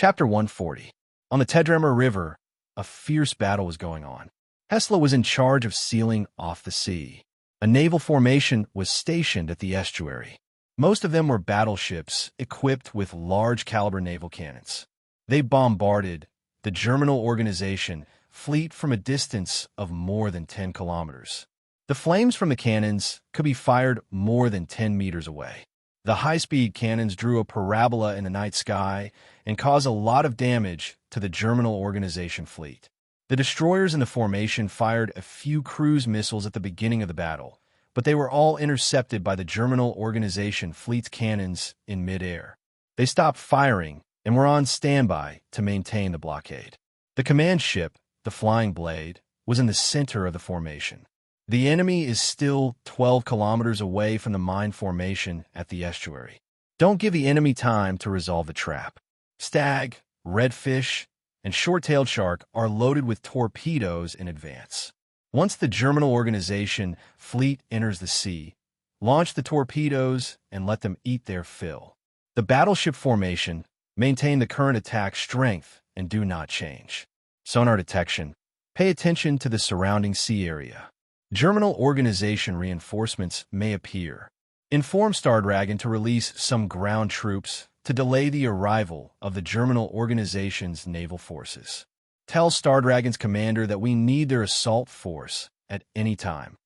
Chapter 140. On the Tedremer River, a fierce battle was going on. Hesla was in charge of sealing off the sea. A naval formation was stationed at the estuary. Most of them were battleships equipped with large-caliber naval cannons. They bombarded the Germinal Organization fleet from a distance of more than 10 kilometers. The flames from the cannons could be fired more than 10 meters away. The high-speed cannons drew a parabola in the night sky and caused a lot of damage to the Germinal Organization fleet. The destroyers in the formation fired a few cruise missiles at the beginning of the battle, but they were all intercepted by the Germinal Organization fleet's cannons in mid-air. They stopped firing and were on standby to maintain the blockade. The command ship, the Flying Blade, was in the center of the formation. The enemy is still 12 kilometers away from the mine formation at the estuary. Don't give the enemy time to resolve the trap. Stag, redfish, and short-tailed shark are loaded with torpedoes in advance. Once the Germinal Organization fleet enters the sea, launch the torpedoes and let them eat their fill. The battleship formation maintain the current attack strength and do not change. Sonar detection. Pay attention to the surrounding sea area. Germinal Organization reinforcements may appear. Inform Stardragon to release some ground troops to delay the arrival of the Germinal Organization's naval forces. Tell Stardragon's commander that we need their assault force at any time.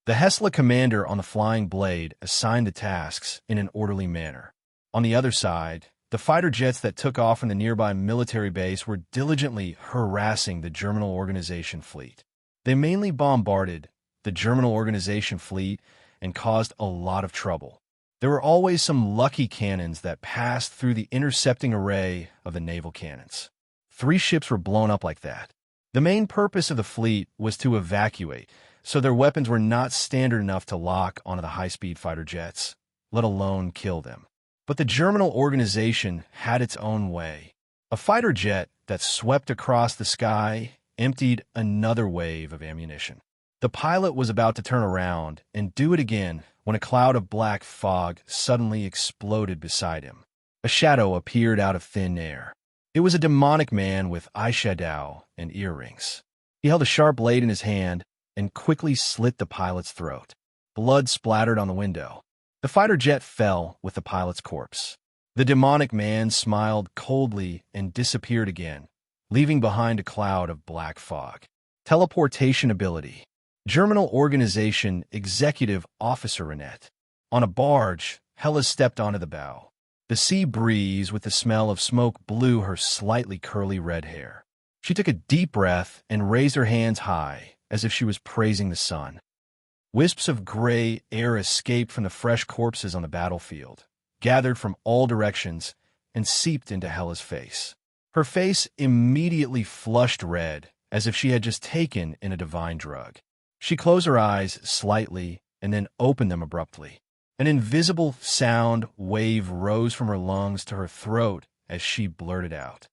The Hesla commander on the Flying Blade assigned the tasks in an orderly manner. On the other side, the fighter jets that took off from the nearby military base were diligently harassing the Germinal Organization fleet. They mainly bombarded the Germinal Organization fleet and caused a lot of trouble. There were always some lucky cannons that passed through the intercepting array of the naval cannons. 3 ships were blown up like that. The main purpose of the fleet was to evacuate, so their weapons were not standard enough to lock onto the high-speed fighter jets, let alone kill them. But the Germinal Organization had its own way. A fighter jet that swept across the sky emptied another wave of ammunition. The pilot was about to turn around and do it again when a cloud of black fog suddenly exploded beside him. A shadow appeared out of thin air. It was a demonic man with eyeshadow and earrings. He held a sharp blade in his hand and quickly slit the pilot's throat. Blood splattered on the window. The fighter jet fell with the pilot's corpse. The demonic man smiled coldly and disappeared again, leaving behind a cloud of black fog. Teleportation ability. Germinal Organization Executive Officer Renette. On a barge, Hella stepped onto the bow. The sea breeze with the smell of smoke blew her slightly curly red hair. She took a deep breath and raised her hands high, as if she was praising the sun. Wisps of gray air escaped from the fresh corpses on the battlefield, gathered from all directions, and seeped into Hella's face. Her face immediately flushed red, as if she had just taken in a divine drug. She closed her eyes slightly and then opened them abruptly. An invisible sound wave rose from her lungs to her throat as she blurted out.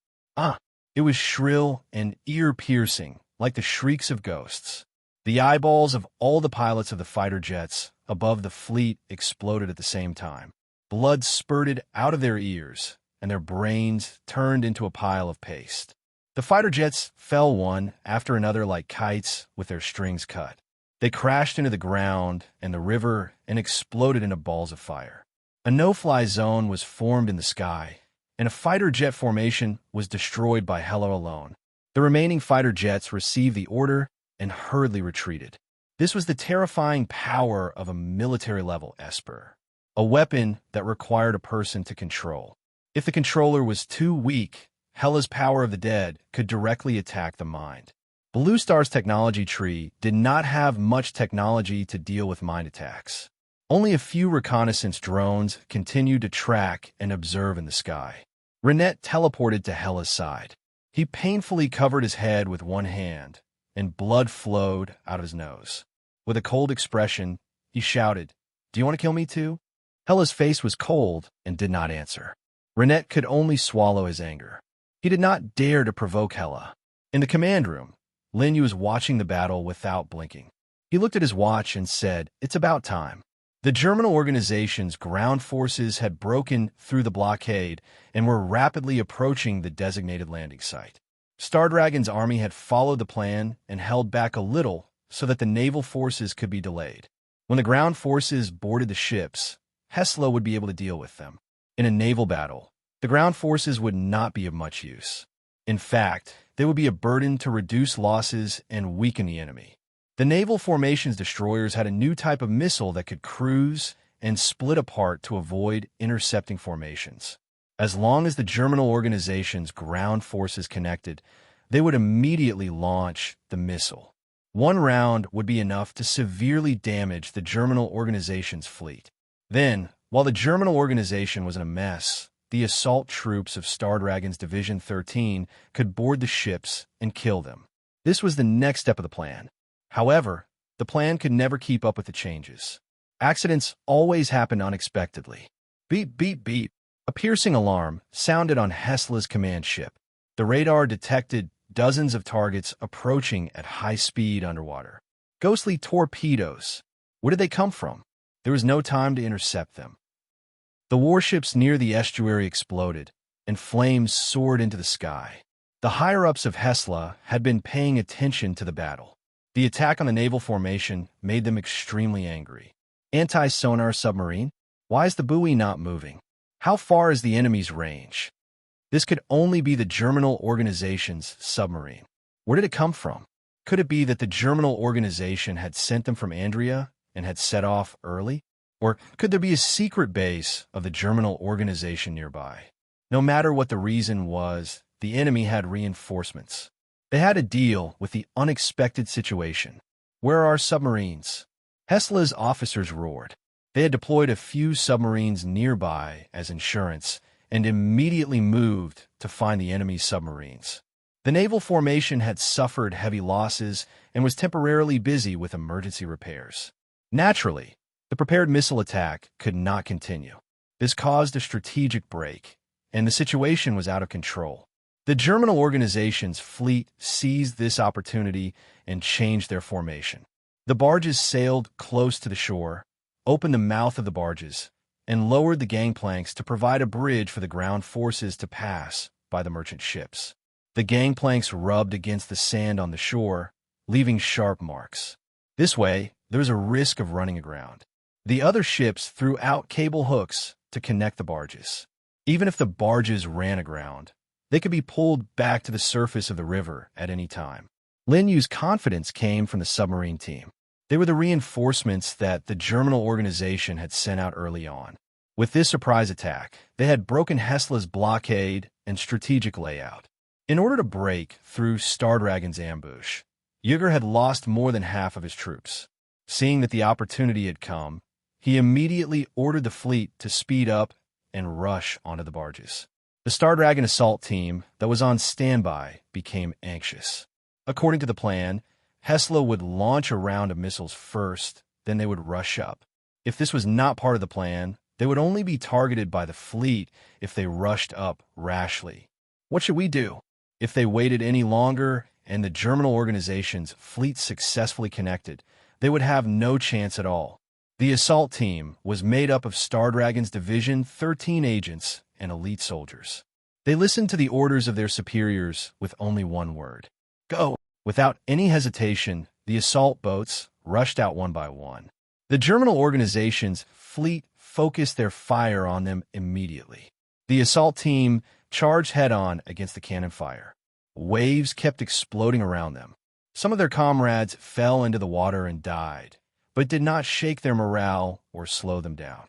It was shrill and ear-piercing, like the shrieks of ghosts. The eyeballs of all the pilots of the fighter jets above the fleet exploded at the same time. Blood spurted out of their ears, and their brains turned into a pile of paste. The fighter jets fell one after another like kites with their strings cut. They crashed into the ground and the river and exploded into balls of fire. A no-fly zone was formed in the sky, and a fighter jet formation was destroyed by Hella alone. The remaining fighter jets received the order and hurriedly retreated. This was the terrifying power of a military-level Esper, a weapon that required a person to control. If the controller was too weak, Hella's power of the dead could directly attack the mind. Blue Star's technology tree did not have much technology to deal with mind attacks. Only a few reconnaissance drones continued to track and observe in the sky. Renette teleported to Hella's side. He painfully covered his head with one hand, and blood flowed out of his nose. With a cold expression, he shouted, "Do you want to kill me too?" Hella's face was cold and did not answer. Renette could only swallow his anger. He did not dare to provoke Hella. In the command room, Lin Yu was watching the battle without blinking. He looked at his watch and said, "It's about time." The German organization's ground forces had broken through the blockade and were rapidly approaching the designated landing site. Stardragon's army had followed the plan and held back a little so that the naval forces could be delayed. When the ground forces boarded the ships, Hesla would be able to deal with them. In a naval battle, the ground forces would not be of much use. In fact, they would be a burden to reduce losses and weaken the enemy. The naval formation's destroyers had a new type of missile that could cruise and split apart to avoid intercepting formations. As long as the German organization's ground forces connected, they would immediately launch the missile. One round would be enough to severely damage the German organization's fleet. Then, while the German organization was in a mess, the assault troops of Stardragon's Division 13 could board the ships and kill them. This was the next step of the plan. However, the plan could never keep up with the changes. Accidents always happened unexpectedly. Beep, beep, beep. A piercing alarm sounded on Hesla's command ship. The radar detected dozens of targets approaching at high speed underwater. Ghostly torpedoes. Where did they come from? There was no time to intercept them. The warships near the estuary exploded, and flames soared into the sky. The higher-ups of Hesla had been paying attention to the battle. The attack on the naval formation made them extremely angry. Anti-sonar submarine? Why is the buoy not moving? How far is the enemy's range? This could only be the Germinal organization's submarine. Where did it come from? Could it be that the Germinal organization had sent them from Andria and had set off early? Or could there be a secret base of the Germinal organization nearby? No matter what the reason was, the enemy had reinforcements. They had to deal with the unexpected situation. Where are our submarines? Hesla's officers roared. They had deployed a few submarines nearby as insurance and immediately moved to find the enemy's submarines. The naval formation had suffered heavy losses and was temporarily busy with emergency repairs. Naturally, the prepared missile attack could not continue. This caused a strategic break, and the situation was out of control. The German organization's fleet seized this opportunity and changed their formation. The barges sailed close to the shore, opened the mouth of the barges, and lowered the gangplanks to provide a bridge for the ground forces to pass by the merchant ships. The gangplanks rubbed against the sand on the shore, leaving sharp marks. This way, there was a risk of running aground. The other ships threw out cable hooks to connect the barges. Even if the barges ran aground, they could be pulled back to the surface of the river at any time. Lin Yu's confidence came from the submarine team. They were the reinforcements that the German organization had sent out early on. With this surprise attack, they had broken Hesla's blockade and strategic layout. In order to break through Stardragon's ambush, Yeager had lost more than half of his troops. Seeing that the opportunity had come, he immediately ordered the fleet to speed up and rush onto the barges. The Stardragon assault team that was on standby became anxious. According to the plan, Hesla would launch a round of missiles first, then they would rush up. If this was not part of the plan, they would only be targeted by the fleet if they rushed up rashly. What should we do? If they waited any longer and the German organization's fleet successfully connected, they would have no chance at all. The assault team was made up of Stardragon's Division 13 agents and elite soldiers. They listened to the orders of their superiors with only one word: go. Without any hesitation, the assault boats rushed out one by one. The German organization's fleet focused their fire on them immediately. The assault team charged head-on against the cannon fire. Waves kept exploding around them. Some of their comrades fell into the water and died, but did not shake their morale or slow them down.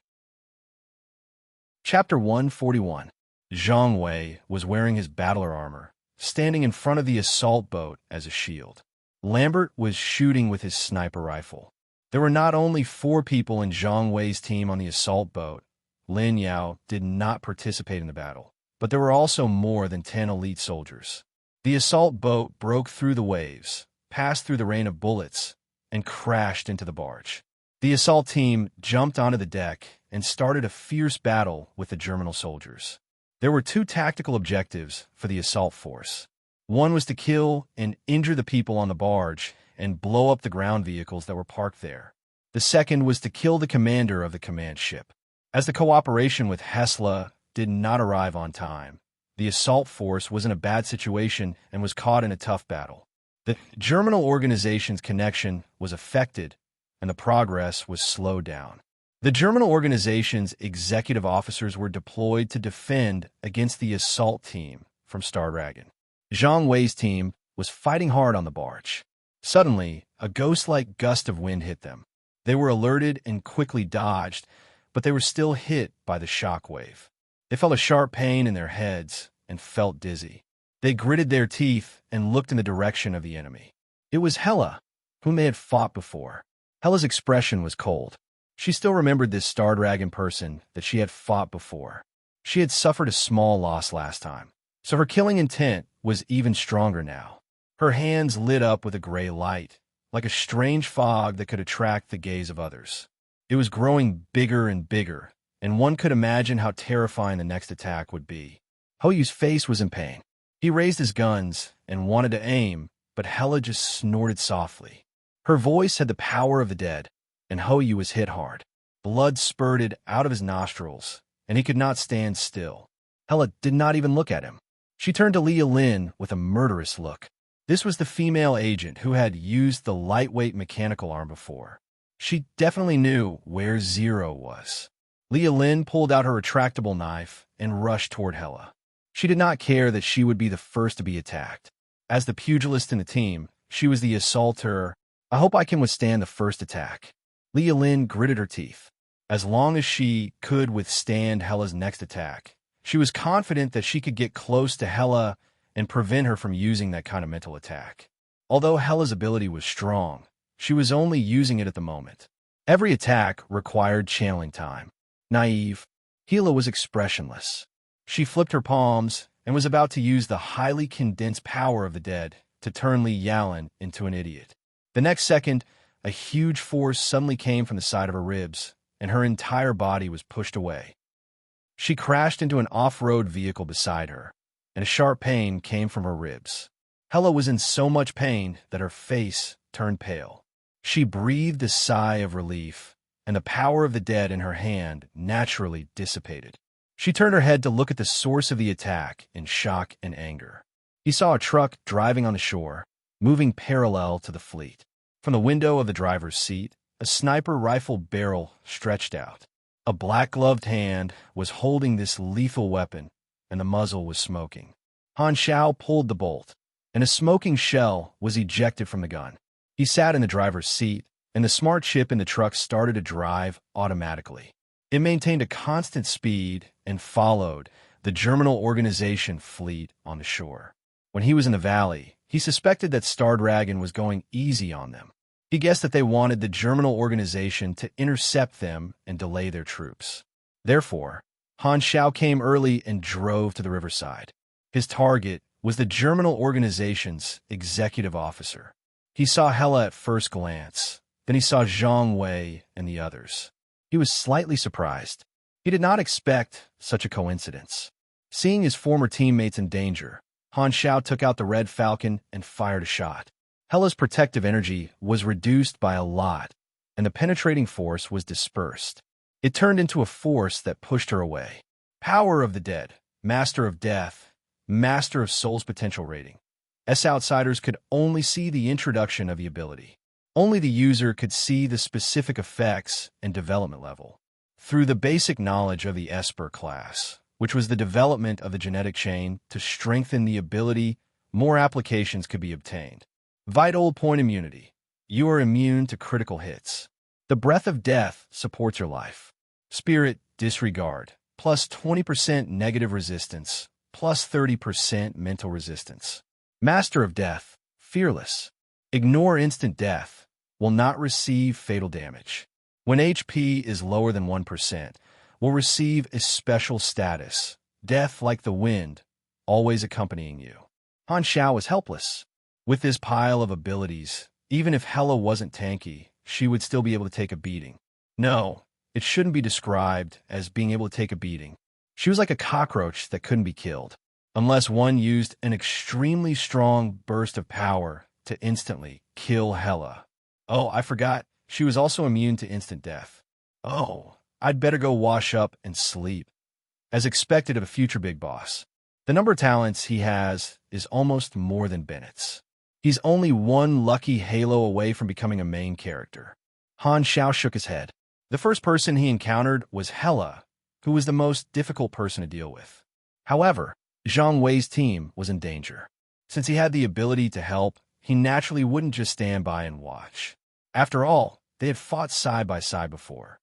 Chapter 141. Zhang Wei was wearing his battler armor, standing in front of the assault boat as a shield. Lambert was shooting with his sniper rifle. There were not only 4 people in Zhang Wei's team on the assault boat. Lin Yao did not participate in the battle, but there were also more than 10 elite soldiers. The assault boat broke through the waves, passed through the rain of bullets, and crashed into the barge. The assault team jumped onto the deck and started a fierce battle with the Germinal soldiers. There were 2 tactical objectives for the assault force. One was to kill and injure the people on the barge and blow up the ground vehicles that were parked there. The second was to kill the commander of the command ship. As the cooperation with Hesla did not arrive on time, the assault force was in a bad situation and was caught in a tough battle. The germinal organization's connection was affected, and the progress was slowed down. The germinal organization's executive officers were deployed to defend against the assault team from Star Dragon. Zhang Wei's team was fighting hard on the barge. Suddenly, a ghost-like gust of wind hit them. They were alerted and quickly dodged, but they were still hit by the shock wave. They felt a sharp pain in their heads and felt dizzy. They gritted their teeth and looked in the direction of the enemy. It was Hela, whom they had fought before. Hela's expression was cold. She still remembered this Star Dragon person that she had fought before. She had suffered a small loss last time, so her killing intent was even stronger now. Her hands lit up with a gray light, like a strange fog that could attract the gaze of others. It was growing bigger and bigger, and one could imagine how terrifying the next attack would be. Hoyu's face was in pain. He raised his guns and wanted to aim, but Hela just snorted softly. Her voice had the power of the dead, and Hoyu was hit hard. Blood spurted out of his nostrils, and he could not stand still. Hela did not even look at him. She turned to Leah Lin with a murderous look. This was the female agent who had used the lightweight mechanical arm before. She definitely knew where Zero was. Leah Lin pulled out her retractable knife and rushed toward Hela. She did not care that she would be the first to be attacked. As the pugilist in the team, she was the assaulter. I hope I can withstand the first attack. Leah Lin gritted her teeth. As long as she could withstand Hela's next attack, she was confident that she could get close to Hela and prevent her from using that kind of mental attack. Although Hela's ability was strong, she was only using it at the moment. Every attack required channeling time. Naive, Hela was expressionless. She flipped her palms and was about to use the highly condensed power of the dead to turn Li Yalan into an idiot. The next second, a huge force suddenly came from the side of her ribs, and her entire body was pushed away. She crashed into an off-road vehicle beside her, and a sharp pain came from her ribs. Hela was in so much pain that her face turned pale. She breathed a sigh of relief, and the power of the dead in her hand naturally dissipated. She turned her head to look at the source of the attack in shock and anger. He saw a truck driving on the shore, moving parallel to the fleet. From the window of the driver's seat, a sniper rifle barrel stretched out. A black-gloved hand was holding this lethal weapon, and the muzzle was smoking. Han Xiao pulled the bolt, and a smoking shell was ejected from the gun. He sat in the driver's seat, and the smart chip in the truck started to drive automatically. It maintained a constant speed and followed the germinal organization fleet on the shore. When he was in the valley, he suspected that Star Dragon was going easy on them. He guessed that they wanted the germinal organization to intercept them and delay their troops. Therefore, Han Xiao came early and drove to the riverside. His target was the germinal organization's executive officer. He saw Hela at first glance, then he saw Zhang Wei and the others. He was slightly surprised. He did not expect such a coincidence. Seeing his former teammates in danger, Han Xiao took out the Red Falcon and fired a shot. Hela's protective energy was reduced by a lot, and the penetrating force was dispersed. It turned into a force that pushed her away. Power of the dead, master of death, master of soul's potential rating. Outsiders could only see the introduction of the ability. Only the user could see the specific effects and development level. Through the basic knowledge of the Esper class, which was the development of the genetic chain to strengthen the ability, more applications could be obtained. Vital point immunity. You are immune to critical hits. The breath of death supports your life. Spirit disregard, plus 20% negative resistance, plus 30% mental resistance. Master of death, fearless. Ignore instant death, will not receive fatal damage. When HP is lower than 1%, will receive a special status, death like the wind, always accompanying you. Han Xiao was helpless. With this pile of abilities, even if Hela wasn't tanky, she would still be able to take a beating. No, it shouldn't be described as being able to take a beating. She was like a cockroach that couldn't be killed, unless one used an extremely strong burst of power to instantly kill Hela. Oh, I forgot, she was also immune to instant death. Oh, I'd better go wash up and sleep. As expected of a future big boss. The number of talents he has is almost more than Bennett's. He's only one lucky halo away from becoming a main character. Han Xiao shook his head. The first person he encountered was Hela, who was the most difficult person to deal with. However, Zhang Wei's team was in danger. Since he had the ability to help, he naturally wouldn't just stand by and watch. After all, they had fought side by side before.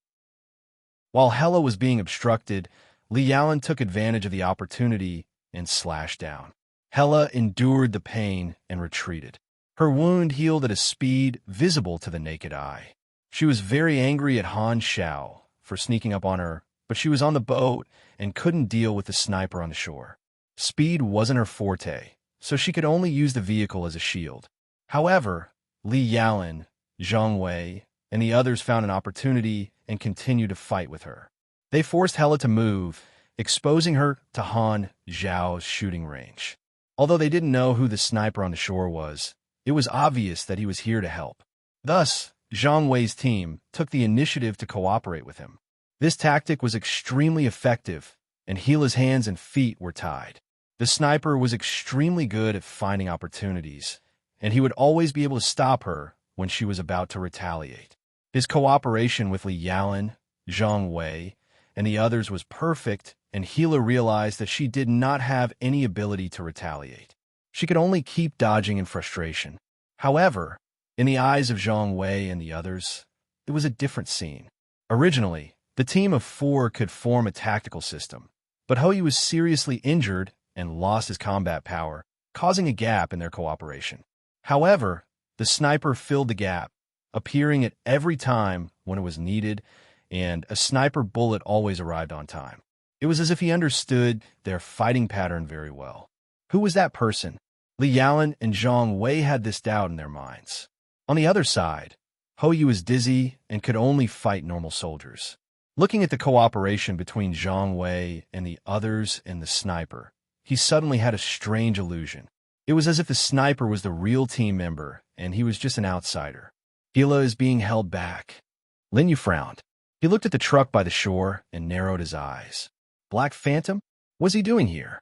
While Hela was being obstructed, Li Yalan took advantage of the opportunity and slashed down. Hela endured the pain and retreated. Her wound healed at a speed visible to the naked eye. She was very angry at Han Xiao for sneaking up on her, but she was on the boat and couldn't deal with the sniper on the shore. Speed wasn't her forte, so she could only use the vehicle as a shield. However, Li Yalan, Zhang Wei, and the others found an opportunity and continued to fight with her. They forced Hela to move, exposing her to Han Xiao's shooting range. Although they didn't know who the sniper on the shore was, it was obvious that he was here to help. Thus, Zhang Wei's team took the initiative to cooperate with him. This tactic was extremely effective, and Hela's hands and feet were tied. The sniper was extremely good at finding opportunities, and he would always be able to stop her when she was about to retaliate. His cooperation with Li Yalan, Zhang Wei, and the others was perfect, and Hela realized that she did not have any ability to retaliate. She could only keep dodging in frustration. However, in the eyes of Zhang Wei and the others, it was a different scene. Originally, the team of 4 could form a tactical system, but Hou Yi was seriously injured and lost his combat power, causing a gap in their cooperation. However, the sniper filled the gap, appearing at every time when it was needed, and a sniper bullet always arrived on time. It was as if he understood their fighting pattern very well. Who was that person? Li Yalan and Zhang Wei had this doubt in their minds. On the other side, Hou Yi was dizzy and could only fight normal soldiers. Looking at the cooperation between Zhang Wei and the others and the sniper, he suddenly had a strange illusion. It was as if the sniper was the real team member and he was just an outsider. Hela is being held back. Lin Yu frowned. He looked at the truck by the shore and narrowed his eyes. Black Phantom? What was he doing here?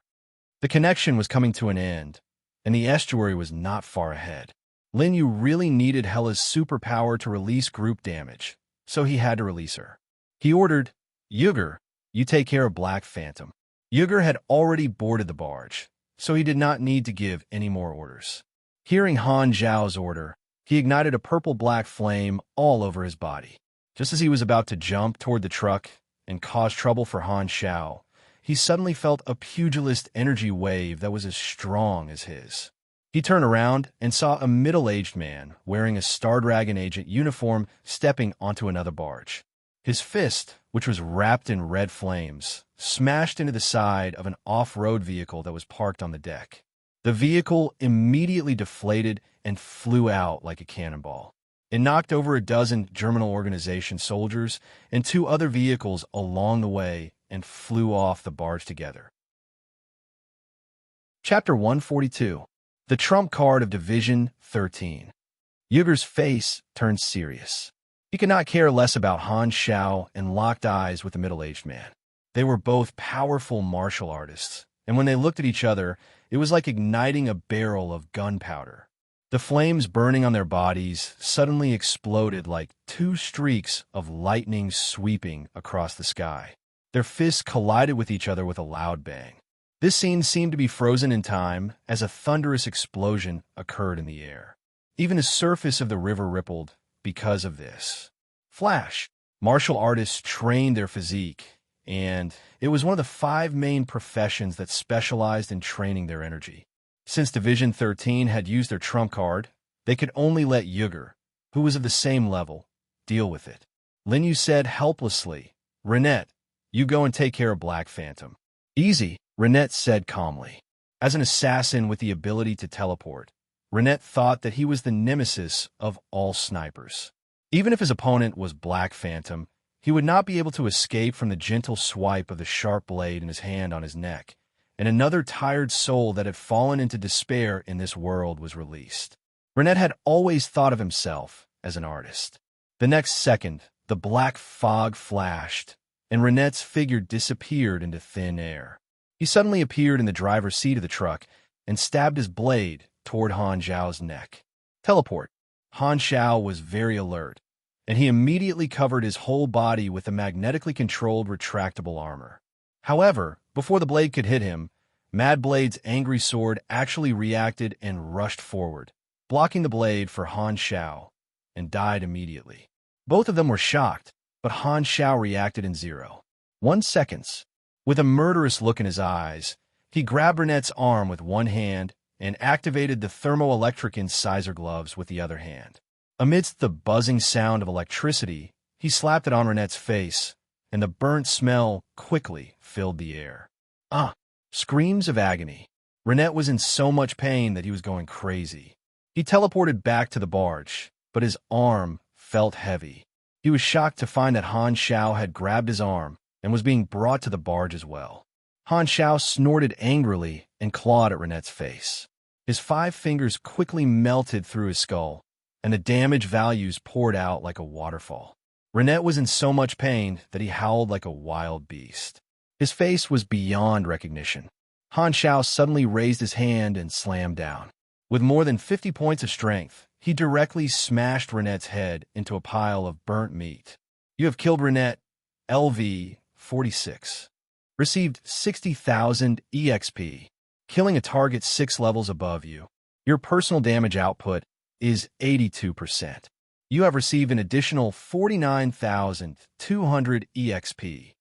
The connection was coming to an end, and the estuary was not far ahead. Lin Yu really needed Hela's superpower to release group damage, so he had to release her. He ordered, Yuger, you take care of Black Phantom. Yuger had already boarded the barge, so he did not need to give any more orders. Hearing Han Zhao's order, he ignited a purple-black flame all over his body. Just as he was about to jump toward the truck and cause trouble for Han Xiao, he suddenly felt a pugilist energy wave that was as strong as his. He turned around and saw a middle-aged man wearing a Star Dragon agent uniform stepping onto another barge. His fist, which was wrapped in red flames, smashed into the side of an off-road vehicle that was parked on the deck. The vehicle immediately deflated and flew out like a cannonball. It knocked over a dozen German organization soldiers and 2 other vehicles along the way and flew off the barge together. Chapter 142. The Trump Card of Division 13. Yuger's face turned serious. He could not care less about Han Xiao and locked eyes with the middle-aged man. They were both powerful martial artists, and when they looked at each other, it was like igniting a barrel of gunpowder. The flames burning on their bodies suddenly exploded like 2 streaks of lightning sweeping across the sky. Their fists collided with each other with a loud bang. This scene seemed to be frozen in time as a thunderous explosion occurred in the air. Even the surface of the river rippled because of this. Flash. Martial artists trained their physique, and it was one of the 5 main professions that specialized in training their energy. Since Division 13 had used their trump card, they could only let Yuger, who was of the same level, deal with it. Lin Yu said helplessly, Renette, you go and take care of Black Phantom. Easy, Renette said calmly. As an assassin with the ability to teleport, Renette thought that he was the nemesis of all snipers. Even if his opponent was Black Phantom, he would not be able to escape from the gentle swipe of the sharp blade in his hand on his neck, and another tired soul that had fallen into despair in this world was released. Renette had always thought of himself as an artist. The next second, the black fog flashed, and Renette's figure disappeared into thin air. He suddenly appeared in the driver's seat of the truck and stabbed his blade toward Han Xiao's neck. Teleport. Han Xiao was very alert, and he immediately covered his whole body with a magnetically controlled retractable armor. However, before the blade could hit him, Mad Blade's angry sword actually reacted and rushed forward, blocking the blade for Han Xiao, and died immediately. Both of them were shocked, but Han Xiao reacted in 0.1 seconds. With a murderous look in his eyes, he grabbed Renette's arm with one hand and activated the thermoelectric incisor gloves with the other hand. Amidst the buzzing sound of electricity, he slapped it on Renette's face, and the burnt smell quickly filled the air. Screams of agony. Renette was in so much pain that he was going crazy. He teleported back to the barge, but his arm felt heavy. He was shocked to find that Han Xiao had grabbed his arm and was being brought to the barge as well. Han Xiao snorted angrily and clawed at Renette's face. His 5 fingers quickly melted through his skull, and the damage values poured out like a waterfall. Renette was in so much pain that he howled like a wild beast. His face was beyond recognition. Han Xiao suddenly raised his hand and slammed down. With more than 50 points of strength, he directly smashed Renette's head into a pile of burnt meat. You have killed Renette, LV 46. Received 60,000 EXP. Killing a target 6 levels above you. Your personal damage output is 82%. You have received an additional 49,200 EXP.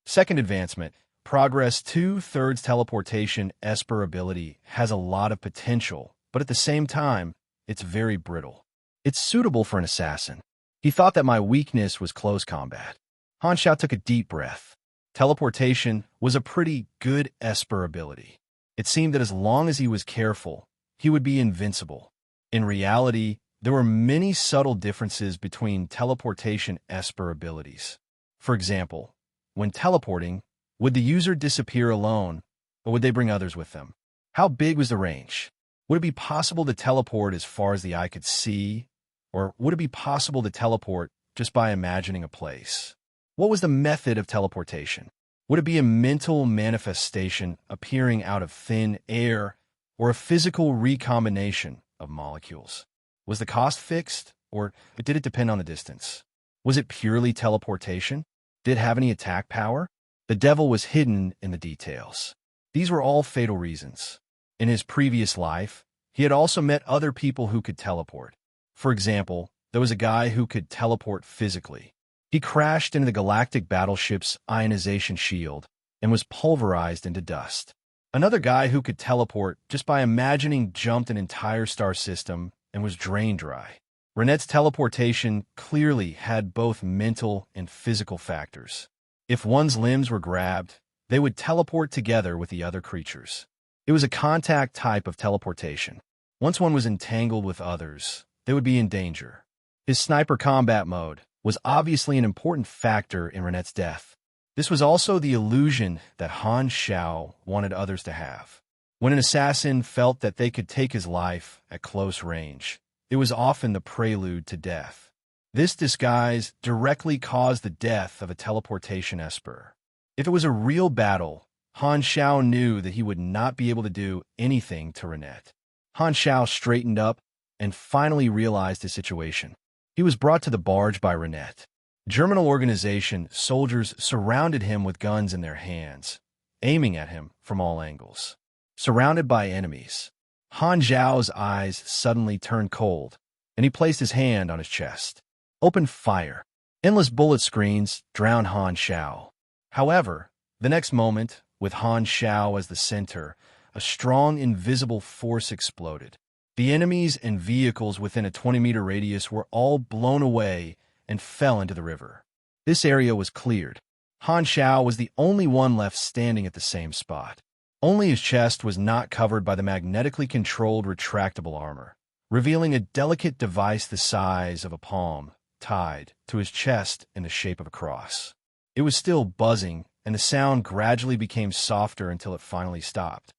Second advancement, Progress 2/3 Teleportation Esper ability has a lot of potential, but at the same time, it's very brittle. It's suitable for an assassin. He thought that my weakness was close combat. Han Xiao took a deep breath. Teleportation was a pretty good Esper ability. It seemed that as long as he was careful, he would be invincible. In reality, there were many subtle differences between teleportation Esper abilities. For example, when teleporting, would the user disappear alone, or would they bring others with them? How big was the range? Would it be possible to teleport as far as the eye could see, or would it be possible to teleport just by imagining a place? What was the method of teleportation? Would it be a mental manifestation appearing out of thin air, or a physical recombination of molecules? Was the cost fixed, or did it depend on the distance? Was it purely teleportation? Did it have any attack power? The devil was hidden in the details. These were all fatal reasons. In his previous life, he had also met other people who could teleport. For example, there was a guy who could teleport physically. He crashed into the galactic battleship's ionization shield and was pulverized into dust. Another guy who could teleport just by imagining jumped an entire star system and was drained dry. Renette's teleportation clearly had both mental and physical factors. If one's limbs were grabbed, they would teleport together with the other creatures. It was a contact type of teleportation. Once one was entangled with others, they would be in danger. His sniper combat mode was obviously an important factor in Renette's death. This was also the illusion that Han Xiao wanted others to have. When an assassin felt that they could take his life at close range, it was often the prelude to death. This disguise directly caused the death of a teleportation Esper. If it was a real battle, Han Xiao knew that he would not be able to do anything to Renette. Han Xiao straightened up and finally realized his situation. He was brought to the barge by Renette. Germinal organization soldiers surrounded him with guns in their hands, aiming at him from all angles. Surrounded by enemies, Han Xiao's eyes suddenly turned cold, and he placed his hand on his chest. Open fire. Endless bullet screens drowned Han Xiao. However, the next moment, with Han Xiao as the center, a strong invisible force exploded. The enemies and vehicles within a 20-meter radius were all blown away and fell into the river. This area was cleared. Han Xiao was the only one left standing at the same spot. Only his chest was not covered by the magnetically controlled retractable armor, revealing a delicate device the size of a palm tied to his chest in the shape of a cross. It was still buzzing, and the sound gradually became softer until it finally stopped.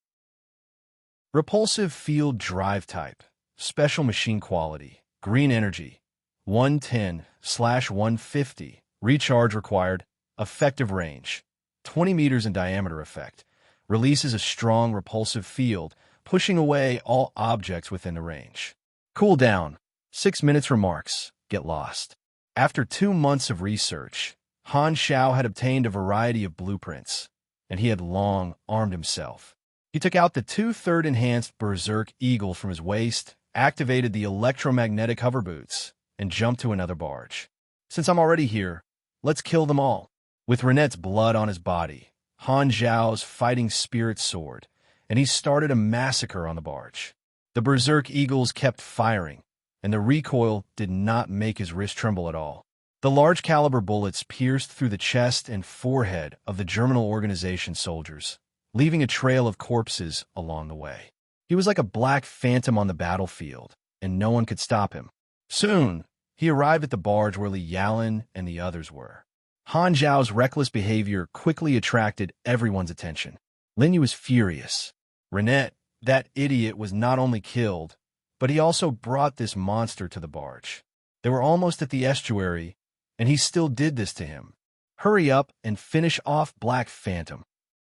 Repulsive field drive type, special machine quality, green energy, 110/150. Recharge required. Effective range. 20 meters in diameter effect. Releases a strong repulsive field, pushing away all objects within the range. Cooldown. 6 minutes. Remarks. Get lost. After 2 months of research, Han Xiao had obtained a variety of blueprints, and he had long armed himself. He took out the 2/3 enhanced Berserk Eagle from his waist, activated the electromagnetic hover boots, and jumped to another barge. Since I'm already here, let's kill them all. With Renette's blood on his body, Han Zhao's fighting spirit soared, and he started a massacre on the barge. The Berserk Eagles kept firing, and the recoil did not make his wrist tremble at all. The large-caliber bullets pierced through the chest and forehead of the Germinal Organization soldiers, leaving a trail of corpses along the way. He was like a black phantom on the battlefield, and no one could stop him. Soon, he arrived at the barge where Li Yalan and the others were. Han Zhao's reckless behavior quickly attracted everyone's attention. Lin Yu was furious. Renette, that idiot, was not only killed, but he also brought this monster to the barge. They were almost at the estuary, and he still did this to him. Hurry up and finish off Black Phantom.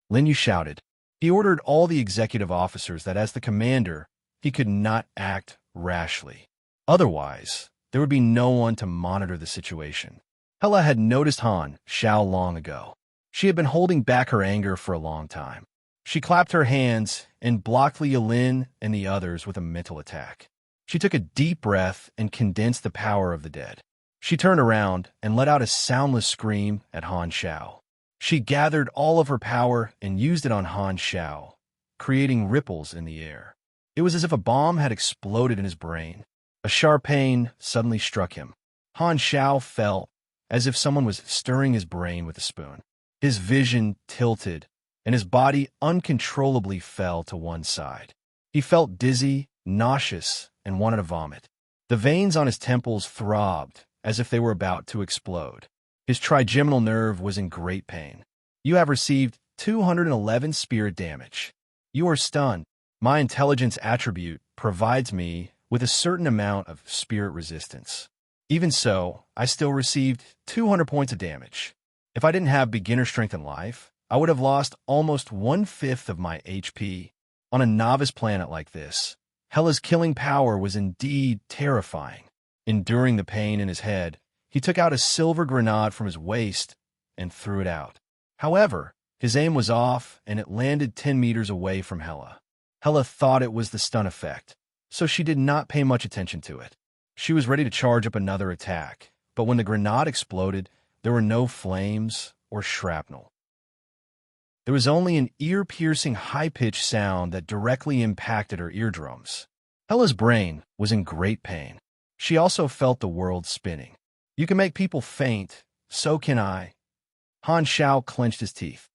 Lin Yu shouted. He ordered all the executive officers that as the commander, he could not act rashly. Otherwise, there would be no one to monitor the situation. Hela had noticed Han Xiao long ago. She had been holding back her anger for a long time. She clapped her hands and blocked Li Yalan and the others with a mental attack. She took a deep breath and condensed the power of the dead. She turned around and let out a soundless scream at Han Xiao. She gathered all of her power and used it on Han Xiao, creating ripples in the air. It was as if a bomb had exploded in his brain. A sharp pain suddenly struck him. Han Xiao felt as if someone was stirring his brain with a spoon. His vision tilted, and his body uncontrollably fell to one side. He felt dizzy, nauseous, and wanted to vomit. The veins on his temples throbbed as if they were about to explode. His trigeminal nerve was in great pain. You have received 211 spirit damage. You are stunned. My intelligence attribute provides me with a certain amount of spirit resistance. Even so, I still received 200 points of damage. If I didn't have beginner strength in life, I would have lost almost 1/5 of my HP. On a novice planet like this, Hela's killing power was indeed terrifying. Enduring the pain in his head, he took out a silver grenade from his waist and threw it out. However, his aim was off and it landed 10 meters away from Hela. Hela thought it was the stun effect, so she did not pay much attention to it. She was ready to charge up another attack, but when the grenade exploded, there were no flames or shrapnel. There was only an ear-piercing high-pitched sound that directly impacted her eardrums. Hela's brain was in great pain. She also felt the world spinning. You can make people faint, so can I. Han Xiao clenched his teeth.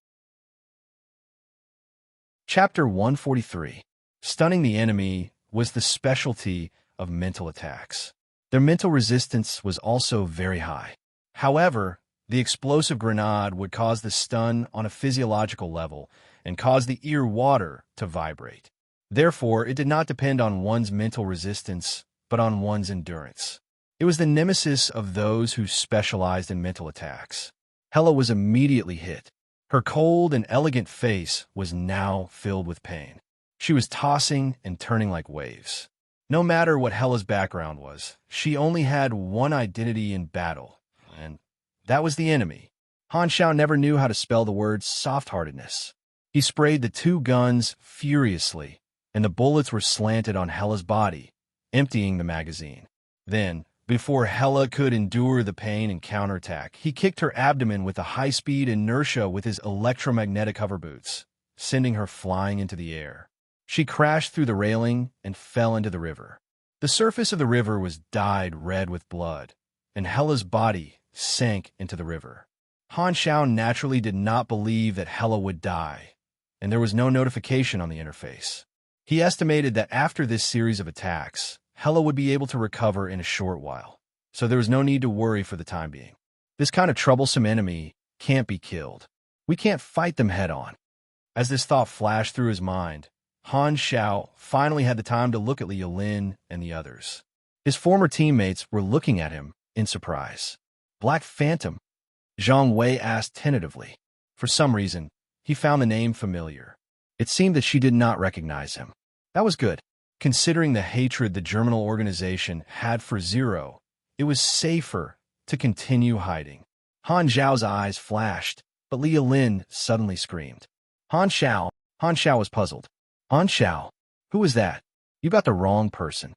Chapter 143. Stunning the enemy was the specialty of mental attacks. Their mental resistance was also very high. However, the explosive grenade would cause the stun on a physiological level and cause the ear water to vibrate. Therefore, it did not depend on one's mental resistance, but on one's endurance. It was the nemesis of those who specialized in mental attacks. Hela was immediately hit. Her cold and elegant face was now filled with pain. She was tossing and turning like waves. No matter what Hela's background was, she only had one identity in battle, and that was the enemy. Han Xiao never knew how to spell the word soft-heartedness. He sprayed the 2 guns furiously, and the bullets were slanted on Hela's body, emptying the magazine. Then, before Hela could endure the pain and counterattack, he kicked her abdomen with a high-speed inertia with his electromagnetic hover boots, sending her flying into the air. She crashed through the railing and fell into the river. The surface of the river was dyed red with blood, and Hela's body sank into the river. Han Xiao naturally did not believe that Hela would die, and there was no notification on the interface. He estimated that after this series of attacks, Hela would be able to recover in a short while, so there was no need to worry for the time being. This kind of troublesome enemy can't be killed. We can't fight them head-on. As this thought flashed through his mind, Han Xiao finally had the time to look at Li Yalan and the others. His former teammates were looking at him in surprise. Black Phantom? Zhang Wei asked tentatively. For some reason, he found the name familiar. It seemed that she did not recognize him. That was good. Considering the hatred the Germinal organization had for Zero, it was safer to continue hiding. Han Zhao's eyes flashed, but Li Lin suddenly screamed. Han Xiao was puzzled. Han Xiao? Who is that? You got the wrong person.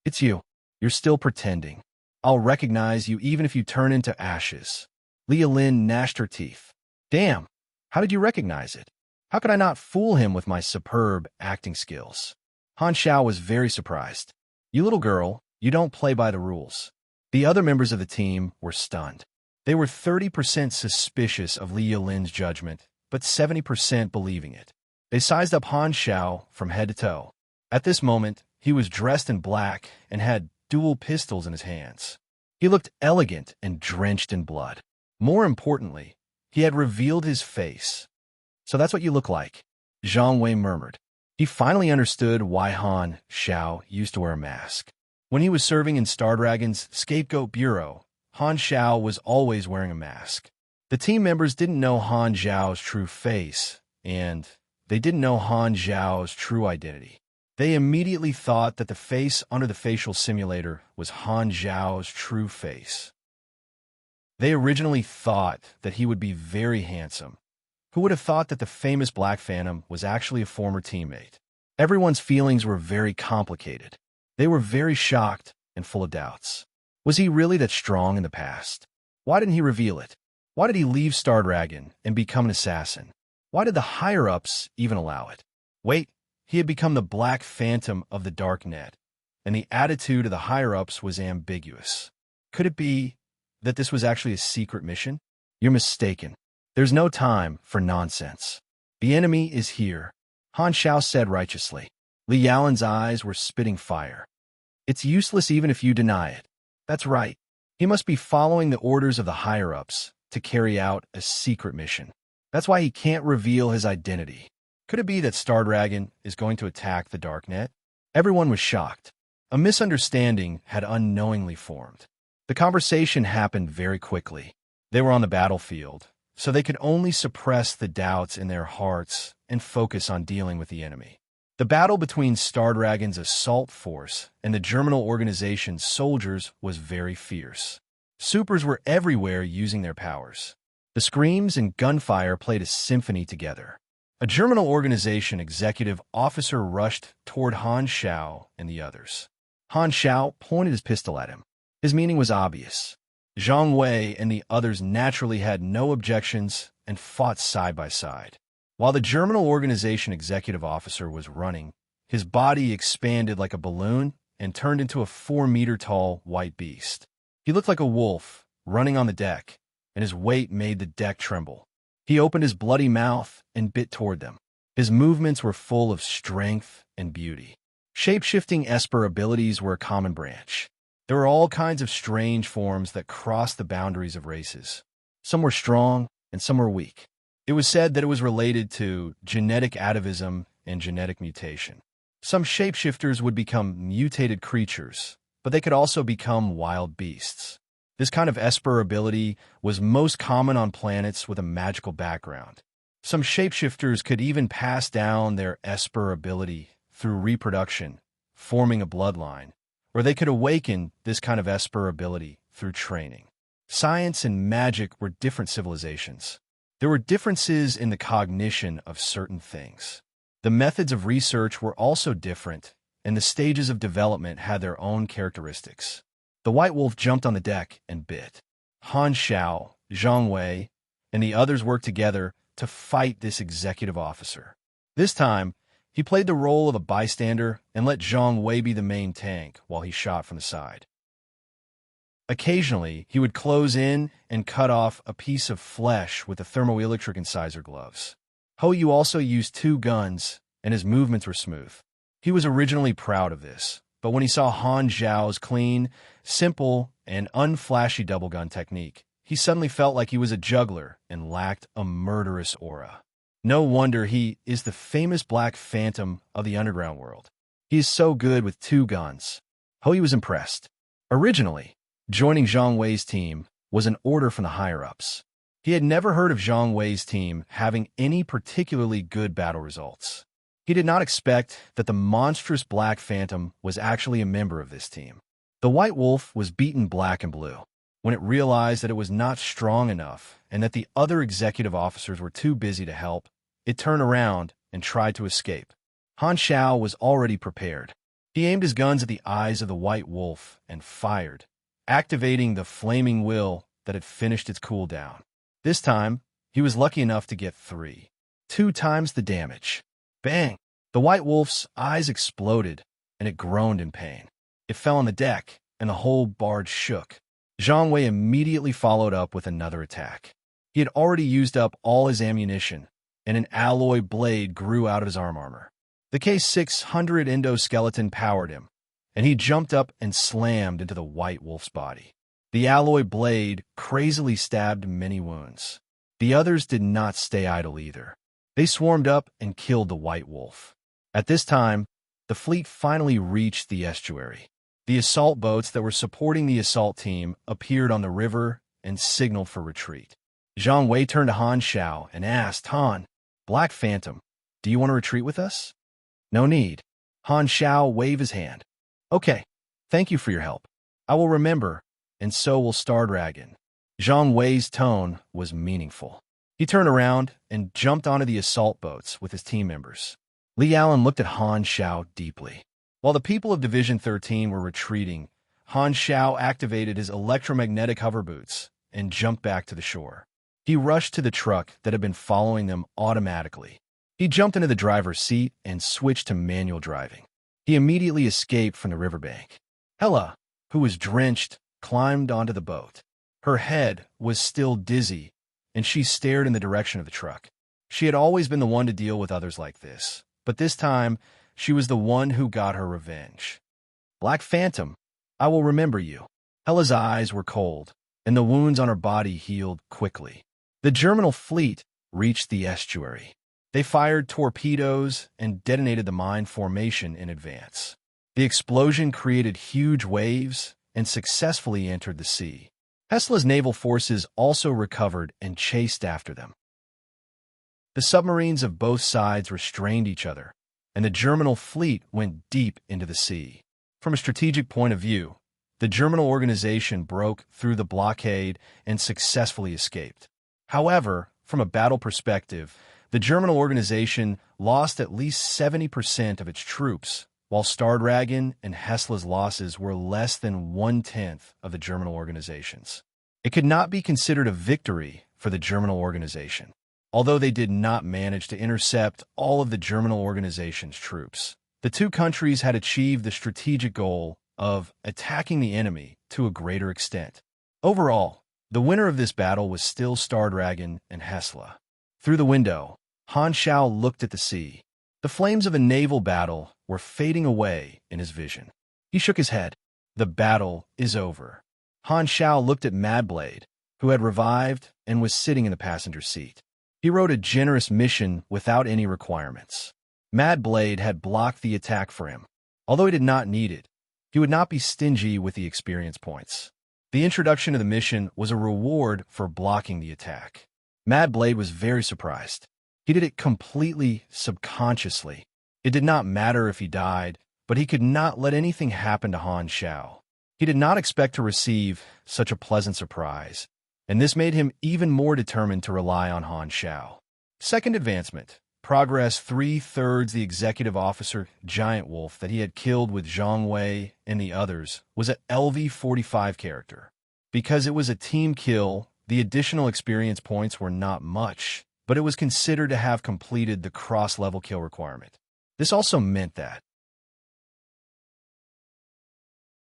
It's you. You're still pretending. I'll recognize you even if you turn into ashes. Li Lin gnashed her teeth. Damn, how did you recognize it? How could I not fool him with my superb acting skills? Han Xiao was very surprised. You little girl, you don't play by the rules. The other members of the team were stunned. They were 30% suspicious of Li Lin's judgment, but 70% believing it. They sized up Han Xiao from head to toe. At this moment, he was dressed in black and had dual pistols in his hands. He looked elegant and drenched in blood. More importantly, he had revealed his face. So that's what you look like, Zhang Wei murmured. He finally understood why Han Xiao used to wear a mask. When he was serving in Star Dragon's Scapegoat Bureau, Han Xiao was always wearing a mask. The team members didn't know Han Zhao's true face, and they didn't know Han Zhao's true identity. They immediately thought that the face under the facial simulator was Han Zhao's true face. They originally thought that he would be very handsome. Who would have thought that the famous Black Phantom was actually a former teammate? Everyone's feelings were very complicated. They were very shocked and full of doubts. Was he really that strong in the past? Why didn't he reveal it? Why did he leave Star Dragon and become an assassin? Why did the higher-ups even allow it? Wait, he had become the Black Phantom of the Dark Net, and the attitude of the higher-ups was ambiguous. Could it be that this was actually a secret mission? You're mistaken. There's no time for nonsense. The enemy is here, Han Xiao said righteously. Li Yalin's eyes were spitting fire. It's useless even if you deny it. That's right. He must be following the orders of the higher-ups to carry out a secret mission. That's why he can't reveal his identity. Could it be that Star Dragon is going to attack the Darknet? Everyone was shocked. A misunderstanding had unknowingly formed. The conversation happened very quickly. They were on the battlefield, so they could only suppress the doubts in their hearts and focus on dealing with the enemy. The battle between Star Dragon's assault force and the Germinal organization's soldiers was very fierce. Supers were everywhere using their powers. The screams and gunfire played a symphony together. A Germinal organization executive officer rushed toward Han Xiao and the others. Han Xiao pointed his pistol at him. His meaning was obvious. Zhang Wei and the others naturally had no objections and fought side by side. While the Germinal organization executive officer was running, his body expanded like a balloon and turned into a 4-meter-tall white beast. He looked like a wolf running on the deck, and his weight made the deck tremble. He opened his bloody mouth and bit toward them. His movements were full of strength and beauty. Shape-shifting Esper abilities were a common branch. There were all kinds of strange forms that crossed the boundaries of races. Some were strong, and some were weak. It was said that it was related to genetic atavism and genetic mutation. Some shapeshifters would become mutated creatures, but they could also become wild beasts. This kind of Esper ability was most common on planets with a magical background. Some shapeshifters could even pass down their Esper ability through reproduction, forming a bloodline, or they could awaken this kind of Esper ability through training. Science and magic were different civilizations. There were differences in the cognition of certain things. The methods of research were also different, and the stages of development had their own characteristics. The white wolf jumped on the deck and bit. Han Xiao, Zhang Wei, and the others worked together to fight this executive officer. This time, he played the role of a bystander and let Zhang Wei be the main tank while he shot from the side. Occasionally, he would close in and cut off a piece of flesh with the thermoelectric incisor gloves. Hou Yu also used 2 guns, and his movements were smooth. He was originally proud of this, but when he saw Han Zhao's clean, simple, and unflashy double gun technique, he suddenly felt like he was a juggler and lacked a murderous aura. No wonder he is the famous Black Phantom of the underground world. He is so good with 2 guns. He was impressed. Originally, joining Zhang Wei's team was an order from the higher-ups. He had never heard of Zhang Wei's team having any particularly good battle results. He did not expect that the monstrous Black Phantom was actually a member of this team. The White Wolf was beaten black and blue. When it realized that it was not strong enough and that the other executive officers were too busy to help, it turned around and tried to escape. Han Shao was already prepared. He aimed his guns at the eyes of the White Wolf and fired, activating the flaming will that had finished its cooldown. This time, he was lucky enough to get 2 times the damage. Bang! The White Wolf's eyes exploded, and it groaned in pain. It fell on the deck, and the whole barge shook. Zhang Wei immediately followed up with another attack. He had already used up all his ammunition, and an alloy blade grew out of his armor. The K-600 endoskeleton powered him, and he jumped up and slammed into the White Wolf's body. The alloy blade crazily stabbed many wounds. The others did not stay idle either. They swarmed up and killed the White Wolf. At this time, the fleet finally reached the estuary. The assault boats that were supporting the assault team appeared on the river and signaled for retreat. Zhang Wei turned to Han Shao and asked, Han, Black Phantom, do you want to retreat with us? No need. Han Shao waved his hand. Okay, thank you for your help. I will remember, and so will Star Dragon. Zhang Wei's tone was meaningful. He turned around and jumped onto the assault boats with his team members. Li Allen looked at Han Shao deeply. While the people of Division 13 were retreating, Han Shao activated his electromagnetic hover boots and jumped back to the shore. He rushed to the truck that had been following them automatically. He jumped into the driver's seat and switched to manual driving. He immediately escaped from the riverbank. Hela, who was drenched, climbed onto the boat. Her head was still dizzy, and she stared in the direction of the truck. She had always been the one to deal with others like this, but this time, she was the one who got her revenge. Black Phantom, I will remember you. Hela's eyes were cold, and the wounds on her body healed quickly. The Germinal fleet reached the estuary. They fired torpedoes and detonated the mine formation in advance. The explosion created huge waves and successfully entered the sea. Hesla's naval forces also recovered and chased after them. The submarines of both sides restrained each other, and the Germinal fleet went deep into the sea. From a strategic point of view, the Germinal organization broke through the blockade and successfully escaped. However, from a battle perspective, the Germinal organization lost at least 70% of its troops, while Star Dragon and Hesla's losses were less than 1/10 of the Germinal organization's. It could not be considered a victory for the Germinal organization, although they did not manage to intercept all of the Germinal organization's troops. The two countries had achieved the strategic goal of attacking the enemy to a greater extent. Overall, the winner of this battle was still Star Dragon and Hesla. Through the window, Han Shao looked at the sea. The flames of a naval battle were fading away in his vision. He shook his head. The battle is over. Han Shao looked at Madblade, who had revived and was sitting in the passenger seat. He wrote a generous mission without any requirements. Madblade had blocked the attack for him. Although he did not need it, he would not be stingy with the experience points. The introduction of the mission was a reward for blocking the attack. Madblade was very surprised. He did it completely subconsciously. It did not matter if he died, but he could not let anything happen to Han Shao. He did not expect to receive such a pleasant surprise, and this made him even more determined to rely on Han Shao. Second advancement. Progress 3/3 the executive officer, Giant Wolf, that he had killed with Zhang Wei and the others, was an LV-45 character. Because it was a team kill, the additional experience points were not much, but it was considered to have completed the cross-level kill requirement. This also meant that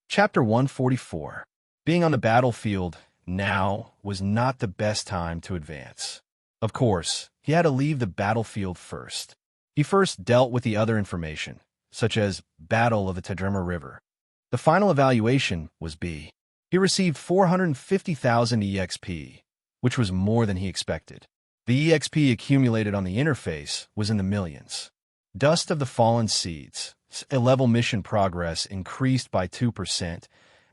Chapter 144. Being on the battlefield now was not the best time to advance. Of course, he had to leave the battlefield first. He first dealt with the other information, such as Battle of the Tadrima River. The final evaluation was B. He received 450,000 EXP, which was more than he expected. The EXP accumulated on the interface was in the millions. Dust of the Fallen Seeds. A-level mission progress increased by 2%,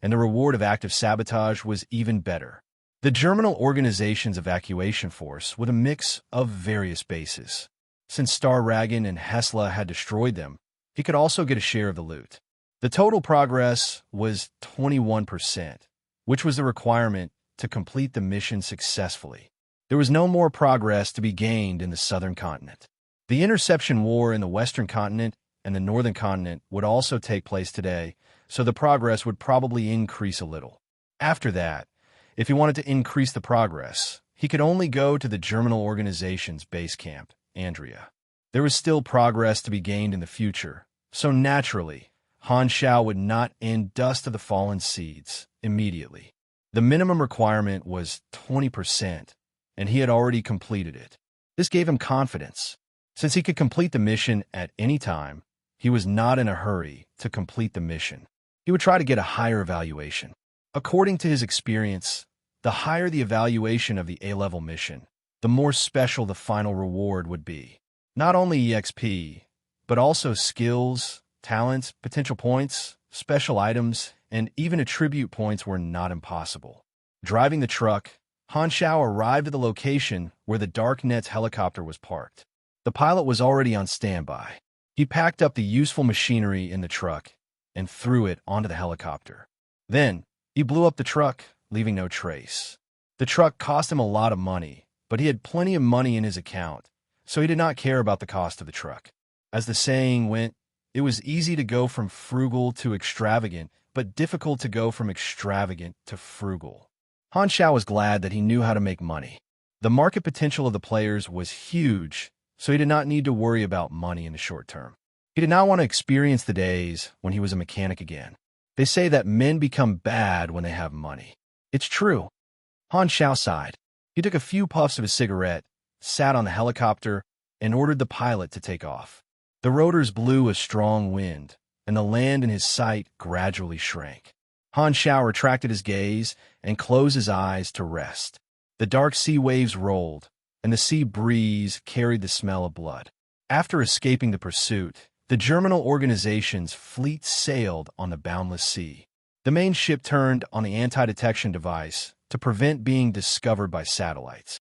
and the reward of active sabotage was even better. The Germinal Organization's evacuation force with a mix of various bases. Since Starragon and Hesla had destroyed them, he could also get a share of the loot. The total progress was 21%, which was the requirement to complete the mission successfully. There was no more progress to be gained in the southern continent. The interception war in the western continent and the northern continent would also take place today, so the progress would probably increase a little. After that, if he wanted to increase the progress, he could only go to the Germinal Organization's base camp, Andrea. There was still progress to be gained in the future, so naturally, Han Shao would not end Dust of the Fallen Seeds immediately. The minimum requirement was 20%, and he had already completed it. This gave him confidence. Since he could complete the mission at any time, he was not in a hurry to complete the mission. He would try to get a higher evaluation. According to his experience, the higher the evaluation of the A-level mission, the more special the final reward would be. Not only EXP, but also skills, talents, potential points, special items, and even attribute points were not impossible. Driving the truck, Han Shao arrived at the location where the Darknet's helicopter was parked. The pilot was already on standby. He packed up the useful machinery in the truck and threw it onto the helicopter. Then, he blew up the truck, leaving no trace. The truck cost him a lot of money, but he had plenty of money in his account, so he did not care about the cost of the truck. As the saying went, it was easy to go from frugal to extravagant, but difficult to go from extravagant to frugal. Han Shao was glad that he knew how to make money. The market potential of the players was huge, so he did not need to worry about money in the short term. He did not want to experience the days when he was a mechanic again. They say that men become bad when they have money. It's true. Han Shao sighed. He took a few puffs of his cigarette, sat on the helicopter, and ordered the pilot to take off. The rotors blew a strong wind, and the land in his sight gradually shrank. Han Shao retracted his gaze and closed his eyes to rest. The dark sea waves rolled, and the sea breeze carried the smell of blood. After escaping the pursuit, the Germinal Organization's fleet sailed on the boundless sea. The main ship turned on the anti-detection device to prevent being discovered by satellites.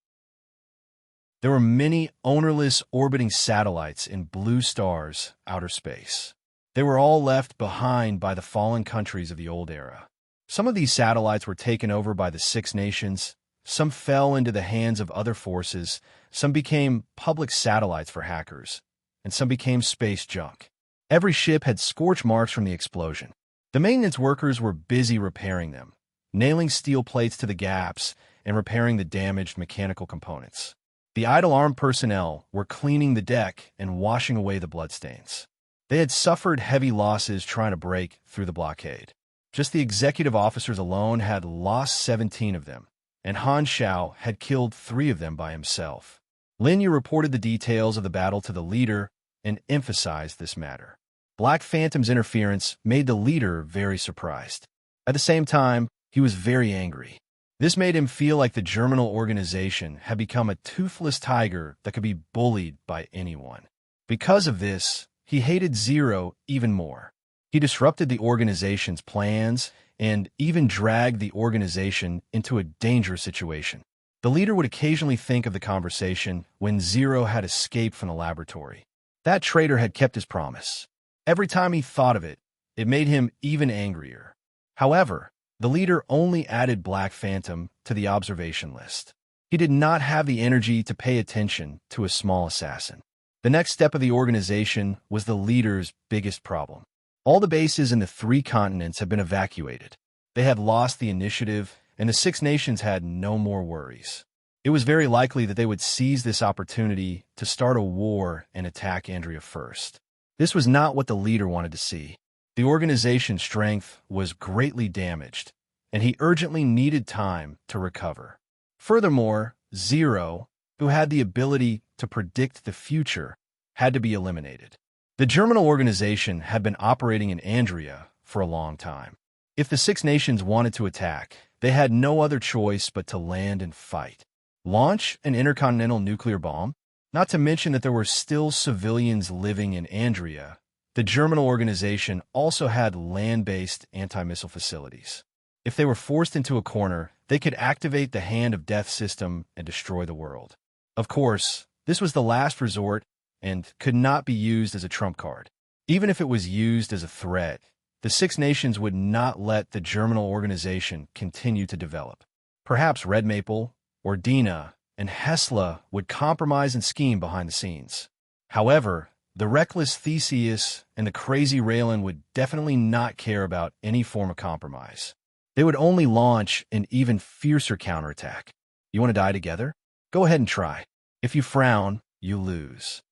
There were many ownerless orbiting satellites in Blue Star's outer space. They were all left behind by the fallen countries of the old era. Some of these satellites were taken over by the Six Nations, some fell into the hands of other forces, some became public satellites for hackers, and some became space junk. Every ship had scorch marks from the explosion. The maintenance workers were busy repairing them, nailing steel plates to the gaps and repairing the damaged mechanical components. The idle armed personnel were cleaning the deck and washing away the bloodstains. They had suffered heavy losses trying to break through the blockade. Just the executive officers alone had lost 17 of them, and Han Shao had killed 3 of them by himself. Lin Yu reported the details of the battle to the leader and emphasized this matter. Black Phantom's interference made the leader very surprised. At the same time, he was very angry. This made him feel like the Germinal Organization had become a toothless tiger that could be bullied by anyone. Because of this, he hated Zero even more. He disrupted the organization's plans and even dragged the organization into a dangerous situation. The leader would occasionally think of the conversation when Zero had escaped from the laboratory. That traitor had kept his promise. Every time he thought of it, it made him even angrier. However, the leader only added Black Phantom to the observation list. He did not have the energy to pay attention to a small assassin. The next step of the organization was the leader's biggest problem. All the bases in the 3 continents had been evacuated. They had lost the initiative, and the 6 nations had no more worries. It was very likely that they would seize this opportunity to start a war and attack Andrea first. This was not what the leader wanted to see. The organization's strength was greatly damaged, and he urgently needed time to recover. Furthermore, Zero, who had the ability to predict the future, had to be eliminated. The Germinal Organization had been operating in Andrea for a long time. If the 6 nations wanted to attack, they had no other choice but to land and fight. Launch an intercontinental nuclear bomb? Not to mention that there were still civilians living in Andria. The Germinal organization also had land-based anti-missile facilities. If they were forced into a corner, they could activate the Hand of Death system and destroy the world. Of course, this was the last resort and could not be used as a trump card. Even if it was used as a threat, the Six Nations would not let the Germinal organization continue to develop. Perhaps Red Maple, Ordina, and Hesla would compromise and scheme behind the scenes. However, the reckless Theseus and the crazy Raylan would definitely not care about any form of compromise. They would only launch an even fiercer counterattack. You want to die together? Go ahead and try. If you frown, you lose.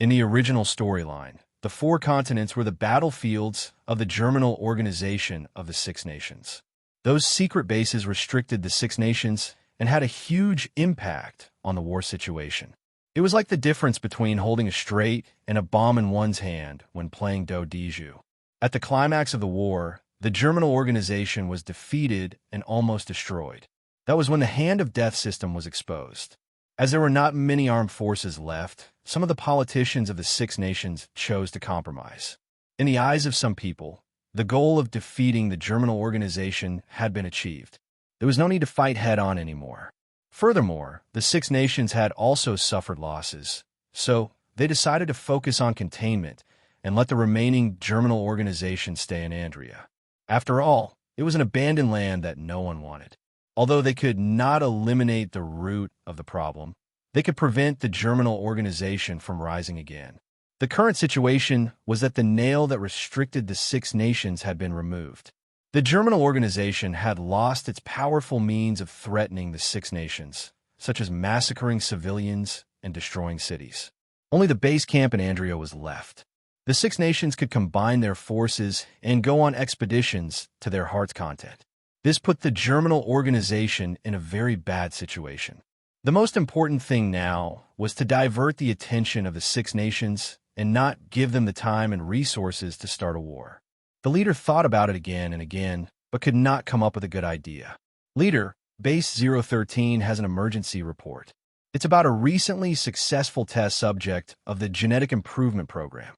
In the original storyline, the four continents were the battlefields of the Germinal organization of the Six Nations. Those secret bases restricted the Six Nations and had a huge impact on the war situation. It was like the difference between holding a straight and a bomb in one's hand when playing Do Diju. At the climax of the war, the Germinal organization was defeated and almost destroyed. That was when the Hand of Death system was exposed. As there were not many armed forces left, some of the politicians of the Six Nations chose to compromise. In the eyes of some people, the goal of defeating the Germinal organization had been achieved. There was no need to fight head-on anymore. Furthermore, the Six Nations had also suffered losses, so they decided to focus on containment and let the remaining Germinal organization stay in Andria. After all, it was an abandoned land that no one wanted. Although they could not eliminate the root of the problem, they could prevent the Germinal organization from rising again. The current situation was that the nail that restricted the Six Nations had been removed. The Germinal organization had lost its powerful means of threatening the Six Nations, such as massacring civilians and destroying cities. Only the base camp in Andria was left. The Six Nations could combine their forces and go on expeditions to their heart's content. This put the Germinal organization in a very bad situation. The most important thing now was to divert the attention of the Six Nations and not give them the time and resources to start a war. The leader thought about it again and again, but could not come up with a good idea. Leader, Base 013 has an emergency report. It's about a recently successful test subject of the Genetic Improvement Program.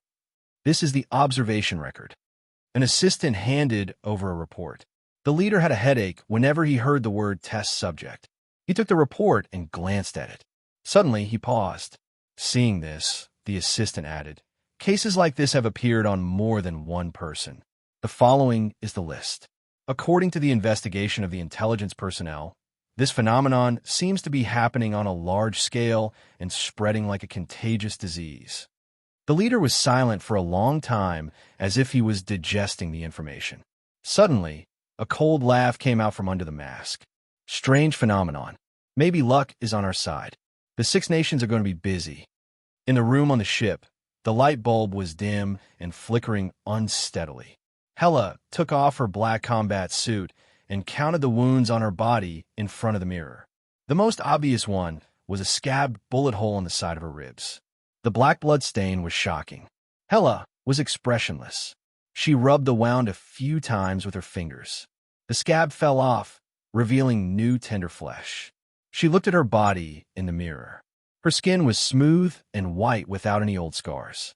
This is the observation record. An assistant handed over a report. The leader had a headache whenever he heard the word test subject. He took the report and glanced at it. Suddenly, he paused. Seeing this, the assistant added, "Cases like this have appeared on more than one person. The following is the list. According to the investigation of the intelligence personnel, this phenomenon seems to be happening on a large scale and spreading like a contagious disease." The leader was silent for a long time, as if he was digesting the information. Suddenly, a cold laugh came out from under the mask. Strange phenomenon. Maybe luck is on our side. The Six Nations are going to be busy. In the room on the ship, the light bulb was dim and flickering unsteadily. Hela took off her black combat suit and counted the wounds on her body in front of the mirror. The most obvious one was a scabbed bullet hole in the side of her ribs. The black blood stain was shocking. Hela was expressionless. She rubbed the wound a few times with her fingers. The scab fell off, revealing new tender flesh. She looked at her body in the mirror. Her skin was smooth and white without any old scars.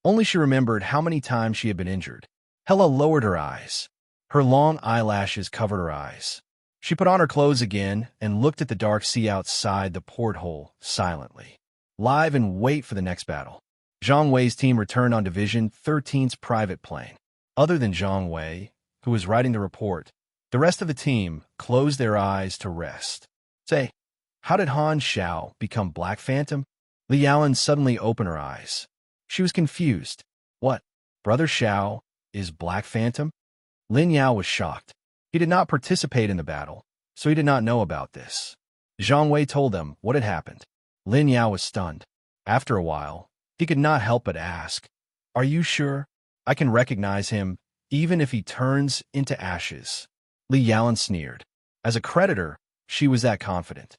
Only she remembered how many times she had been injured. Hela lowered her eyes. Her long eyelashes covered her eyes. She put on her clothes again and looked at the dark sea outside the porthole silently. Live and wait for the next battle. Zhang Wei's team returned on Division 13's private plane. Other than Zhang Wei, who was writing the report, the rest of the team closed their eyes to rest. Say, how did Han Xiao become Black Phantom? Li Yaoan suddenly opened her eyes. She was confused. What? Brother Xiao is Black Phantom? Lin Yao was shocked. He did not participate in the battle, so he did not know about this. Zhang Wei told them what had happened. Lin Yao was stunned. After a while, he could not help but ask, "Are you sure? I can recognize him, even if he turns into ashes." Li Yaoan sneered. As a creditor, she was that confident.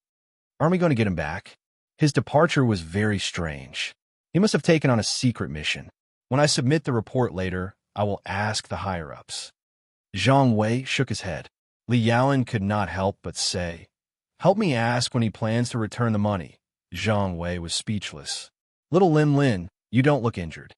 Aren't we going to get him back? His departure was very strange. He must have taken on a secret mission. When I submit the report later, I will ask the higher-ups. Zhang Wei shook his head. Li Yaoan could not help but say, Help me ask when he plans to return the money. Zhang Wei was speechless. Little Lin Lin, you don't look injured.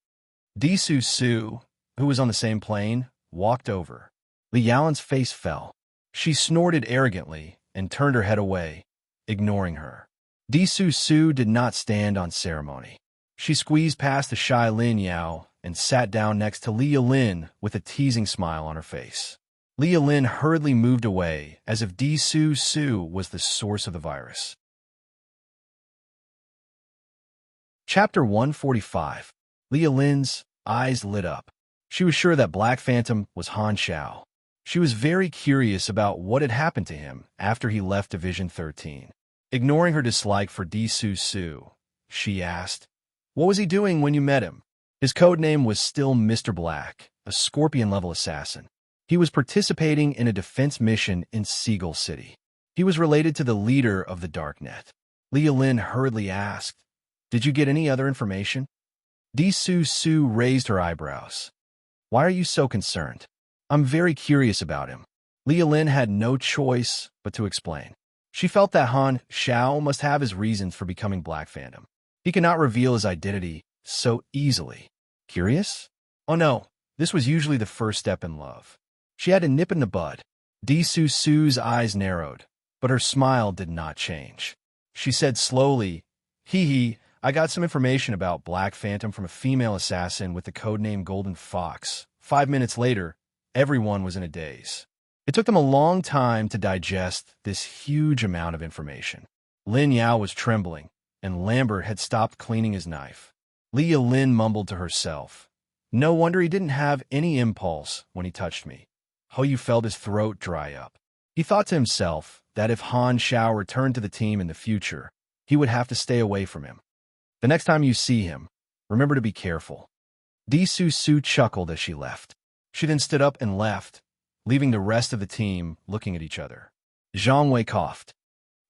Di Su Su, who was on the same plane, walked over. Li Yaolin's face fell. She snorted arrogantly and turned her head away, ignoring her. Di Su Su did not stand on ceremony. She squeezed past the shy Lin Yao and sat down next to Li Yalin with a teasing smile on her face. Li Yalin hurriedly moved away as if Di Su Su was the source of the virus. Chapter 145. Li Yalin's eyes lit up. She was sure that Black Phantom was Han Xiao. She was very curious about what had happened to him after he left Division 13. Ignoring her dislike for Di Su Su, she asked, "What was he doing when you met him?" His code name was still Mr. Black, a Scorpion-level assassin. He was participating in a defense mission in Seagull City. He was related to the leader of the Darknet. Li Yalin hurriedly asked, "Did you get any other information?" Di Su Su raised her eyebrows. "Why are you so concerned? I'm very curious about him." Li Yalin had no choice but to explain. She felt that Han Xiao must have his reasons for becoming Black Phantom. He could not reveal his identity so easily. Curious? Oh no, this was usually the first step in love. She had to nip in the bud. Di Su Su's eyes narrowed, but her smile did not change. She said slowly, "Hee, I got some information about Black Phantom from a female assassin with the codename Golden Fox." 5 minutes later, everyone was in a daze. It took them a long time to digest this huge amount of information. Lin Yao was trembling, and Lambert had stopped cleaning his knife. Li Yalin mumbled to herself, "No wonder he didn't have any impulse when he touched me." Hou felt his throat dry up. He thought to himself that if Han Xiao returned to the team in the future, he would have to stay away from him. "The next time you see him, remember to be careful." Di Su Su chuckled as she left. She then stood up and left, leaving the rest of the team looking at each other. Zhang Wei coughed.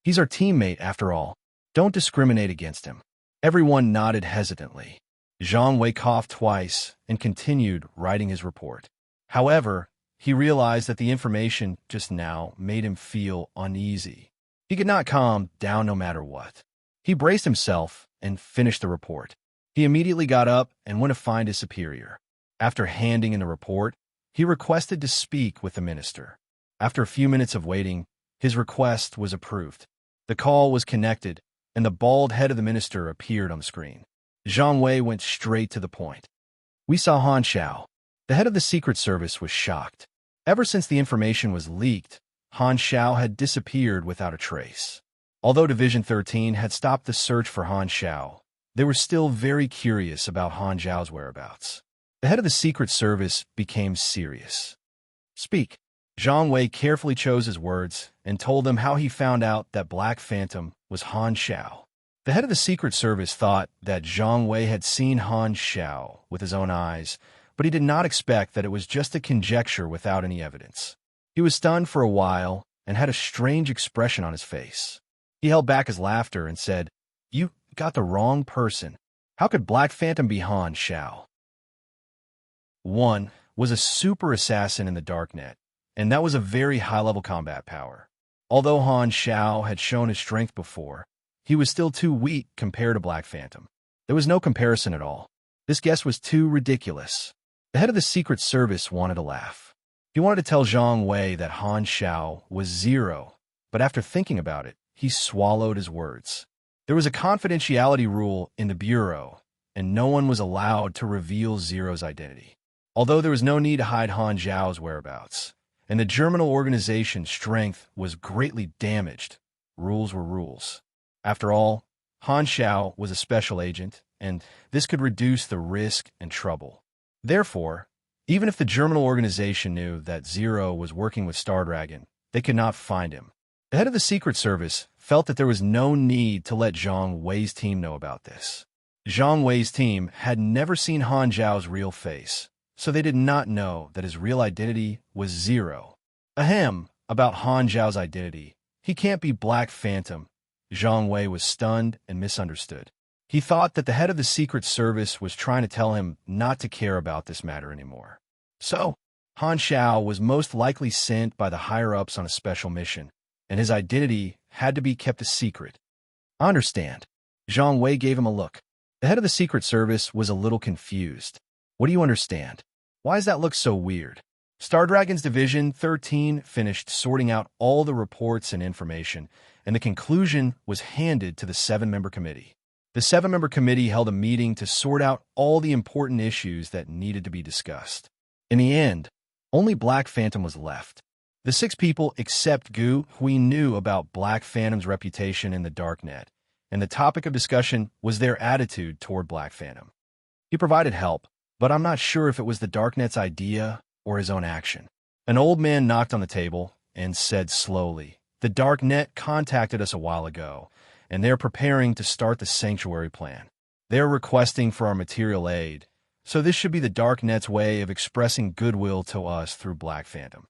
"He's our teammate after all. Don't discriminate against him." Everyone nodded hesitantly. Zhang Wei coughed twice and continued writing his report. However, he realized that the information just now made him feel uneasy. He could not calm down no matter what. He braced himself and finished the report. He immediately got up and went to find his superior. After handing in the report, he requested to speak with the minister. After a few minutes of waiting, his request was approved. The call was connected, and the bald head of the minister appeared on the screen. Zhang Wei went straight to the point. "We saw Han Xiao." The head of the Secret Service was shocked. Ever since the information was leaked, Han Xiao had disappeared without a trace. Although Division 13 had stopped the search for Han Xiao, they were still very curious about Han Xiao's whereabouts. The head of the Secret Service became serious. "Speak." Zhang Wei carefully chose his words and told them how he found out that Black Phantom was Han Xiao. The head of the Secret Service thought that Zhang Wei had seen Han Xiao with his own eyes, but he did not expect that it was just a conjecture without any evidence. He was stunned for a while and had a strange expression on his face. He held back his laughter and said, "You got the wrong person. How could Black Phantom be Han Xiao?" One was a super assassin in the Darknet, and that was a very high-level combat power. Although Han Xiao had shown his strength before, he was still too weak compared to Black Phantom. There was no comparison at all. This guess was too ridiculous. The head of the Secret Service wanted to laugh. He wanted to tell Zhang Wei that Han Xiao was Zero, but after thinking about it, he swallowed his words. There was a confidentiality rule in the Bureau, and no one was allowed to reveal Zero's identity. Although there was no need to hide Han Xiao's whereabouts, and the Germinal organization's strength was greatly damaged, rules were rules. After all, Han Xiao was a special agent, and this could reduce the risk and trouble. Therefore, even if the Germinal organization knew that Zero was working with Star Dragon, they could not find him. The head of the Secret Service felt that there was no need to let Zhang Wei's team know about this. Zhang Wei's team had never seen Han Xiao's real face, so they did not know that his real identity was Zero. Ahem, about Han Xiao's identity. He can't be Black Phantom. Zhang Wei was stunned and misunderstood. He thought that the head of the Secret Service was trying to tell him not to care about this matter anymore. So, Han Xiao was most likely sent by the higher-ups on a special mission, and his identity had to be kept a secret. I understand. Zhang Wei gave him a look. The head of the Secret Service was a little confused. What do you understand? Why does that look so weird? Star Dragon's Division 13 finished sorting out all the reports and information, and the conclusion was handed to the 7-member committee. The 7-member committee held a meeting to sort out all the important issues that needed to be discussed. In the end, only Black Phantom was left. The 6 people except Gu Hui knew about Black Phantom's reputation in the Darknet, and the topic of discussion was their attitude toward Black Phantom. He provided help, but I'm not sure if it was the Darknet's idea or his own action. An old man knocked on the table and said slowly, "The Darknet contacted us a while ago, and they're preparing to start the sanctuary plan. They're requesting for our material aid, so this should be the Darknet's way of expressing goodwill to us through Black Phantom."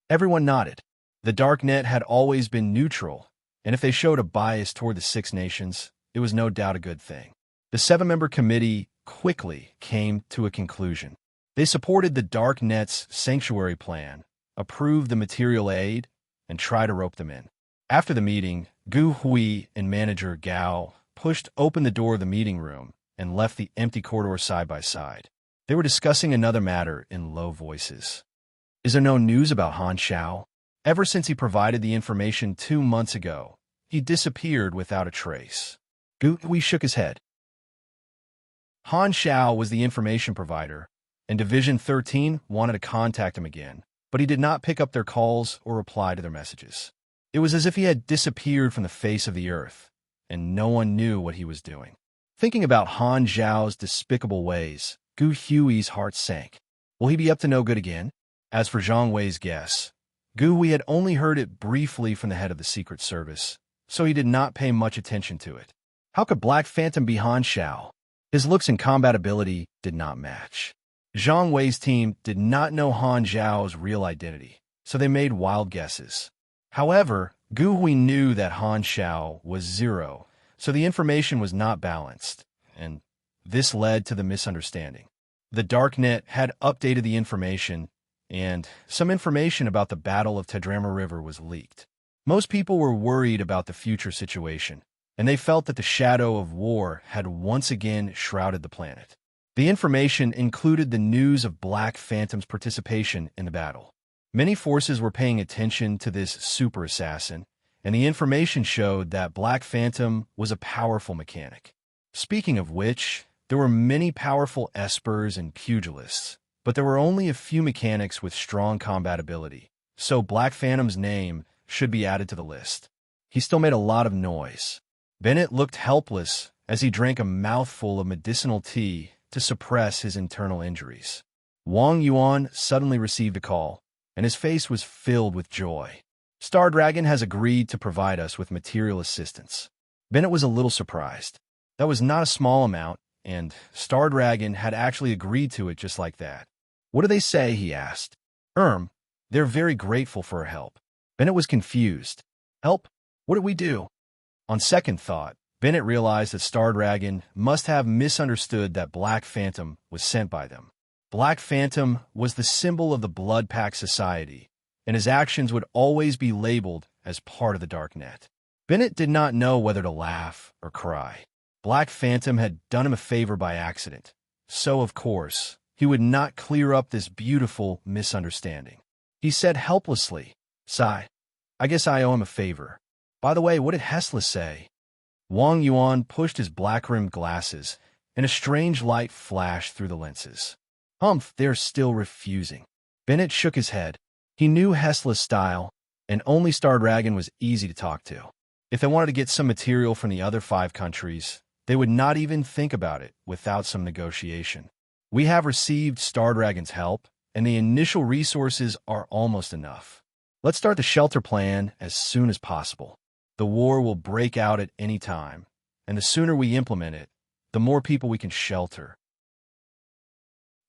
Everyone nodded. The Darknet had always been neutral, and if they showed a bias toward the 6 nations, it was no doubt a good thing. The 7-member committee quickly came to a conclusion. They supported the Darknet's sanctuary plan, approved the material aid, and tried to rope them in. After the meeting, Gu Hui and manager Gao pushed open the door of the meeting room and left the empty corridor side by side. They were discussing another matter in low voices. Is there no news about Han Xiao? Ever since he provided the information 2 months ago, he disappeared without a trace. Gu Hui shook his head. Han Xiao was the information provider, and Division 13 wanted to contact him again, but he did not pick up their calls or reply to their messages. It was as if he had disappeared from the face of the earth, and no one knew what he was doing. Thinking about Han Xiao's despicable ways, Gu Hui's heart sank. Will he be up to no good again? As for Zhang Wei's guess, Gu Hui had only heard it briefly from the head of the Secret Service, so he did not pay much attention to it. How could Black Phantom be Han Xiao? His looks and combat ability did not match. Zhang Wei's team did not know Han Xiao's real identity, so they made wild guesses. However, Gu Hui knew that Han Xiao was 0, so the information was not balanced, and this led to the misunderstanding. The Darknet had updated the information, and some information about the Battle of Tedrama River was leaked. Most people were worried about the future situation, and they felt that the shadow of war had once again shrouded the planet. The information included the news of Black Phantom's participation in the battle. Many forces were paying attention to this super assassin, and the information showed that Black Phantom was a powerful mechanic. Speaking of which, there were many powerful espers and pugilists, but there were only a few mechanics with strong combat ability, so Black Phantom's name should be added to the list. He still made a lot of noise. Bennett looked helpless as he drank a mouthful of medicinal tea to suppress his internal injuries. Wang Yuan suddenly received a call, and his face was filled with joy. Star Dragon has agreed to provide us with material assistance. Bennett was a little surprised. That was not a small amount, and Star Dragon had actually agreed to it just like that. What do they say? He asked. They're very grateful for our help. Bennett was confused. Help? What did we do? On second thought, Bennett realized that Star Dragon must have misunderstood that Black Phantom was sent by them. Black Phantom was the symbol of the Blood Pact Society, and his actions would always be labeled as part of the Darknet. Bennett did not know whether to laugh or cry. Black Phantom had done him a favor by accident, so of course, he would not clear up this beautiful misunderstanding. He said helplessly, "Sigh, I guess I owe him a favor. By the way, what did Hesla say?" Wang Yuan pushed his black-rimmed glasses, and a strange light flashed through the lenses. They're still refusing. Bennett shook his head. He knew Hesla's style, and only Star Dragon was easy to talk to. If they wanted to get some material from the other 5 countries, they would not even think about it without some negotiation. We have received Star Dragon's help, and the initial resources are almost enough. Let's start the shelter plan as soon as possible. The war will break out at any time, and the sooner we implement it, the more people we can shelter.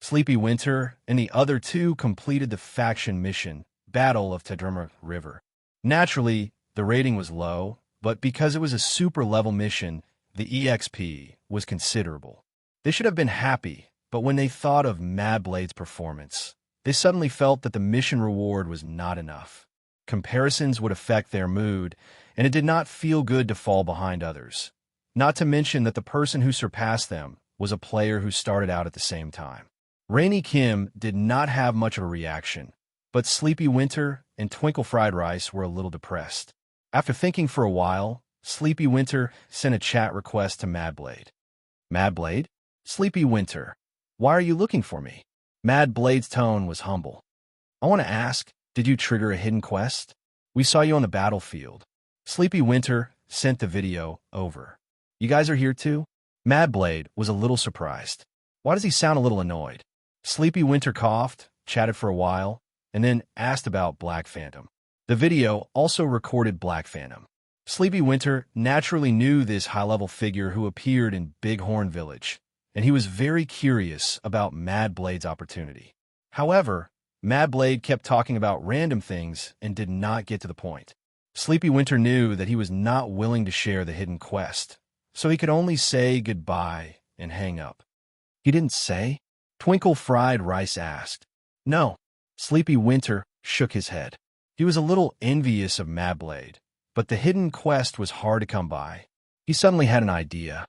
Sleepy Winter and the other 2 completed the faction mission, Battle of Tedrama River. Naturally, the rating was low, but because it was a super-level mission, the EXP was considerable. They should have been happy, but when they thought of Mad Blade's performance, they suddenly felt that the mission reward was not enough. Comparisons would affect their mood, and it did not feel good to fall behind others. Not to mention that the person who surpassed them was a player who started out at the same time. Rainy Kim did not have much of a reaction, but Sleepy Winter and Twinkle Fried Rice were a little depressed. After thinking for a while, Sleepy Winter sent a chat request to Mad Blade. Mad Blade? Sleepy Winter. Why are you looking for me? Mad Blade's tone was humble. I want to ask, did you trigger a hidden quest? We saw you on the battlefield. Sleepy Winter sent the video over. You guys are here too? Mad Blade was a little surprised. Why does he sound a little annoyed? Sleepy Winter coughed, chatted for a while, and then asked about Black Phantom. The video also recorded Black Phantom. Sleepy Winter naturally knew this high-level figure who appeared in Bighorn Village, and he was very curious about Mad Blade's opportunity. However, Mad Blade kept talking about random things and did not get to the point. Sleepy Winter knew that he was not willing to share the hidden quest, so he could only say goodbye and hang up. He didn't say? Twinkle Fried Rice asked. No. Sleepy Winter shook his head. He was a little envious of Mad Blade, but the hidden quest was hard to come by. He suddenly had an idea.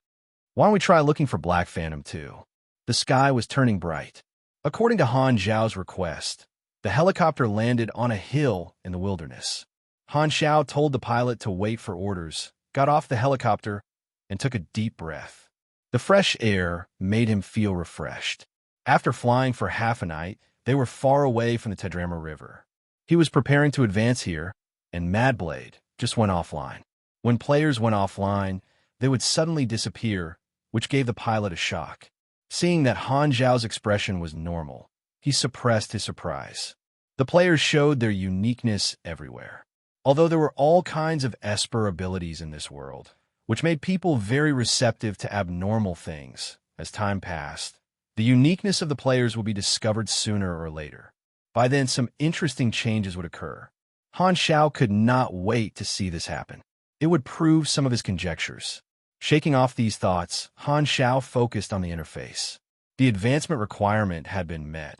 Why don't we try looking for Black Phantom too? The sky was turning bright. According to Han Zhao's request, the helicopter landed on a hill in the wilderness. Han Zhao told the pilot to wait for orders, got off the helicopter, and took a deep breath. The fresh air made him feel refreshed. After flying for half a night, they were far away from the Tedrama River. He was preparing to advance here, and Mad Blade just went offline. When players went offline, they would suddenly disappear, which gave the pilot a shock. Seeing that Han Zhao's expression was normal, he suppressed his surprise. The players showed their uniqueness everywhere. Although there were all kinds of Esper abilities in this world, which made people very receptive to abnormal things, as time passed, the uniqueness of the players would be discovered sooner or later. By then, some interesting changes would occur. Han Zhao could not wait to see this happen. It would prove some of his conjectures. Shaking off these thoughts, Han Zhao focused on the interface. The advancement requirement had been met,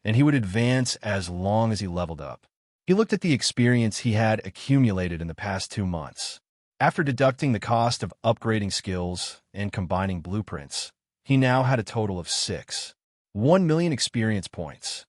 and he would advance as long as he leveled up. He looked at the experience he had accumulated in the past 2 months. After deducting the cost of upgrading skills and combining blueprints, he now had a total of 1 million experience points.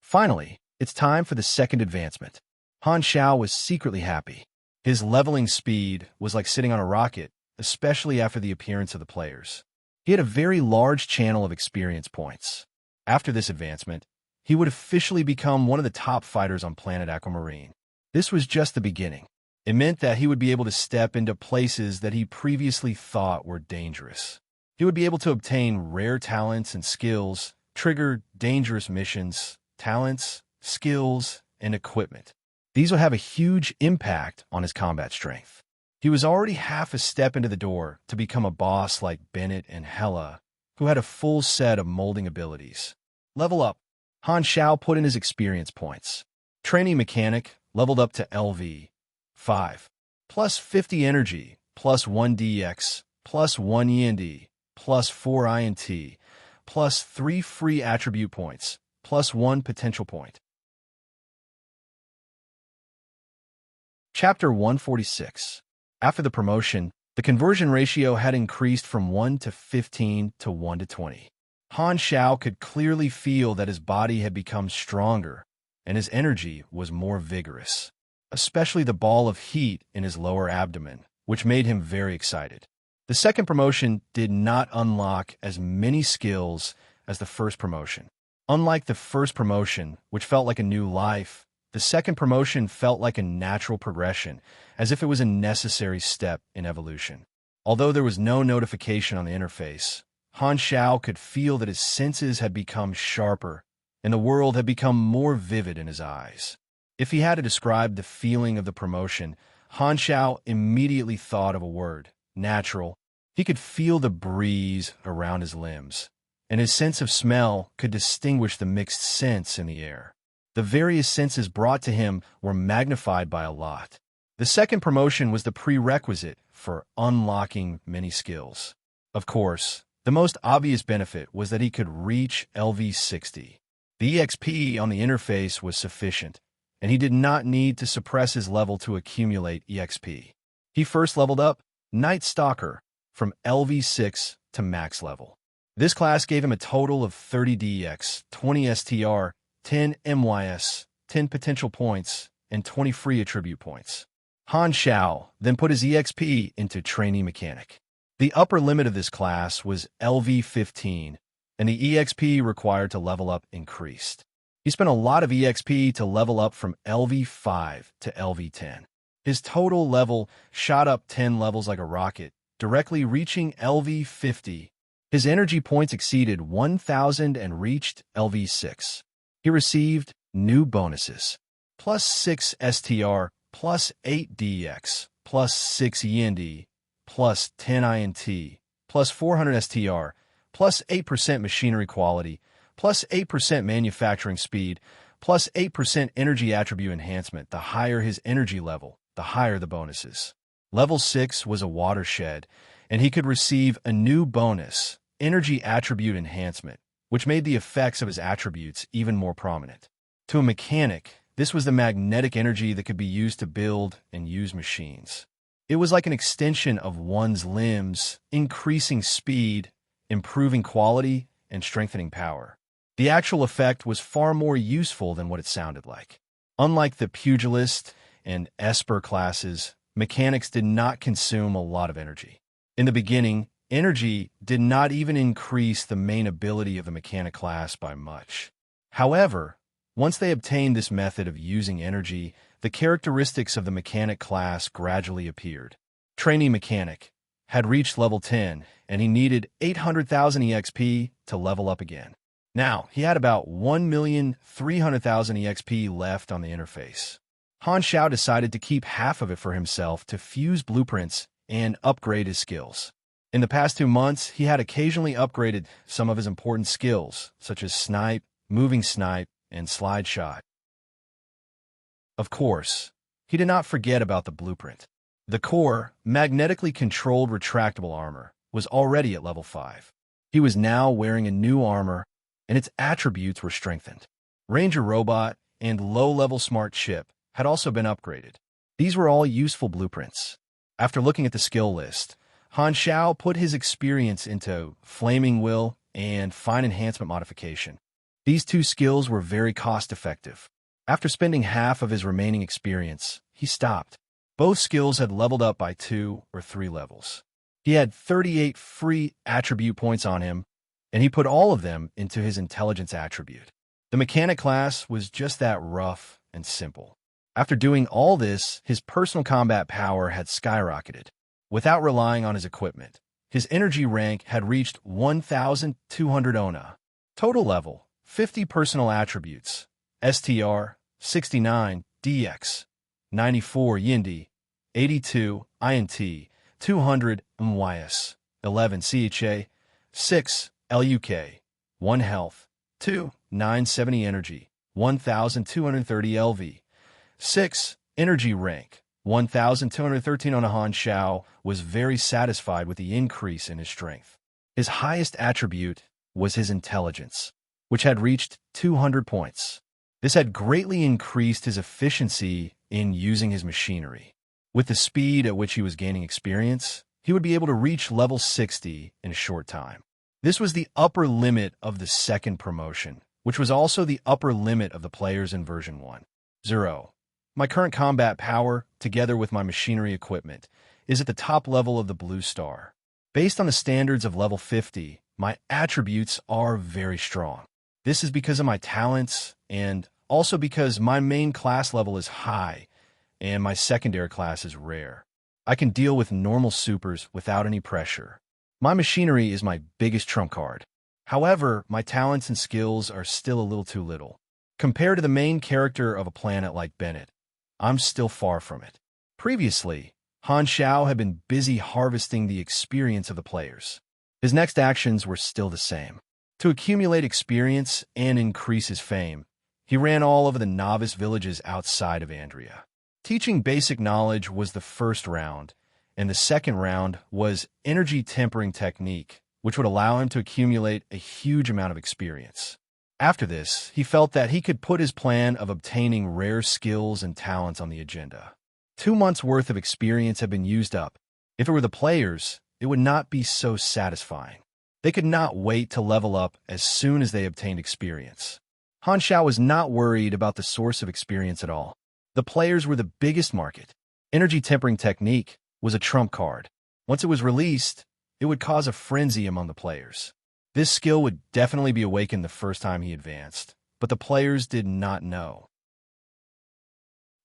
Finally, it's time for the second advancement. Han Zhao was secretly happy. His leveling speed was like sitting on a rocket, especially after the appearance of the players. He had a very large channel of experience points. After this advancement, he would officially become one of the top fighters on planet Aquamarine. This was just the beginning. It meant that he would be able to step into places that he previously thought were dangerous. He would be able to obtain rare talents and skills, trigger dangerous missions, talents, skills, and equipment. These would have a huge impact on his combat strength. He was already half a step into the door to become a boss like Bennett and Hela, who had a full set of molding abilities. Level up. Han Zhao put in his experience points. Training Mechanic leveled up to LV 5. Plus 50 energy, plus 1 DX, plus 1 END, plus 4 INT, plus 3 free attribute points, plus 1 potential point. Chapter 146. After the promotion, the conversion ratio had increased from 1 to 15 to 1 to 20. Han Zhao could clearly feel that his body had become stronger, and his energy was more vigorous, especially the ball of heat in his lower abdomen, which made him very excited. The second promotion did not unlock as many skills as the first promotion. Unlike the first promotion, which felt like a new life, the second promotion felt like a natural progression, as if it was a necessary step in evolution. Although there was no notification on the interface, Han Zhao could feel that his senses had become sharper, and the world had become more vivid in his eyes. If he had to describe the feeling of the promotion, Han Zhao immediately thought of a word: natural. He could feel the breeze around his limbs, and his sense of smell could distinguish the mixed scents in the air. The various senses brought to him were magnified by a lot. The second promotion was the prerequisite for unlocking many skills. Of course, the most obvious benefit was that he could reach LV 60. The EXP on the interface was sufficient, and he did not need to suppress his level to accumulate EXP. He first leveled up Night Stalker from LV6 to max level. This class gave him a total of 30 DEX, 20 STR, 10 MYS, 10 potential points, and 20 free attribute points. Han Xiao then put his EXP into Trainee Mechanic. The upper limit of this class was LV15, and the EXP required to level up increased. He spent a lot of EXP to level up from LV5 to LV10. His total level shot up 10 levels like a rocket, directly reaching LV50. His energy points exceeded 1,000 and reached LV6. He received new bonuses: plus 6 STR, plus 8 DX, plus 6 YND, plus 10 INT, plus 400 STR, plus 8% machinery quality, plus 8% manufacturing speed, plus 8% energy attribute enhancement. The higher his energy level, the higher the bonuses. Level 6 was a watershed, and he could receive a new bonus, energy attribute enhancement, which made the effects of his attributes even more prominent. To a mechanic, this was the magnetic energy that could be used to build and use machines. It was like an extension of one's limbs, increasing speed, improving quality, and strengthening power. The actual effect was far more useful than what it sounded like. Unlike the pugilist and esper classes, mechanics did not consume a lot of energy. In the beginning, energy did not even increase the main ability of the mechanic class by much. However, once they obtained this method of using energy, the characteristics of the mechanic class gradually appeared. Trainee Mechanic had reached level 10, and he needed 800,000 EXP to level up again. Now, he had about 1,300,000 EXP left on the interface. Han Xiao decided to keep half of it for himself to fuse blueprints and upgrade his skills. In the past 2 months, he had occasionally upgraded some of his important skills, such as snipe, moving snipe, and slide shot. Of course, he did not forget about the blueprint. The core, magnetically controlled retractable armor was already at level 5. He was now wearing a new armor, and its attributes were strengthened. Ranger Robot and low-level smart chip had also been upgraded. These were all useful blueprints. After looking at the skill list, Han Xiao put his experience into Flaming Will and Fine Enhancement Modification. These 2 skills were very cost-effective. After spending half of his remaining experience, he stopped. Both skills had leveled up by 2 or 3 levels. He had 38 free attribute points on him, and he put all of them into his intelligence attribute. The mechanic class was just that rough and simple. After doing all this, his personal combat power had skyrocketed. Without relying on his equipment, his energy rank had reached 1,200 ONA. Total level: 50 personal attributes, STR, 69, DX, 94 YND, 82 INT, 200 MYS, 11 CHA, 6 LUK, 1 health, 2 970 energy, 1,230 LV, 6 energy rank, 1,213 on. Han Xiao was very satisfied with the increase in his strength. His highest attribute was his intelligence, which had reached 200 points. This had greatly increased his efficiency in using his machinery. With the speed at which he was gaining experience, he would be able to reach level 60 in a short time. This was the upper limit of the second promotion, which was also the upper limit of the players in version 1.0. My current combat power, together with my machinery equipment, is at the top level of the blue star. Based on the standards of level 50, my attributes are very strong. This is because of my talents, and also because my main class level is high, and my secondary class is rare. I can deal with normal supers without any pressure. My machinery is my biggest trump card. However, my talents and skills are still a little too little. Compared to the main character of a planet like Bennett, I'm still far from it. Previously, Han Xiao had been busy harvesting the experience of the players. His next actions were still the same. To accumulate experience and increase his fame, he ran all over the novice villages outside of Andria. Teaching basic knowledge was the first round, and the second round was energy tempering technique, which would allow him to accumulate a huge amount of experience. After this, he felt that he could put his plan of obtaining rare skills and talents on the agenda. 2 months' worth of experience had been used up. If it were the players, it would not be so satisfying. They could not wait to level up as soon as they obtained experience. Han Xiao was not worried about the source of experience at all. The players were the biggest market. Energy tempering technique was a trump card. Once it was released, it would cause a frenzy among the players. This skill would definitely be awakened the first time he advanced, but the players did not know.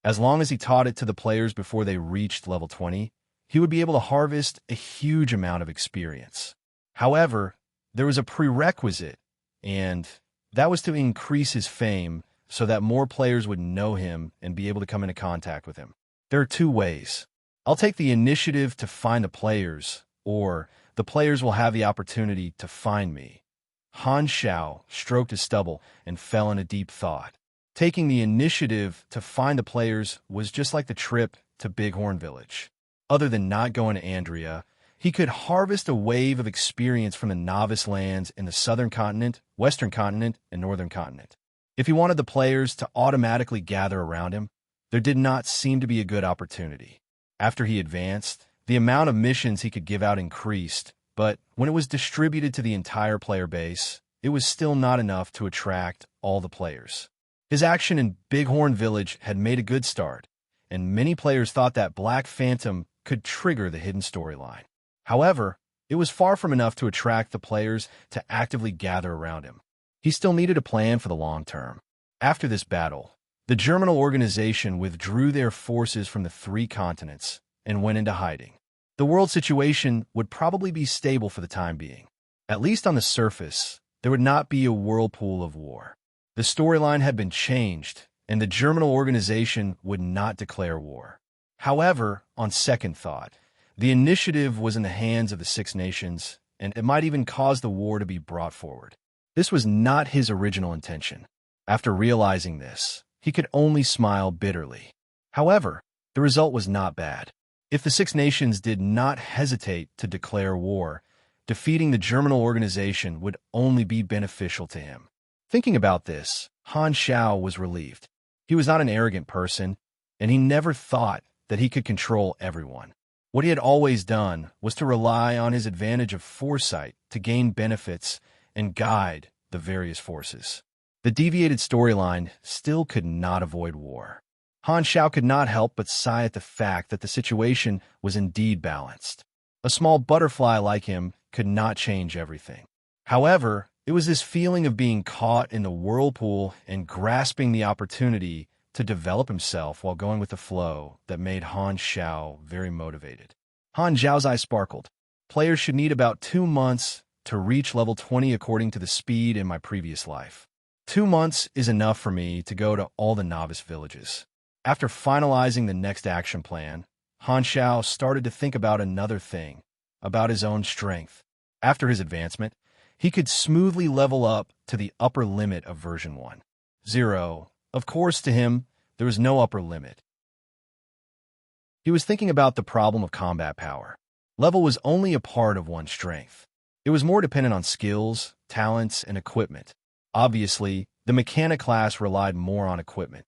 As long as he taught it to the players before they reached level 20, he would be able to harvest a huge amount of experience. However, there was a prerequisite, and that was to increase his fame so that more players would know him and be able to come into contact with him. There are two ways. I'll take the initiative to find the players, or the players will have the opportunity to find me. Han Xiao stroked his stubble and fell in a deep thought. Taking the initiative to find the players was just like the trip to Bighorn Village. Other than not going to Andrea, he could harvest a wave of experience from the novice lands in the southern continent, western continent, and northern continent. If he wanted the players to automatically gather around him, there did not seem to be a good opportunity. After he advanced, the amount of missions he could give out increased, but when it was distributed to the entire player base, it was still not enough to attract all the players. His action in Bighorn Village had made a good start, and many players thought that Black Phantom could trigger the hidden storyline. However, it was far from enough to attract the players to actively gather around him. He still needed a plan for the long term. After this battle, the Germinal organization withdrew their forces from the 3 continents and went into hiding. The world situation would probably be stable for the time being. At least on the surface, there would not be a whirlpool of war. The storyline had been changed, and the Germinal organization would not declare war. However, on second thought, the initiative was in the hands of the 6 nations, and it might even cause the war to be brought forward. This was not his original intention. After realizing this, he could only smile bitterly. However, the result was not bad. If the 6 nations did not hesitate to declare war, defeating the Germinal organization would only be beneficial to him. Thinking about this, Han Xiao was relieved. He was not an arrogant person, and he never thought that he could control everyone. What he had always done was to rely on his advantage of foresight to gain benefits and guide the various forces. The deviated storyline still could not avoid war. Han Xiao could not help but sigh at the fact that the situation was indeed balanced. A small butterfly like him could not change everything. However, it was this feeling of being caught in the whirlpool and grasping the opportunity to develop himself while going with the flow that made Han Xiao very motivated. Han Xiao's eyes sparkled. Players should need about 2 months to reach level 20 according to the speed in my previous life. 2 months is enough for me to go to all the novice villages. After finalizing the next action plan, Han Xiao started to think about another thing, about his own strength. After his advancement, he could smoothly level up to the upper limit of version 1.0. Of course, to him, there was no upper limit. He was thinking about the problem of combat power. Level was only a part of one's strength. It was more dependent on skills, talents, and equipment. Obviously, the mechanic class relied more on equipment.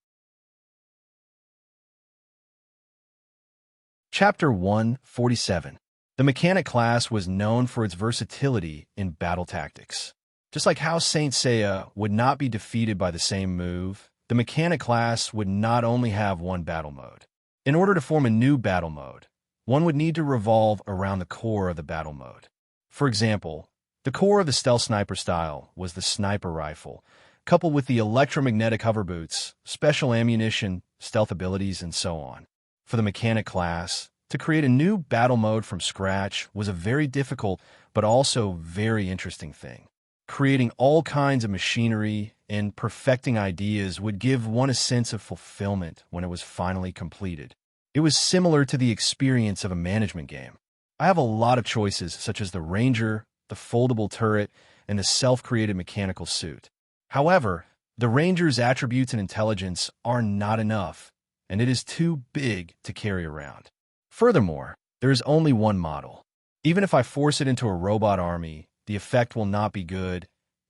Chapter 147. The mechanic class was known for its versatility in battle tactics. Just like how Saint Seiya would not be defeated by the same move, the mechanic class would not only have one battle mode. In order to form a new battle mode, one would need to revolve around the core of the battle mode. For example, the core of the stealth sniper style was the sniper rifle, coupled with the electromagnetic hover boots, special ammunition, stealth abilities, and so on. For the mechanic class, to create a new battle mode from scratch was a very difficult but also very interesting thing. Creating all kinds of machinery and perfecting ideas would give one a sense of fulfillment when it was finally completed. It was similar to the experience of a management game. I have a lot of choices such as the Ranger, the foldable turret, and the self-created mechanical suit. However, the Ranger's attributes and intelligence are not enough, and it is too big to carry around. Furthermore, there is only one model. Even if I force it into a robot army, the effect will not be good,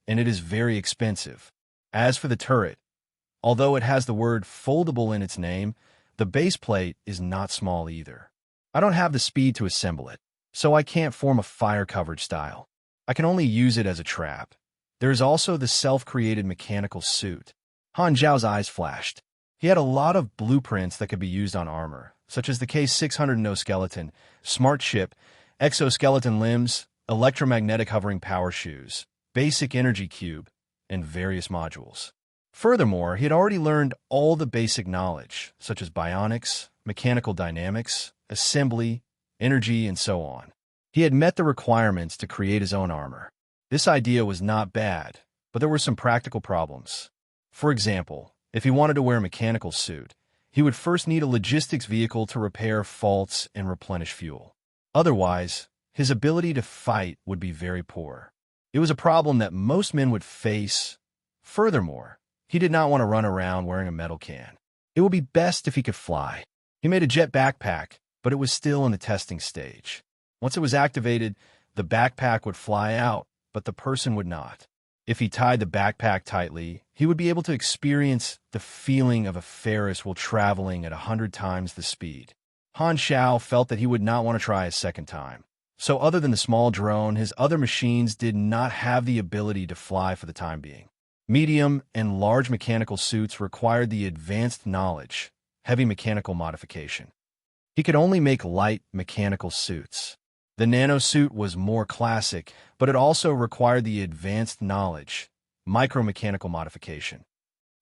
and it is very expensive. As for the turret, although it has the word foldable in its name, the base plate is not small either. I don't have the speed to assemble it, so I can't form a fire coverage style. I can only use it as a trap. There is also the self-created mechanical suit. Han Zhao's eyes flashed. He had a lot of blueprints that could be used on armor, such as the K-600 no skeleton, smart chip, exoskeleton limbs, electromagnetic hovering power shoes, basic energy cube, and various modules. Furthermore, he had already learned all the basic knowledge, such as bionics, mechanical dynamics, assembly, energy, and so on. He had met the requirements to create his own armor. This idea was not bad, but there were some practical problems. For example, if he wanted to wear a mechanical suit, he would first need a logistics vehicle to repair faults and replenish fuel. Otherwise, his ability to fight would be very poor. It was a problem that most men would face. Furthermore, he did not want to run around wearing a metal can. It would be best if he could fly. He made a jet backpack, but it was still in the testing stage. Once it was activated, the backpack would fly out, but the person would not. If he tied the backpack tightly, he would be able to experience the feeling of a Ferris while traveling at 100 times the speed. Han Xiao felt that he would not want to try a second time. So other than the small drone, his other machines did not have the ability to fly for the time being. Medium and large mechanical suits required the advanced knowledge, heavy mechanical modification. He could only make light mechanical suits. The nanosuit was more classic, but it also required the advanced knowledge, micromechanical modification.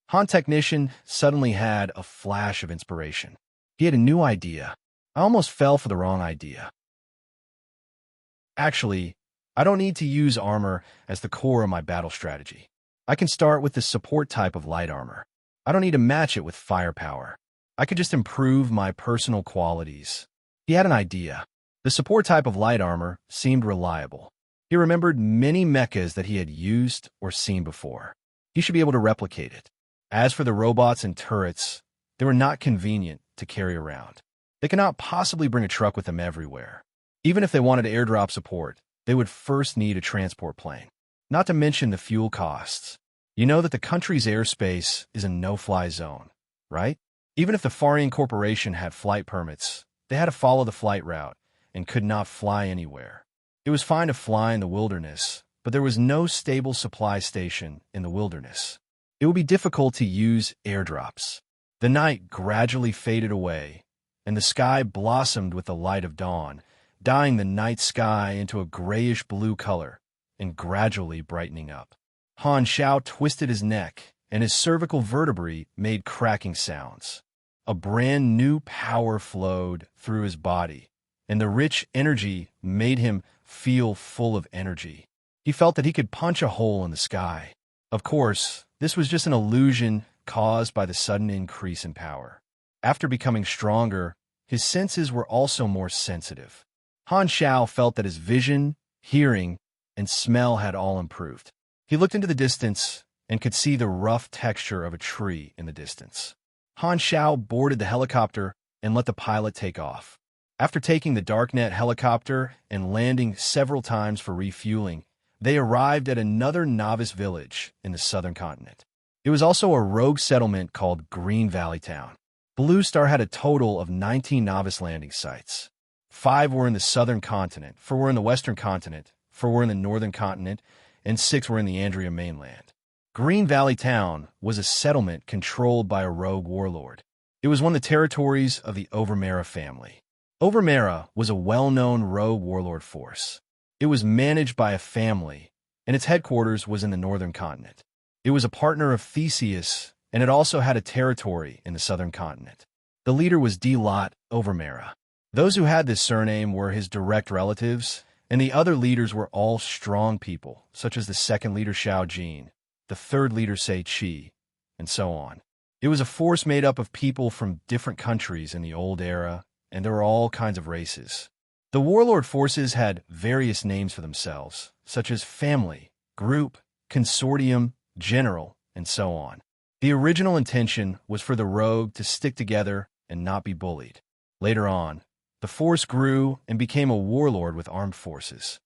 Han Technician suddenly had a flash of inspiration. He had a new idea. I almost fell for the wrong idea. Actually, I don't need to use armor as the core of my battle strategy. I can start with the support type of light armor. I don't need to match it with firepower. I could just improve my personal qualities. He had an idea. The support type of light armor seemed reliable. He remembered many mechas that he had used or seen before. He should be able to replicate it. As for the robots and turrets, they were not convenient to carry around. They could not possibly bring a truck with them everywhere. Even if they wanted airdrop support, they would first need a transport plane. Not to mention the fuel costs. You know that the country's airspace is a no-fly zone, right? Even if the Farian Corporation had flight permits, they had to follow the flight route and could not fly anywhere. It was fine to fly in the wilderness, but there was no stable supply station in the wilderness. It would be difficult to use airdrops. The night gradually faded away, and the sky blossomed with the light of dawn, dyeing the night sky into a grayish-blue color and gradually brightening up. Han Xiao twisted his neck, and his cervical vertebrae made cracking sounds. A brand new power flowed through his body, and the rich energy made him feel full of energy. He felt that he could punch a hole in the sky. Of course, this was just an illusion caused by the sudden increase in power. After becoming stronger, his senses were also more sensitive. Han Xiao felt that his vision, hearing, and smell had all improved. He looked into the distance and could see the rough texture of a tree in the distance. Han Xiao boarded the helicopter and let the pilot take off. After taking the Darknet helicopter and landing several times for refueling, they arrived at another novice village in the southern continent. It was also a rogue settlement called Green Valley Town. Blue Star had a total of 19 novice landing sites. 5 were in the southern continent, 4 were in the western continent, 4 were in the northern continent, and 6 were in the Andrea mainland. Green Valley Town was a settlement controlled by a rogue warlord. It was one of the territories of the Overmera family. Overmera was a well-known rogue warlord force. It was managed by a family, and its headquarters was in the northern continent. It was a partner of Theseus, and it also had a territory in the southern continent. The leader was D-Lot Overmera. Those who had this surname were his direct relatives, and the other leaders were all strong people, such as the second leader Xiao Jin, the third leader Sei Qi, and so on. It was a force made up of people from different countries in the old era, and there were all kinds of races. The warlord forces had various names for themselves, such as family, group, consortium, general, and so on. The original intention was for the rogue to stick together and not be bullied. Later on, the force grew and became a warlord with armed forces.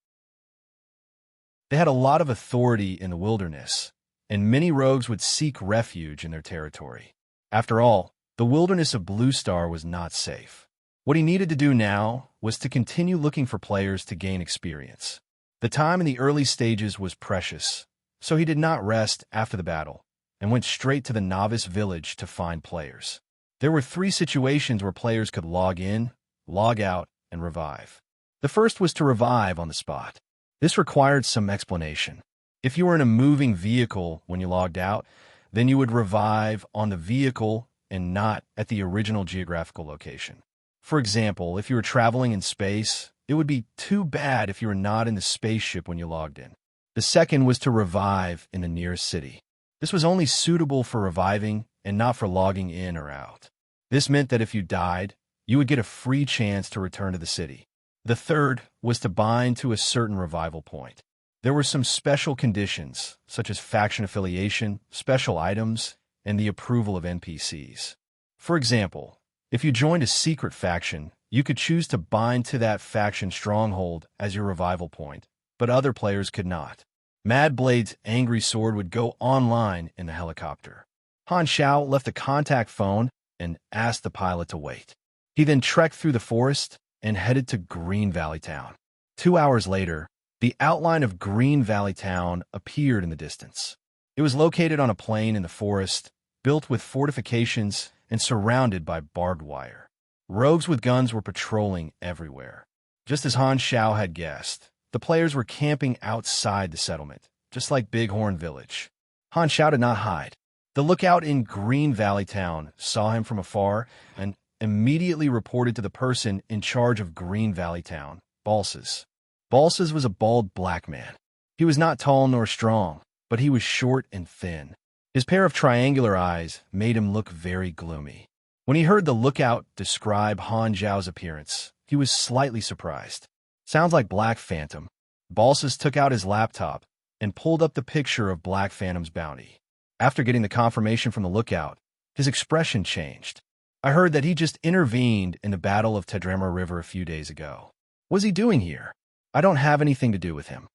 They had a lot of authority in the wilderness, and many rogues would seek refuge in their territory. After all, the wilderness of Blue Star was not safe. What he needed to do now was to continue looking for players to gain experience. The time in the early stages was precious, so he did not rest after the battle and went straight to the novice village to find players. There were 3 situations where players could log in, log out, and revive. The first was to revive on the spot. This required some explanation. If you were in a moving vehicle when you logged out, then you would revive on the vehicle and not at the original geographical location. For example, if you were traveling in space, it would be too bad if you were not in the spaceship when you logged in. The second was to revive in the nearest city. This was only suitable for reviving and not for logging in or out. This meant that if you died, you would get a free chance to return to the city. The third was to bind to a certain revival point. There were some special conditions, such as faction affiliation, special items, and the approval of NPCs. For example, if you joined a secret faction, you could choose to bind to that faction stronghold as your revival point, but other players could not. Mad Blade's angry sword would go online in the helicopter. Han Xiao left the contact phone and asked the pilot to wait. He then trekked through the forest and headed to Green Valley Town. 2 hours later, the outline of Green Valley Town appeared in the distance. It was located on a plain in the forest, built with fortifications and surrounded by barbed wire. Rogues with guns were patrolling everywhere. Just as Han Xiao had guessed, the players were camping outside the settlement, just like Bighorn Village. Han Xiao did not hide. The lookout in Green Valley Town saw him from afar and immediately reported to the person in charge of Green Valley Town, Balsas. Balsas was a bald black man. He was not tall nor strong, but he was short and thin. His pair of triangular eyes made him look very gloomy. When he heard the lookout describe Han Zhao's appearance, he was slightly surprised. Sounds like Black Phantom. Balsas took out his laptop and pulled up the picture of Black Phantom's bounty. After getting the confirmation from the lookout, his expression changed. I heard that he just intervened in the Battle of Tedrema River a few days ago. What's he doing here? I don't have anything to do with him.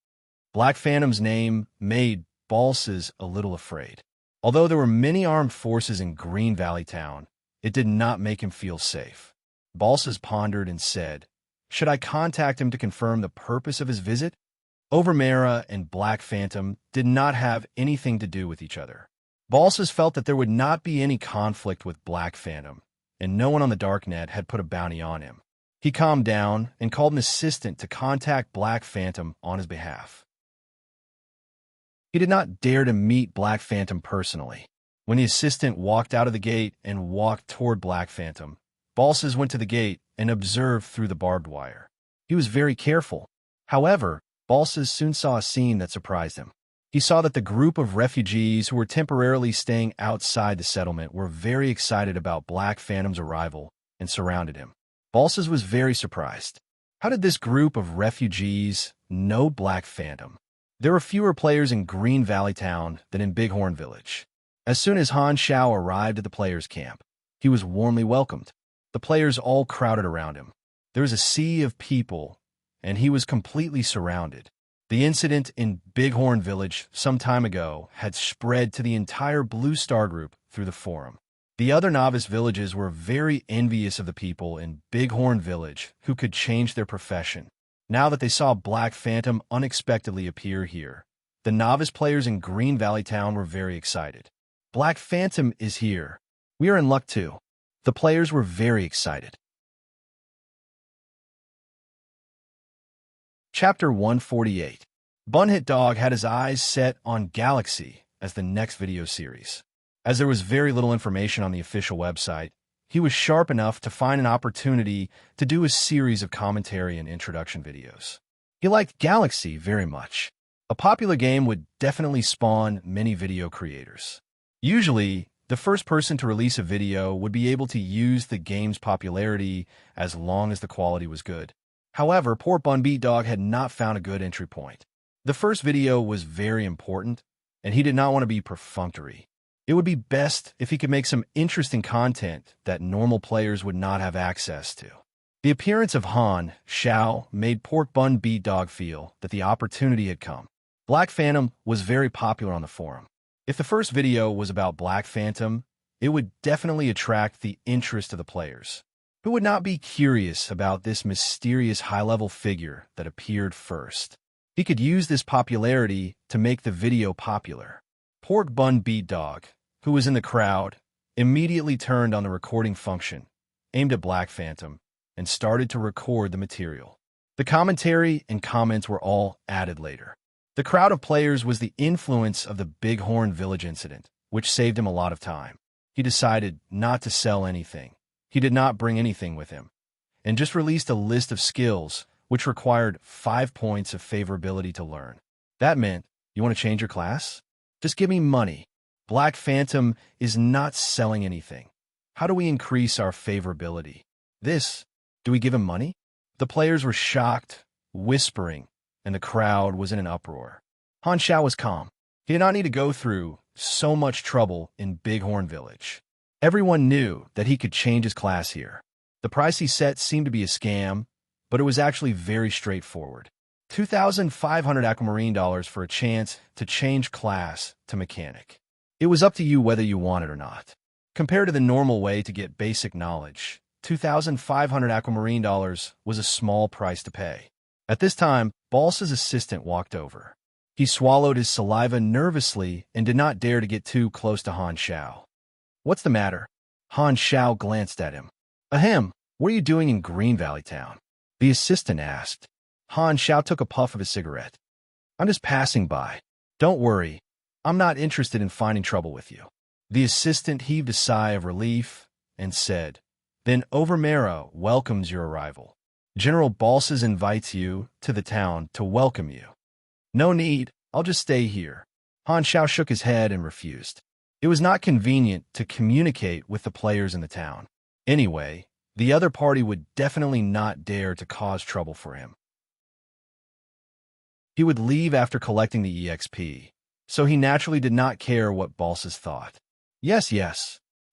Black Phantom's name made Balsas a little afraid. Although there were many armed forces in Green Valley Town, it did not make him feel safe. Balsas pondered and said, "Should I contact him to confirm the purpose of his visit?" Overmera and Black Phantom did not have anything to do with each other. Balsas felt that there would not be any conflict with Black Phantom, and no one on the darknet had put a bounty on him. He calmed down and called an assistant to contact Black Phantom on his behalf. He did not dare to meet Black Phantom personally. When the assistant walked out of the gate and walked toward Black Phantom, Balsas went to the gate and observed through the barbed wire. He was very careful. However, Balsas soon saw a scene that surprised him. He saw that the group of refugees who were temporarily staying outside the settlement were very excited about Black Phantom's arrival and surrounded him. Balsas was very surprised. How did this group of refugees know Black Phantom? There were fewer players in Green Valley Town than in Bighorn Village. As soon as Han Xiao arrived at the players' camp, he was warmly welcomed. The players all crowded around him. There was a sea of people, and he was completely surrounded. The incident in Bighorn Village some time ago had spread to the entire Blue Star group through the forum. The other novice villages were very envious of the people in Bighorn Village who could change their profession. Now that they saw Black Phantom unexpectedly appear here, the novice players in Green Valley Town were very excited. Black Phantom is here. We are in luck too. The players were very excited. Chapter 148. Bunhit Dog had his eyes set on Galaxy as the next video series. As there was very little information on the official website, he was sharp enough to find an opportunity to do a series of commentary and introduction videos. He liked Galaxy very much. A popular game would definitely spawn many video creators. Usually, the first person to release a video would be able to use the game's popularity as long as the quality was good. However, poor Bunbeat Dog had not found a good entry point. The first video was very important, and he did not want to be perfunctory. It would be best if he could make some interesting content that normal players would not have access to. The appearance of Han Xiao made Pork Bun Beat Dog feel that the opportunity had come. Black Phantom was very popular on the forum. If the first video was about Black Phantom, it would definitely attract the interest of the players, who would not be curious about this mysterious high-level figure that appeared first. He could use this popularity to make the video popular. Pork Bun Beat Dog, who was in the crowd, immediately turned on the recording function, aimed at Black Phantom, and started to record the material. The commentary and comments were all added later. The crowd of players was the influence of the Bighorn Village incident, which saved him a lot of time. He decided not to sell anything. He did not bring anything with him, and just released a list of skills which required 5 points of favorability to learn. That meant, you want to change your class? Just give me money. Black Phantom is not selling anything. How do we increase our favorability? Do we give him money? The players were shocked, whispering, and the crowd was in an uproar. Han Xiao was calm. He did not need to go through so much trouble in Bighorn Village. Everyone knew that he could change his class here. The price he set seemed to be a scam, but it was actually very straightforward. 2,500 aquamarine dollars for a chance to change class to mechanic. It was up to you whether you want it or not. Compared to the normal way to get basic knowledge, 2,500 aquamarine dollars was a small price to pay. At this time, Balsa's assistant walked over. He swallowed his saliva nervously and did not dare to get too close to Han Xiao. What's the matter? Han Xiao glanced at him. Ahem, what are you doing in Green Valley Town? The assistant asked. Han Xiao took a puff of his cigarette. I'm just passing by. Don't worry, I'm not interested in finding trouble with you. The assistant heaved a sigh of relief and said, Then Overmera welcomes your arrival. General Balsas invites you to the town to welcome you. No need, I'll just stay here. Han Xiao shook his head and refused. It was not convenient to communicate with the players in the town. Anyway, the other party would definitely not dare to cause trouble for him. He would leave after collecting the EXP, so he naturally did not care what Balsas thought. Yes.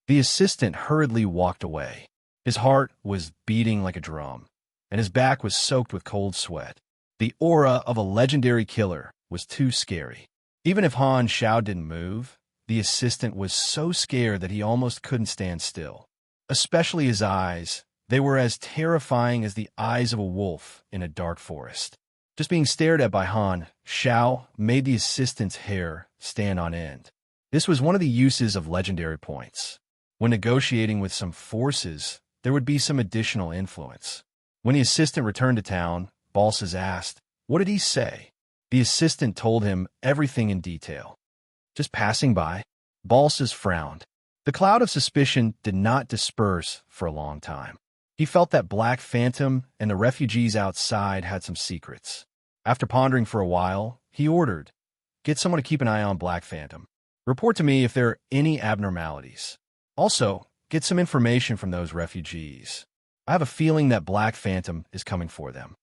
The assistant hurriedly walked away. His heart was beating like a drum, and his back was soaked with cold sweat. The aura of a legendary killer was too scary. Even if Han Xiao didn't move, the assistant was so scared that he almost couldn't stand still. Especially his eyes. They were as terrifying as the eyes of a wolf in a dark forest. Just being stared at by Han Xiao made the assistant's hair stand on end. This was one of the uses of legendary points. When negotiating with some forces, there would be some additional influence. When the assistant returned to town, Balsas asked, What did he say? The assistant told him everything in detail. Just passing by, Balsas frowned. The cloud of suspicion did not disperse for a long time. He felt that Black Phantom and the refugees outside had some secrets. After pondering for a while, he ordered, Get someone to keep an eye on Black Phantom. Report to me if there are any abnormalities. Also, get some information from those refugees. I have a feeling that Black Phantom is coming for them.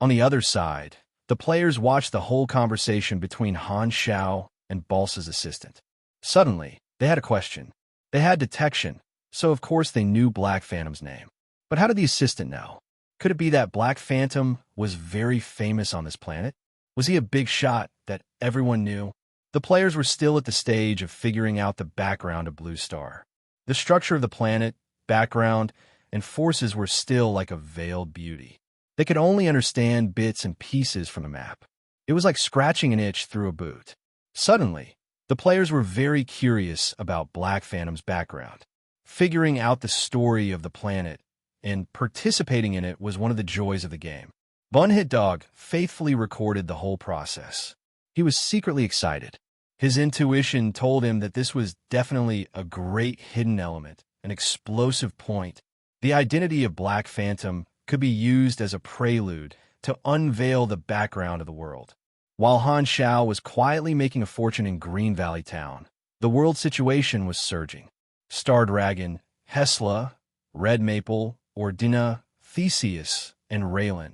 On the other side, the players watched the whole conversation between Han Xiao and Balsa's assistant. Suddenly, they had a question. They had detection, so of course they knew Black Phantom's name. But how did the assistant know? Could it be that Black Phantom was very famous on this planet? Was he a big shot that everyone knew? The players were still at the stage of figuring out the background of Blue Star. The structure of the planet, background, and forces were still like a veiled beauty. They could only understand bits and pieces from the map. It was like scratching an itch through a boot. Suddenly, the players were very curious about Black Phantom's background. Figuring out the story of the planet and participating in it was one of the joys of the game. Bun Hit Dog faithfully recorded the whole process. He was secretly excited. His intuition told him that this was definitely a great hidden element, an explosive point. The identity of Black Phantom could be used as a prelude to unveil the background of the world. While Han Xiao was quietly making a fortune in Green Valley Town, the world situation was surging. Star Dragon, Hesla, Red Maple, Ordina, Theseus, and Raylan.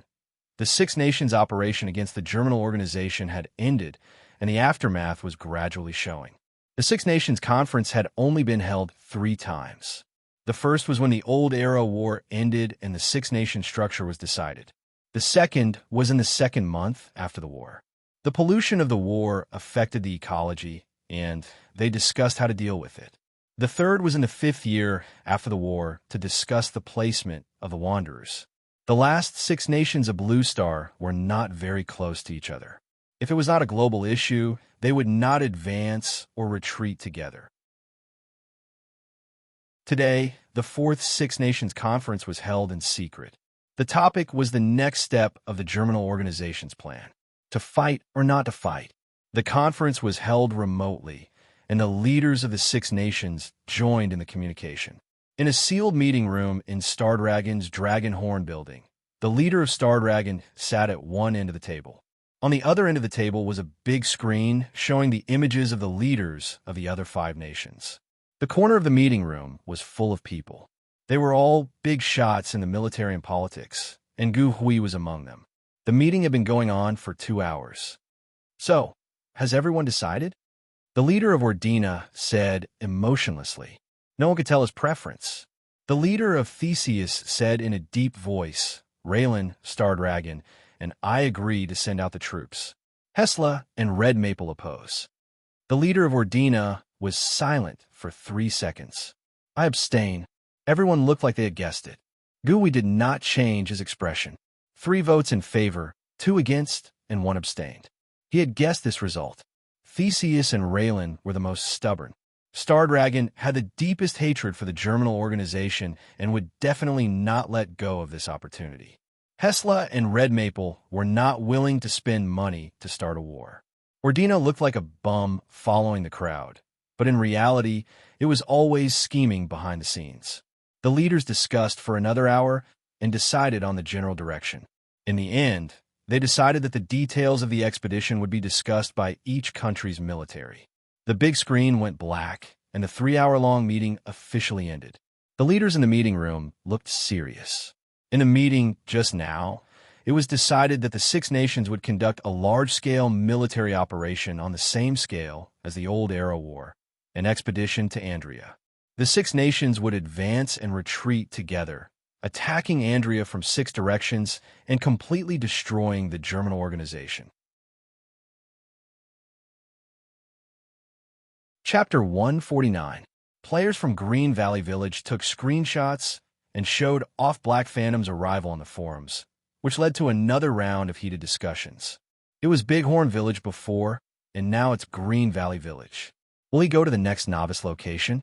The Six Nations operation against the German organization had ended, and the aftermath was gradually showing. The Six Nations conference had only been held 3 times. The first was when the Old Era War ended and the Six Nations structure was decided. The second was in the second month after the war. The pollution of the war affected the ecology, and they discussed how to deal with it. The third was in the 5th year after the war to discuss the placement of the Wanderers. The last 6 nations of Blue Star were not very close to each other. If it was not a global issue, they would not advance or retreat together. Today, the 4th Six Nations Conference was held in secret. The topic was the next step of the Germinal Organization's plan, to fight or not to fight. The conference was held remotely, and the leaders of the 6 nations joined in the communication. In a sealed meeting room in Stardragon's Dragon Horn building, the leader of Stardragon sat at one end of the table. On the other end of the table was a big screen showing the images of the leaders of the other 5 nations. The corner of the meeting room was full of people. They were all big shots in the military and politics, and Gu Hui was among them. The meeting had been going on for 2 hours. So, has everyone decided? The leader of Ordina said emotionlessly. No one could tell his preference. The leader of Theseus said in a deep voice, Raylan, Stardragon, and I agree to send out the troops. Hesla and Red Maple oppose. The leader of Ordina was silent for 3 seconds. I abstain. Everyone looked like they had guessed it. Gui did not change his expression. 3 votes in favor, 2 against, and 1 abstained. He had guessed this result. Theseus and Raylan were the most stubborn. Stardragon had the deepest hatred for the Germinal Organization and would definitely not let go of this opportunity. Hesla and Red Maple were not willing to spend money to start a war. Ordina looked like a bum following the crowd, but in reality, it was always scheming behind the scenes. The leaders discussed for another hour and decided on the general direction. In the end, they decided that the details of the expedition would be discussed by each country's military. The big screen went black, and the 3-hour-long meeting officially ended. The leaders in the meeting room looked serious. In a meeting just now, it was decided that the 6 nations would conduct a large-scale military operation on the same scale as the old Arrow War, an expedition to Andria. The 6 nations would advance and retreat together, attacking Andria from 6 directions and completely destroying the Germinal Organization. Chapter 149. Players from Green Valley Village took screenshots and showed off Black Phantom's arrival on the forums, which led to another round of heated discussions. It was Bighorn Village before, and now it's Green Valley Village. Will he go to the next novice location?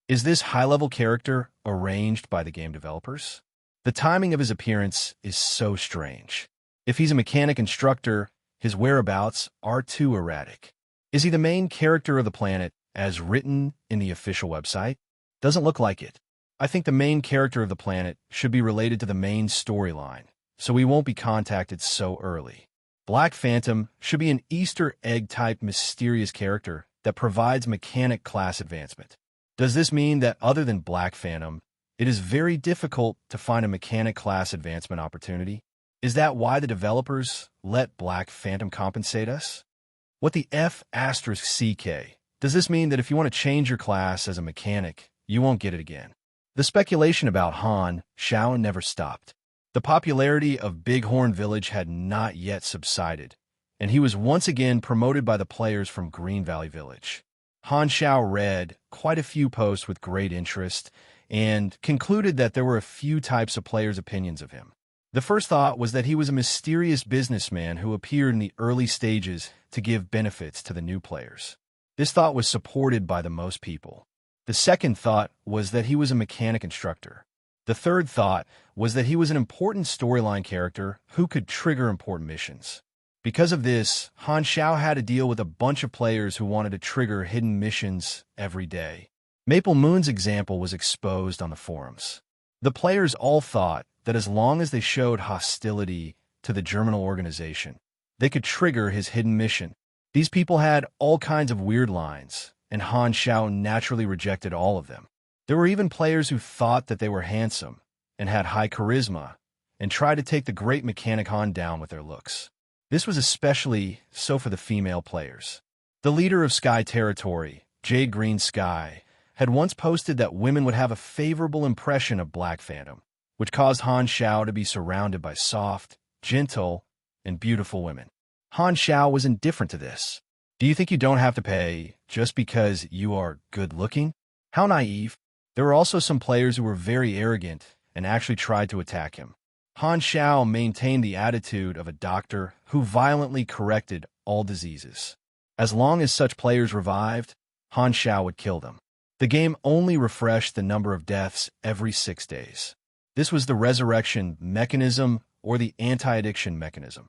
Is this high-level character arranged by the game developers? The timing of his appearance is so strange. If he's a mechanic instructor, his whereabouts are too erratic. Is he the main character of the planet, as written in the official website? Doesn't look like it. I think the main character of the planet should be related to the main storyline, so we won't be contacted so early. Black Phantom should be an Easter egg-type mysterious character that provides mechanic class advancement. Does this mean that other than Black Phantom, it is very difficult to find a mechanic class advancement opportunity? Is that why the developers let Black Phantom compensate us? What the F***CK? Does this mean that if you want to change your class as a mechanic, you won't get it again? The speculation about Han Xiao never stopped. The popularity of Bighorn Village had not yet subsided, and he was once again promoted by the players from Green Valley Village. Han Xiao read quite a few posts with great interest and concluded that there were a few types of players' opinions of him. The first thought was that he was a mysterious businessman who appeared in the early stages to give benefits to the new players. This thought was supported by the most people. The second thought was that he was a mechanic instructor. The third thought was that he was an important storyline character who could trigger important missions. Because of this, Han Xiao had to deal with a bunch of players who wanted to trigger hidden missions every day. Maple Moon's example was exposed on the forums. The players all thought that as long as they showed hostility to the Germinal Organization, they could trigger his hidden mission. These people had all kinds of weird lines, and Han Xiao naturally rejected all of them. There were even players who thought that they were handsome and had high charisma and tried to take the great mechanic Han down with their looks. This was especially so for the female players. The leader of Sky Territory, Jade Green Sky, had once posted that women would have a favorable impression of Black Phantom, which caused Han Xiao to be surrounded by soft, gentle, and beautiful women. Han Xiao was indifferent to this. Do you think you don't have to pay just because you are good-looking? How naive. There were also some players who were very arrogant and actually tried to attack him. Han Xiao maintained the attitude of a doctor who violently corrected all diseases. As long as such players revived, Han Xiao would kill them. The game only refreshed the number of deaths every 6 days. This was the resurrection mechanism or the anti-addiction mechanism.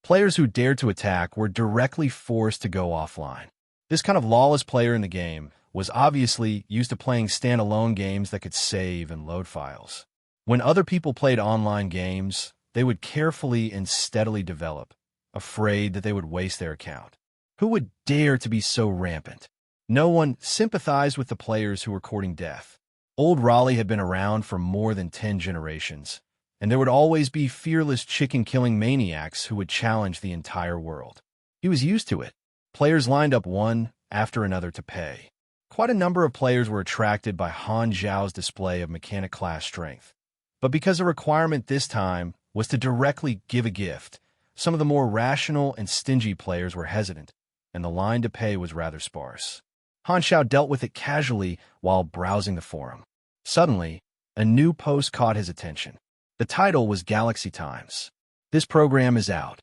Players who dared to attack were directly forced to go offline. This kind of lawless player in the game was obviously used to playing standalone games that could save and load files. When other people played online games, they would carefully and steadily develop, afraid that they would waste their account. Who would dare to be so rampant? No one sympathized with the players who were courting death. Old Raleigh had been around for more than 10 generations, and there would always be fearless chicken-killing maniacs who would challenge the entire world. He was used to it. Players lined up one after another to pay. Quite a number of players were attracted by Han Zhao's display of mechanic class strength. But because the requirement this time was to directly give a gift, some of the more rational and stingy players were hesitant, and the line to pay was rather sparse. Han Xiao dealt with it casually while browsing the forum. Suddenly, a new post caught his attention. The title was Galaxy Times. This program is out.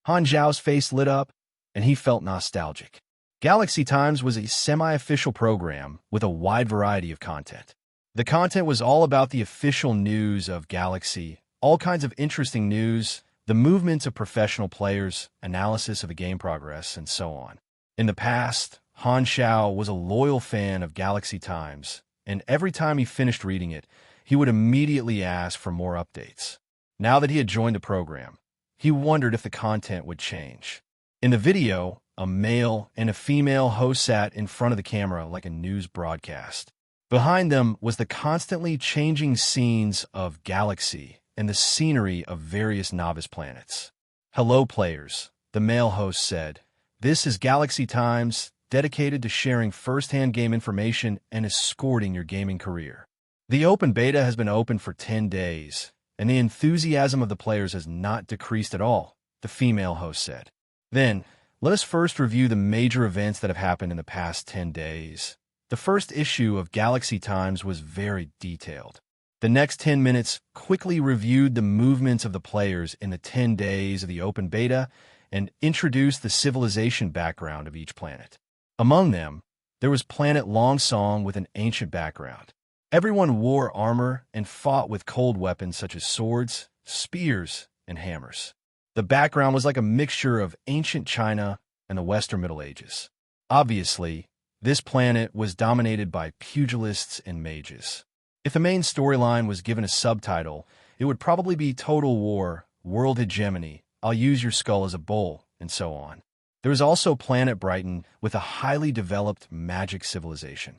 Han Zhao's face lit up, and he felt nostalgic. Galaxy Times was a semi-official program with a wide variety of content. The content was all about the official news of Galaxy, all kinds of interesting news, the movements of professional players, analysis of the game progress, and so on. In the past, Han Xiao was a loyal fan of Galaxy Times, and every time he finished reading it, he would immediately ask for more updates. Now that he had joined the program, he wondered if the content would change. In the video, a male and a female host sat in front of the camera like a news broadcast. Behind them was the constantly changing scenes of Galaxy and the scenery of various novice planets. "Hello, players," the male host said. "This is Galaxy Times, dedicated to sharing first-hand game information and escorting your gaming career. The open beta has been open for 10 days, and the enthusiasm of the players has not decreased at all," the female host said. "Then, let us first review the major events that have happened in the past 10 days. The first issue of Galaxy Times was very detailed. The next 10 minutes quickly reviewed the movements of the players in the 10 days of the open beta and introduced the civilization background of each planet. Among them, there was Planet Longsong with an ancient background. Everyone wore armor and fought with cold weapons such as swords, spears, and hammers. The background was like a mixture of ancient China and the Western Middle Ages. Obviously, this planet was dominated by pugilists and mages. If the main storyline was given a subtitle, it would probably be Total War, World Hegemony, I'll Use Your Skull as a Bowl, and so on. There was also Planet Brighton with a highly developed magic civilization.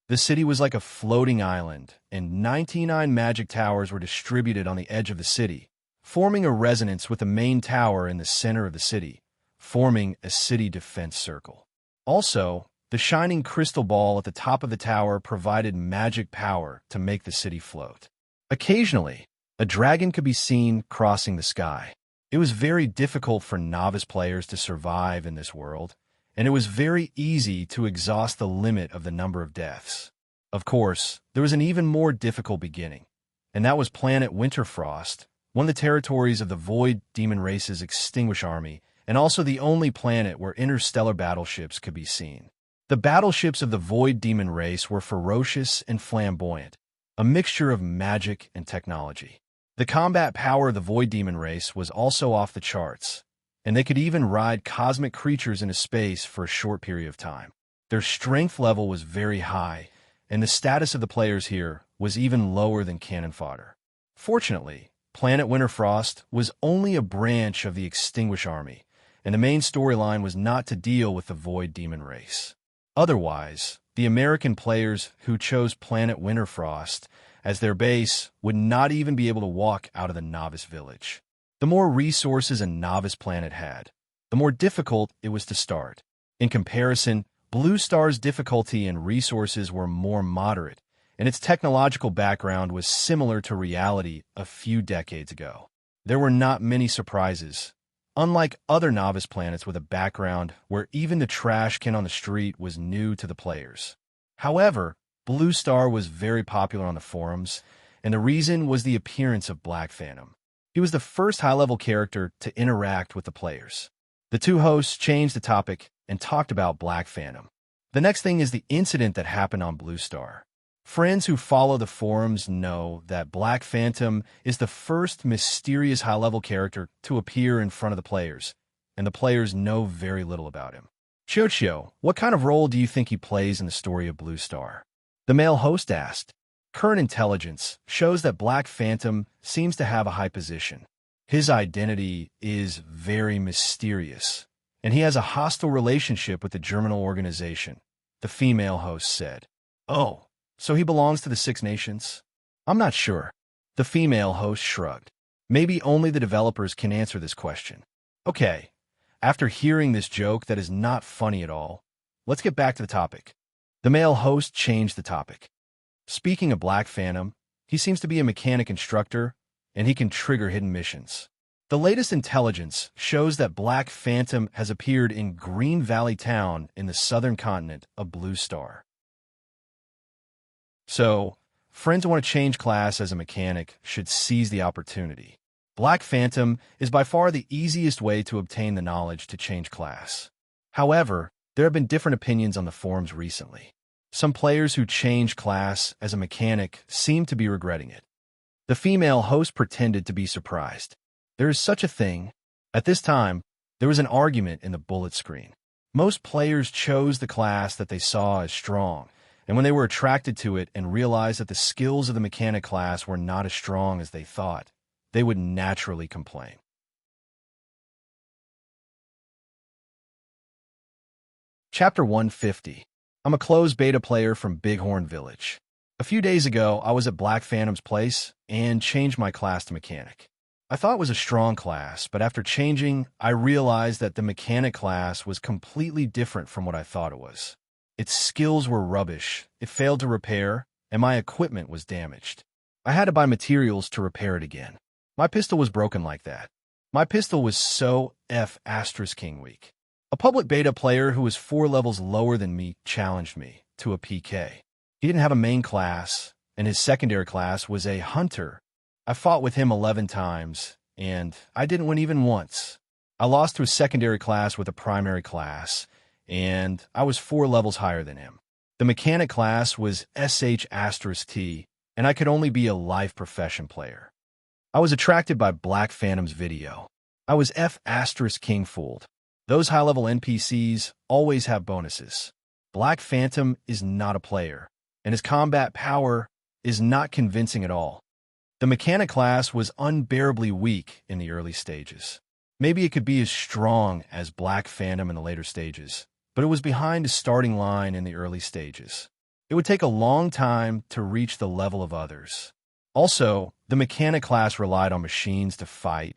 The city was like a floating island, and 99 magic towers were distributed on the edge of the city, forming a resonance with the main tower in the center of the city, forming a city defense circle. Also, the shining crystal ball at the top of the tower provided magic power to make the city float. Occasionally, a dragon could be seen crossing the sky. It was very difficult for novice players to survive in this world, and it was very easy to exhaust the limit of the number of deaths. Of course, there was an even more difficult beginning, and that was Planet Winterfrost, one of the territories of the Void Demon Race's Extinguished Army, and also the only planet where interstellar battleships could be seen. The battleships of the Void Demon Race were ferocious and flamboyant, a mixture of magic and technology. The combat power of the Void Demon Race was also off the charts, and they could even ride cosmic creatures into space for a short period of time. Their strength level was very high, and the status of the players here was even lower than cannon fodder. Fortunately, Planet Winterfrost was only a branch of the Extinguished Army, and the main storyline was not to deal with the Void Demon Race. Otherwise, the American players who chose Planet Winterfrost as their base would not even be able to walk out of the novice village. The more resources a novice planet had, the more difficult it was to start. In comparison, Blue Star's difficulty and resources were more moderate, and its technological background was similar to reality a few decades ago. There were not many surprises. unlike other novice planets with a background where even the trash can on the street was new to the players. However, Blue Star was very popular on the forums, and the reason was the appearance of Black Phantom. He was the first high-level character to interact with the players. The two hosts changed the topic and talked about Black Phantom. The next thing is the incident that happened on Blue Star. Friends who follow the forums know that Black Phantom is the first mysterious high-level character to appear in front of the players, and the players know very little about him. Chocho, what kind of role do you think he plays in the story of Blue Star? The male host asked. Current intelligence shows that Black Phantom seems to have a high position. His identity is very mysterious, and he has a hostile relationship with the Germinal organization, the female host said. Oh, so he belongs to the Six Nations? I'm not sure. The female host shrugged. Maybe only the developers can answer this question. Okay, after hearing this joke that is not funny at all, let's get back to the topic. The male host changed the topic. Speaking of Black Phantom, he seems to be a mechanic instructor, and he can trigger hidden missions. The latest intelligence shows that Black Phantom has appeared in Green Valley Town in the southern continent of Blue Star. So, friends who want to change class as a mechanic should seize the opportunity. Black Phantom is by far the easiest way to obtain the knowledge to change class. However, there have been different opinions on the forums recently. Some players who change class as a mechanic seem to be regretting it. The female host pretended to be surprised. There is such a thing. At this time, there was an argument in the bullet screen. Most players chose the class that they saw as strong, and when they were attracted to it and realized that the skills of the mechanic class were not as strong as they thought, they would naturally complain. Chapter 150. I'm a closed beta player from Bighorn Village. A few days ago, I was at Black Phantom's place and changed my class to mechanic. I thought it was a strong class, but after changing, I realized that the mechanic class was completely different from what I thought it was. Its skills were rubbish, it failed to repair, and my equipment was damaged. I had to buy materials to repair it again. My pistol was broken like that. My pistol was so F***ing weak. A public beta player who was 4 levels lower than me challenged me to a PK. He didn't have a main class, and his secondary class was a hunter. I fought with him 11 times, and I didn't win even once. I lost to a secondary class with a primary class, and I was 4 levels higher than him. The mechanic class was SH*T, and I could only be a life profession player. I was attracted by Black Phantom's video. I was F***ing fooled. Those high-level NPCs always have bonuses. Black Phantom is not a player, and his combat power is not convincing at all. The mechanic class was unbearably weak in the early stages. Maybe it could be as strong as Black Phantom in the later stages, but it was behind the starting line in the early stages. It would take a long time to reach the level of others. Also, the mechanic class relied on machines to fight,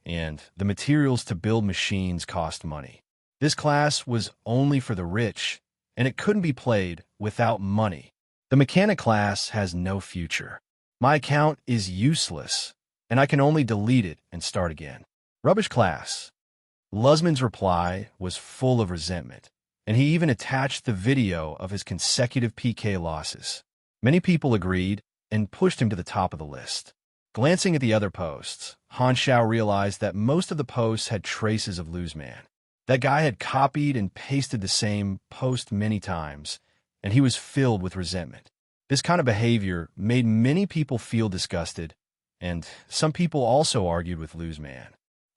and the materials to build machines cost money. This class was only for the rich, and it couldn't be played without money. The mechanic class has no future. My account is useless, and I can only delete it and start again. Rubbish class. Lusman's reply was full of resentment, and he even attached the video of his consecutive PK losses. Many people agreed and pushed him to the top of the list. Glancing at the other posts, Han Xiao realized that most of the posts had traces of Lusman. That guy had copied and pasted the same post many times, and he was filled with resentment. This kind of behavior made many people feel disgusted, and some people also argued with Lusman.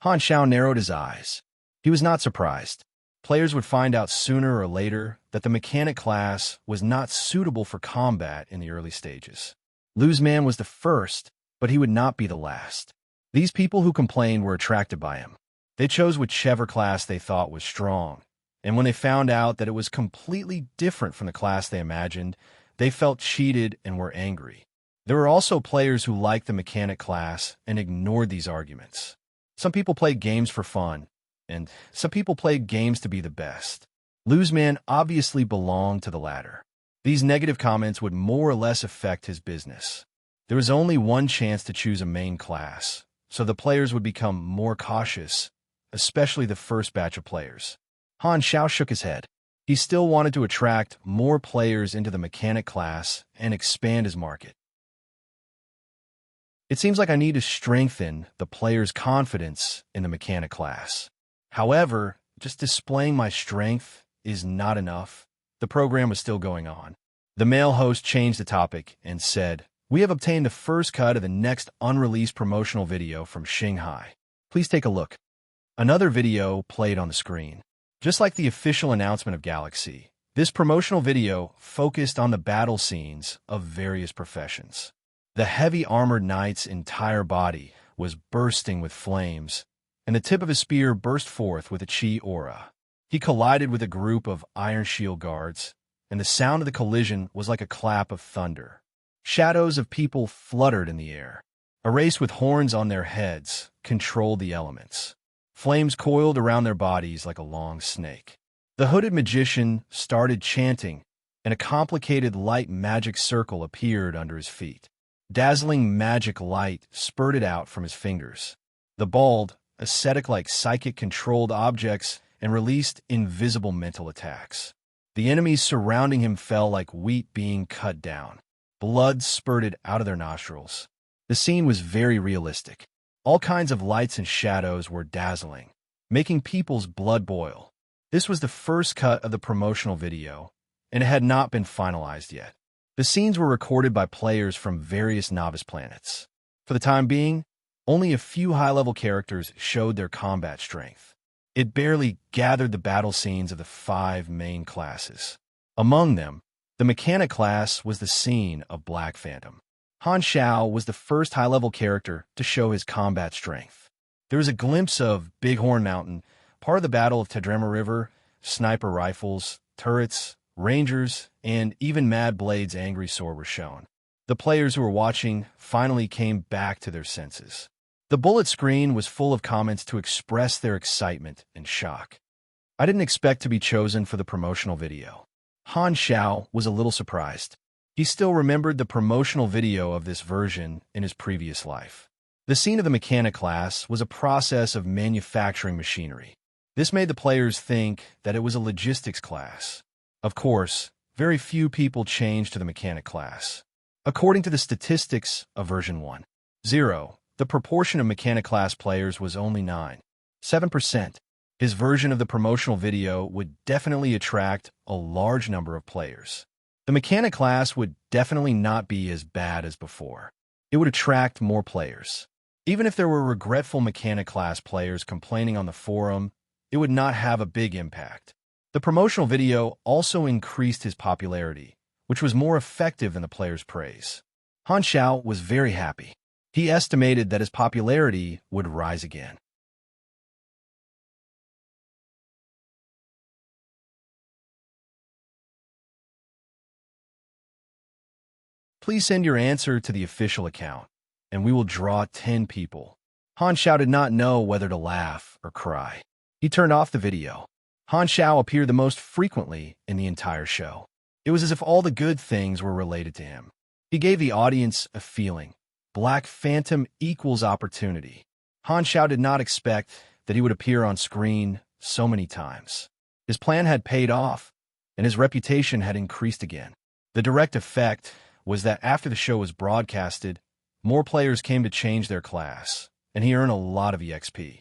Han Xiao narrowed his eyes. He was not surprised. Players would find out sooner or later that the mechanic class was not suitable for combat in the early stages. Lusman was the first, but he would not be the last. These people who complained were attracted by him. They chose whichever class they thought was strong, and when they found out that it was completely different from the class they imagined, they felt cheated and were angry. There were also players who liked the mechanic class and ignored these arguments. Some people played games for fun, and some people played games to be the best. Lusman obviously belonged to the latter. These negative comments would more or less affect his business. There was only one chance to choose a main class, so the players would become more cautious, especially the first batch of players. Han Xiao shook his head. He still wanted to attract more players into the mechanic class and expand his market. It seems like I need to strengthen the players' confidence in the mechanic class. However, just displaying my strength is not enough. The program was still going on. The male host changed the topic and said, "We have obtained the first cut of the next unreleased promotional video from Shanghai. Please take a look." Another video played on the screen. Just like the official announcement of Galaxy, this promotional video focused on the battle scenes of various professions. The heavy armored knight's entire body was bursting with flames, and the tip of his spear burst forth with a chi aura. He collided with a group of Iron Shield guards, and the sound of the collision was like a clap of thunder. Shadows of people fluttered in the air. A race with horns on their heads controlled the elements. Flames coiled around their bodies like a long snake. The hooded magician started chanting, and a complicated light magic circle appeared under his feet. Dazzling magic light spurted out from his fingers. The bald, ascetic-like psychic controlled objects and released invisible mental attacks. The enemies surrounding him fell like wheat being cut down. Blood spurted out of their nostrils. The scene was very realistic. All kinds of lights and shadows were dazzling, making people's blood boil. This was the first cut of the promotional video, and it had not been finalized yet. The scenes were recorded by players from various novice planets. For the time being, only a few high-level characters showed their combat strength. It barely gathered the battle scenes of the 5 main classes. Among them, the mechanic class was the scene of Black Phantom. Han Xiao was the first high-level character to show his combat strength. There was a glimpse of Bighorn Mountain, part of the Battle of Tedrema River, sniper rifles, turrets, rangers, and even Mad Blade's angry sword were shown. The players who were watching finally came back to their senses. The bullet screen was full of comments to express their excitement and shock. I didn't expect to be chosen for the promotional video. Han Xiao was a little surprised. He still remembered the promotional video of this version in his previous life. The scene of the mechanic class was a process of manufacturing machinery. This made the players think that it was a logistics class. Of course, very few people changed to the mechanic class. According to the statistics of version 1.0, the proportion of mechanic class players was only 9.7%. His version of the promotional video would definitely attract a large number of players. The mechanic class would definitely not be as bad as before. It would attract more players. Even if there were regretful mechanic class players complaining on the forum, it would not have a big impact. The promotional video also increased his popularity, which was more effective than the players' praise. Han Xiao was very happy. He estimated that his popularity would rise again. Please send your answer to the official account, and we will draw 10 people. Han Xiao did not know whether to laugh or cry. He turned off the video. Han Xiao appeared the most frequently in the entire show. It was as if all the good things were related to him. He gave the audience a feeling. Black Phantom equals opportunity. Han Xiao did not expect that he would appear on screen so many times. His plan had paid off, and his reputation had increased again. The direct effect was that after the show was broadcasted, more players came to change their class, and he earned a lot of EXP.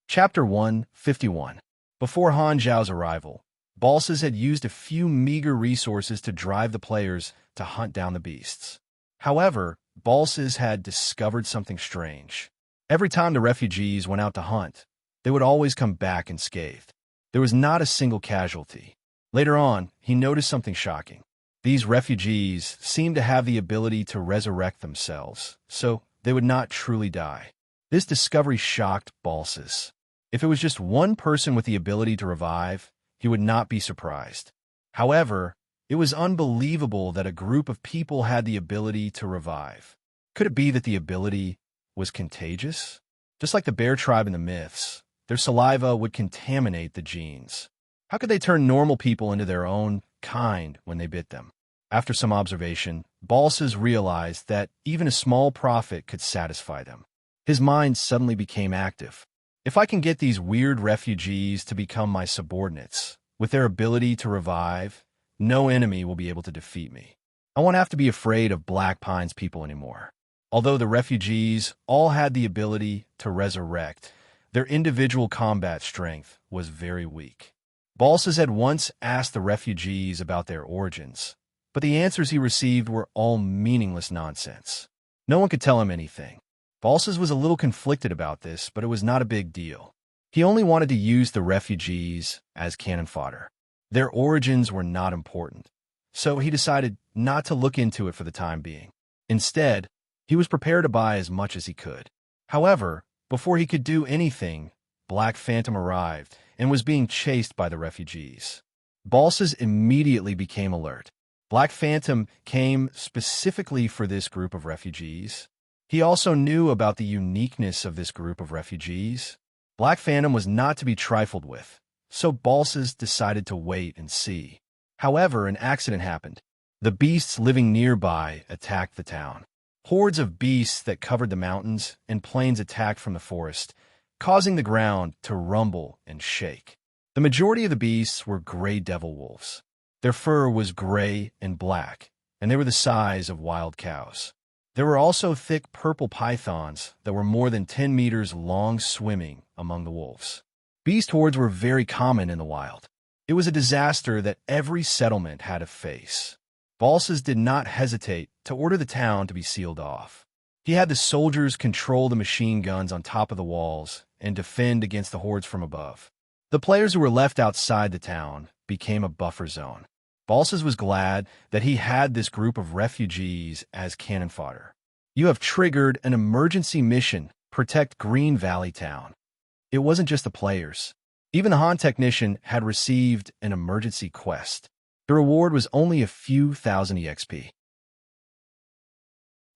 Chapter 151. Before Han Zhao's arrival, Balsas had used a few meager resources to drive the players to hunt down the beasts. However, Balsas had discovered something strange. Every time the refugees went out to hunt, they would always come back unscathed. There was not a single casualty. Later on, he noticed something shocking. These refugees seemed to have the ability to resurrect themselves, so they would not truly die. This discovery shocked Balsas. If it was just one person with the ability to revive, he would not be surprised. However, it was unbelievable that a group of people had the ability to revive. Could it be that the ability was contagious? Just like the bear tribe in the myths, their saliva would contaminate the genes. How could they turn normal people into their own kind when they bit them? After some observation, Balsas realized that even a small profit could satisfy them. His mind suddenly became active. If I can get these weird refugees to become my subordinates, with their ability to revive, no enemy will be able to defeat me. I won't have to be afraid of Black Pine's people anymore. Although the refugees all had the ability to resurrect, their individual combat strength was very weak. Balsas had once asked the refugees about their origins, but the answers he received were all meaningless nonsense. No one could tell him anything. Balsas was a little conflicted about this, but it was not a big deal. He only wanted to use the refugees as cannon fodder. Their origins were not important, so he decided not to look into it for the time being. Instead, he was prepared to buy as much as he could. However, before he could do anything, Black Phantom arrived and was being chased by the refugees. Balsas immediately became alert. Black Phantom came specifically for this group of refugees. He also knew about the uniqueness of this group of refugees. Black Phantom was not to be trifled with, so Balsas decided to wait and see. However, an accident happened. The beasts living nearby attacked the town. Hordes of beasts that covered the mountains and plains attacked from the forest, causing the ground to rumble and shake. The majority of the beasts were gray devil wolves. Their fur was gray and black, and they were the size of wild cows. There were also thick purple pythons that were more than 10 meters long swimming among the wolves. Beast hordes were very common in the wild. It was a disaster that every settlement had to face. Balsas did not hesitate to order the town to be sealed off. He had the soldiers control the machine guns on top of the walls and defend against the hordes from above. The players who were left outside the town became a buffer zone. Balsas was glad that he had this group of refugees as cannon fodder. You have triggered an emergency mission, protect Green Valley Town. It wasn't just the players. Even the Han technician had received an emergency quest. The reward was only a few thousand EXP.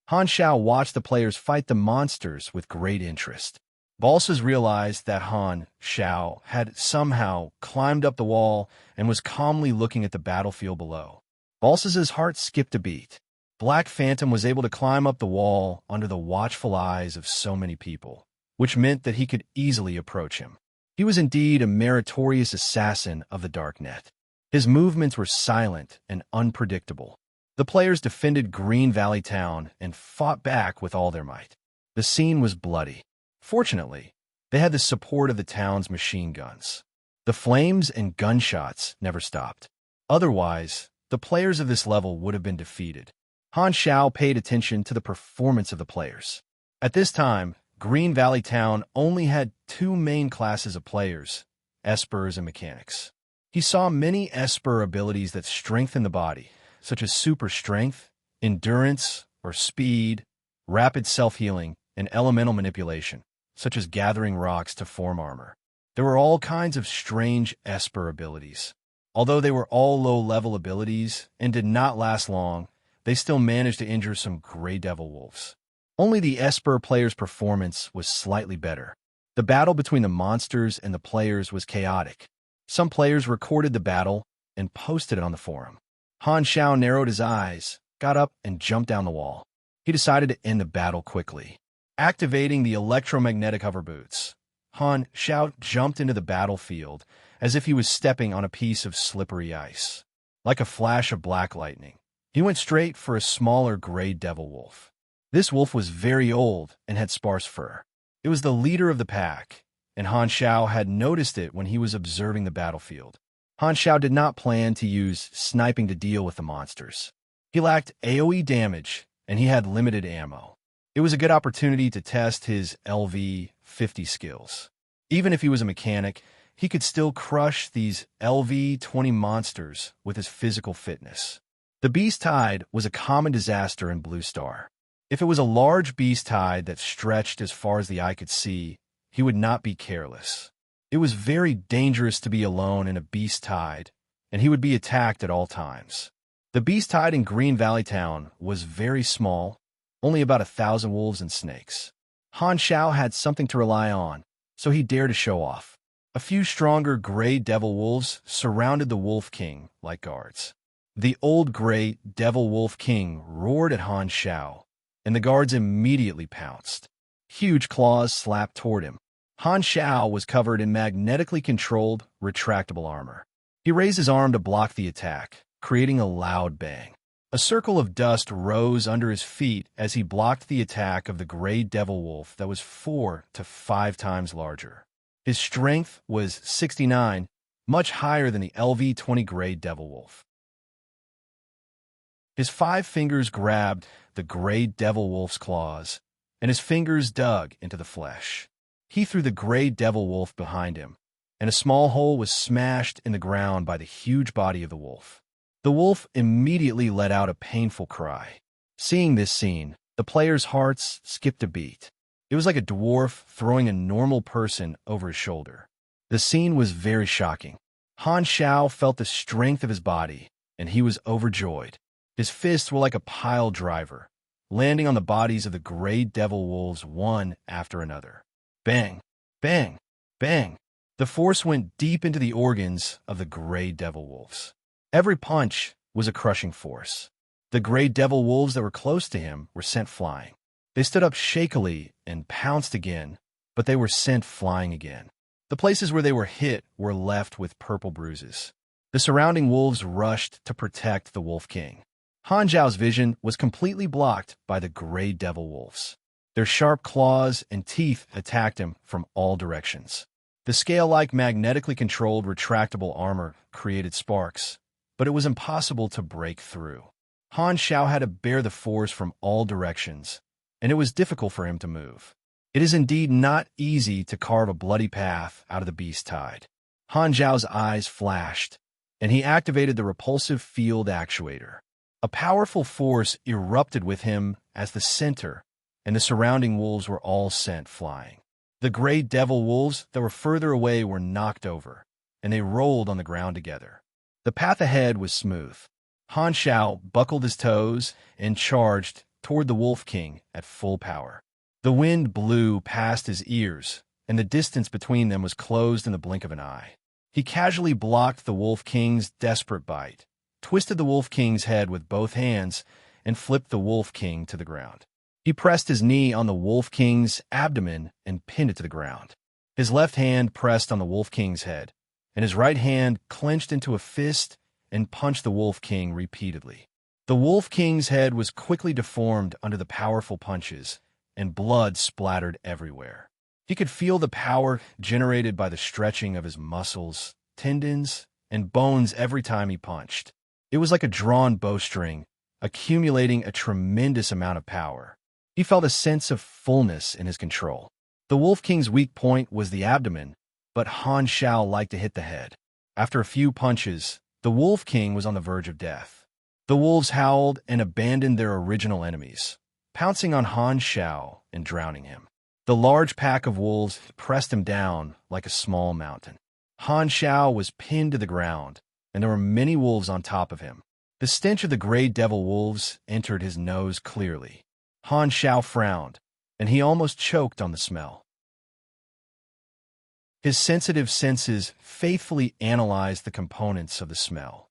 Han Shao watched the players fight the monsters with great interest. Balsas realized that Han Shao had somehow climbed up the wall and was calmly looking at the battlefield below. Balsas's heart skipped a beat. Black Phantom was able to climb up the wall under the watchful eyes of so many people, which meant that he could easily approach him. He was indeed a meritorious assassin of the Darknet. His movements were silent and unpredictable. The players defended Green Valley Town and fought back with all their might. The scene was bloody. Fortunately, they had the support of the town's machine guns. The flames and gunshots never stopped. Otherwise, the players of this level would have been defeated. Han Shao paid attention to the performance of the players. At this time, Green Valley Town only had two main classes of players, Espers and Mechanics. He saw many Esper abilities that strengthen the body, such as super strength, endurance or speed, rapid self-healing, and elemental manipulation, such as gathering rocks to form armor. There were all kinds of strange Esper abilities. Although they were all low-level abilities and did not last long, they still managed to injure some gray devil wolves. Only the Esper player's performance was slightly better. The battle between the monsters and the players was chaotic. Some players recorded the battle and posted it on the forum. Han Shao narrowed his eyes, got up, and jumped down the wall. He decided to end the battle quickly. Activating the electromagnetic hover boots, Han Shao jumped into the battlefield as if he was stepping on a piece of slippery ice. Like a flash of black lightning, he went straight for a smaller gray devil wolf. This wolf was very old and had sparse fur. It was the leader of the pack, and Han Shao had noticed it when he was observing the battlefield. Han Shao did not plan to use sniping to deal with the monsters. He lacked AoE damage, and he had limited ammo. It was a good opportunity to test his LV-50 skills. Even if he was a mechanic, he could still crush these LV-20 monsters with his physical fitness. The beast tide was a common disaster in Blue Star. If it was a large beast tide that stretched as far as the eye could see, he would not be careless. It was very dangerous to be alone in a beast tide, and he would be attacked at all times. The beast tide in Green Valley Town was very small, only about 1,000 wolves and snakes. Han Shao had something to rely on, so he dared to show off. A few stronger gray devil wolves surrounded the Wolf King like guards. The old gray devil wolf king roared at Han Xiao, and the guards immediately pounced. Huge claws slapped toward him. Han Xiao was covered in magnetically controlled, retractable armor. He raised his arm to block the attack, creating a loud bang. A circle of dust rose under his feet as he blocked the attack of the gray devil wolf that was 4 to 5 times larger. His strength was 69, much higher than the LV-20 gray devil wolf. His 5 fingers grabbed the gray devil wolf's claws, and his fingers dug into the flesh. He threw the gray devil wolf behind him, and a small hole was smashed in the ground by the huge body of the wolf. The wolf immediately let out a painful cry. Seeing this scene, the players' hearts skipped a beat. It was like a dwarf throwing a normal person over his shoulder. The scene was very shocking. Han Xiao felt the strength of his body, and he was overjoyed. His fists were like a pile driver, landing on the bodies of the gray devil wolves one after another. Bang, bang, bang. The force went deep into the organs of the gray devil wolves. Every punch was a crushing force. The gray devil wolves that were close to him were sent flying. They stood up shakily and pounced again, but they were sent flying again. The places where they were hit were left with purple bruises. The surrounding wolves rushed to protect the Wolf King. Han Zhao's vision was completely blocked by the gray devil wolves. Their sharp claws and teeth attacked him from all directions. The scale-like magnetically controlled retractable armor created sparks, but it was impossible to break through. Han Xiao had to bear the force from all directions, and it was difficult for him to move. It is indeed not easy to carve a bloody path out of the beast tide. Han Zhao's eyes flashed, and he activated the repulsive field actuator. A powerful force erupted with him as the center, and the surrounding wolves were all sent flying. The gray devil wolves that were further away were knocked over, and they rolled on the ground together. The path ahead was smooth. Han Xiao buckled his toes and charged toward the Wolf King at full power. The wind blew past his ears, and the distance between them was closed in the blink of an eye. He casually blocked the Wolf King's desperate bite, twisted the Wolf King's head with both hands, and flipped the Wolf King to the ground. He pressed his knee on the Wolf King's abdomen and pinned it to the ground. His left hand pressed on the Wolf King's head, and his right hand clenched into a fist and punched the Wolf King repeatedly. The Wolf King's head was quickly deformed under the powerful punches, and blood splattered everywhere. He could feel the power generated by the stretching of his muscles, tendons, and bones every time he punched. It was like a drawn bowstring, accumulating a tremendous amount of power. He felt a sense of fullness in his control. The Wolf King's weak point was the abdomen, but Han Xiao liked to hit the head. After a few punches, the Wolf King was on the verge of death. The wolves howled and abandoned their original enemies, pouncing on Han Xiao and drowning him. The large pack of wolves pressed him down like a small mountain. Han Xiao was pinned to the ground, and there were many wolves on top of him. The stench of the gray devil wolves entered his nose clearly. Han Xiao frowned, and he almost choked on the smell. His sensitive senses faithfully analyzed the components of the smell.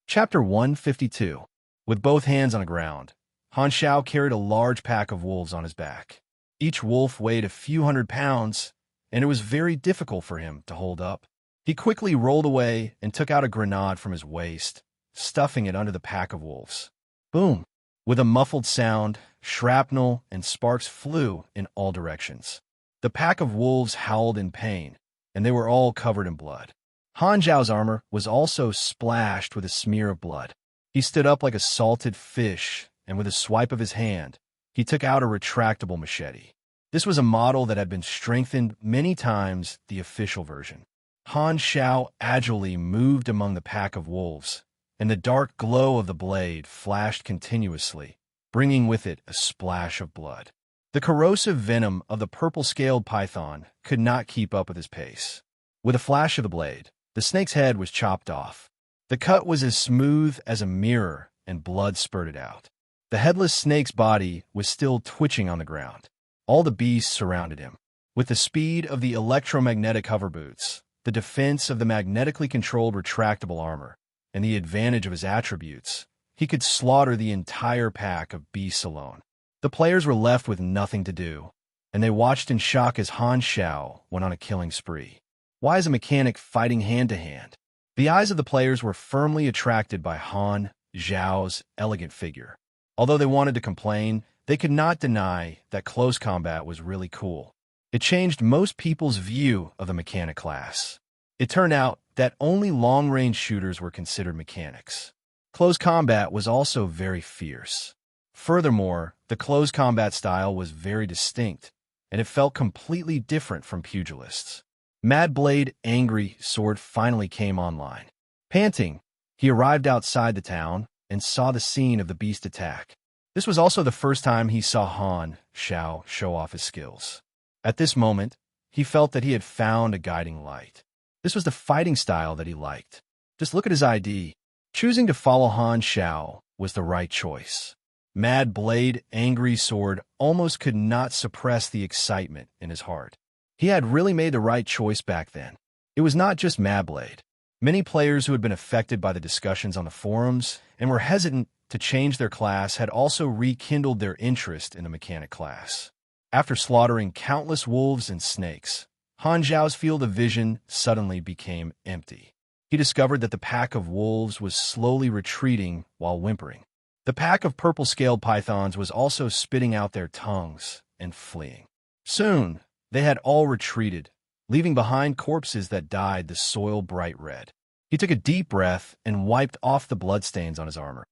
Chapter 152. With both hands on the ground, Han Xiao carried a large pack of wolves on his back. Each wolf weighed a few hundred pounds, and it was very difficult for him to hold up. He quickly rolled away and took out a grenade from his waist, stuffing it under the pack of wolves. Boom! With a muffled sound, shrapnel and sparks flew in all directions. The pack of wolves howled in pain, and they were all covered in blood. Han Zhao's armor was also splashed with a smear of blood. He stood up like a salted fish, and with a swipe of his hand, he took out a retractable machete. This was a model that had been strengthened many times the official version. Han Xiao agilely moved among the pack of wolves, and the dark glow of the blade flashed continuously, bringing with it a splash of blood. The corrosive venom of the purple-scaled python could not keep up with his pace. With a flash of the blade, the snake's head was chopped off. The cut was as smooth as a mirror, and blood spurted out. The headless snake's body was still twitching on the ground. All the beasts surrounded him. With the speed of the electromagnetic hover boots, the defense of the magnetically controlled retractable armor, and the advantage of his attributes, he could slaughter the entire pack of beasts alone. The players were left with nothing to do, and they watched in shock as Han Xiao went on a killing spree. Why is a mechanic fighting hand-to-hand? The eyes of the players were firmly attracted by Han Xiao's elegant figure. Although they wanted to complain, they could not deny that close combat was really cool. It changed most people's view of the mechanic class. It turned out that only long-range shooters were considered mechanics. Close combat was also very fierce. Furthermore, the close combat style was very distinct, and it felt completely different from pugilists. Mad Blade Angry Sword finally came online. Panting, he arrived outside the town and saw the scene of the beast attack. This was also the first time he saw Han Xiao show off his skills. At this moment, he felt that he had found a guiding light. This was the fighting style that he liked. Just look at his ID. Choosing to follow Han Xiao was the right choice. Mad Blade Angry Sword almost could not suppress the excitement in his heart. He had really made the right choice back then. It was not just Mad Blade. Many players who had been affected by the discussions on the forums and were hesitant to change their class had also rekindled their interest in the mechanic class. After slaughtering countless wolves and snakes, Han Xiao's field of vision suddenly became empty. He discovered that the pack of wolves was slowly retreating while whimpering. The pack of purple-scaled pythons was also spitting out their tongues and fleeing. Soon, they had all retreated, leaving behind corpses that dyed the soil bright red. He took a deep breath and wiped off the bloodstains on his armor.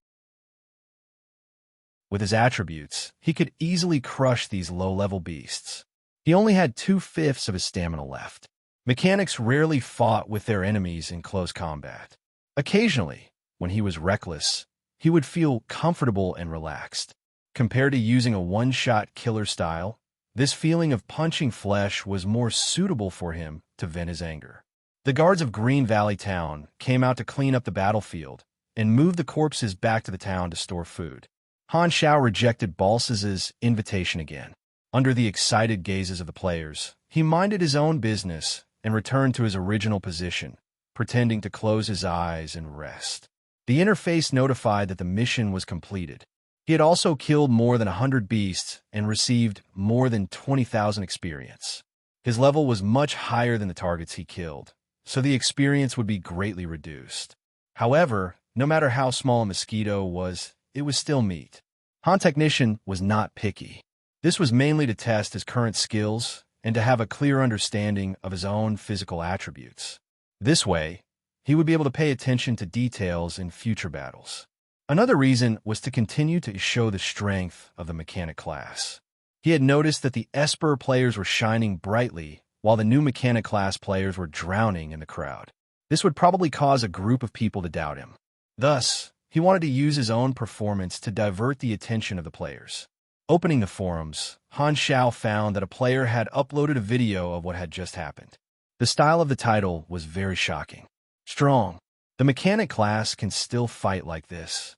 With his attributes, he could easily crush these low-level beasts. He only had 2/5 of his stamina left. Mechanics rarely fought with their enemies in close combat. Occasionally, when he was reckless, he would feel comfortable and relaxed. Compared to using a one-shot killer style, this feeling of punching flesh was more suitable for him to vent his anger. The guards of Green Valley Town came out to clean up the battlefield and move the corpses back to the town to store food. Han Xiao rejected Balsaz's invitation again. Under the excited gazes of the players, he minded his own business and returned to his original position, pretending to close his eyes and rest. The interface notified that the mission was completed. He had also killed more than 100 beasts and received more than 20,000 experience. His level was much higher than the targets he killed, so the experience would be greatly reduced. However, no matter how small a mosquito was, it was still meat. Han Technician was not picky. This was mainly to test his current skills and to have a clear understanding of his own physical attributes. This way, he would be able to pay attention to details in future battles. Another reason was to continue to show the strength of the mechanic class. He had noticed that the Esper players were shining brightly, while the new mechanic class players were drowning in the crowd. This would probably cause a group of people to doubt him. Thus, he wanted to use his own performance to divert the attention of the players. Opening the forums, Han Xiao found that a player had uploaded a video of what had just happened. The style of the title was very shocking. Strong. The mechanic class can still fight like this.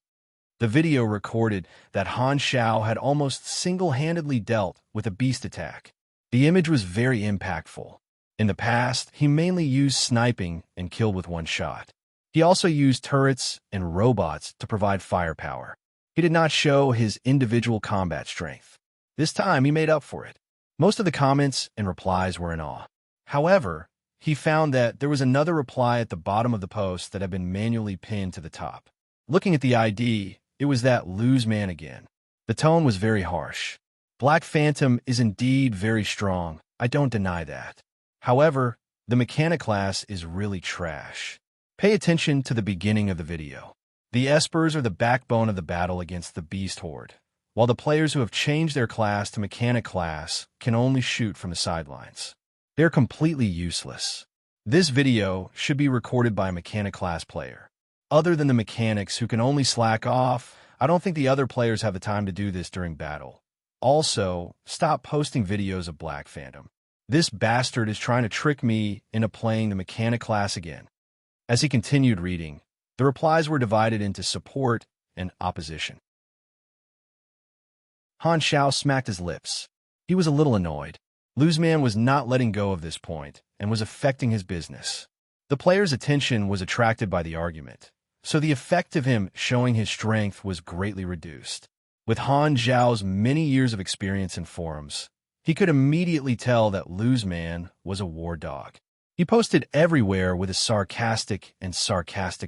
The video recorded that Han Xiao had almost single-handedly dealt with a beast attack. The image was very impactful. In the past, he mainly used sniping and killed with one shot. He also used turrets and robots to provide firepower. He did not show his individual combat strength. This time, he made up for it. Most of the comments and replies were in awe. However, he found that there was another reply at the bottom of the post that had been manually pinned to the top. Looking at the ID, it was that lose man again. The tone was very harsh. Black Phantom is indeed very strong, I don't deny that. However, the mechanic class is really trash. Pay attention to the beginning of the video. The Espers are the backbone of the battle against the Beast Horde, while the players who have changed their class to mechanic class can only shoot from the sidelines. They're completely useless. This video should be recorded by a mechanic class player. Other than the mechanics who can only slack off, I don't think the other players have the time to do this during battle. Also, stop posting videos of Black Phantom. This bastard is trying to trick me into playing the mechanic class again. As he continued reading, the replies were divided into support and opposition. Han Xiao smacked his lips. He was a little annoyed. Loseman was not letting go of this point and was affecting his business. The player's attention was attracted by the argument, so the effect of him showing his strength was greatly reduced. With Han Zhao's many years of experience in forums, he could immediately tell that Lu's man was a war dog. He posted everywhere with a sarcastic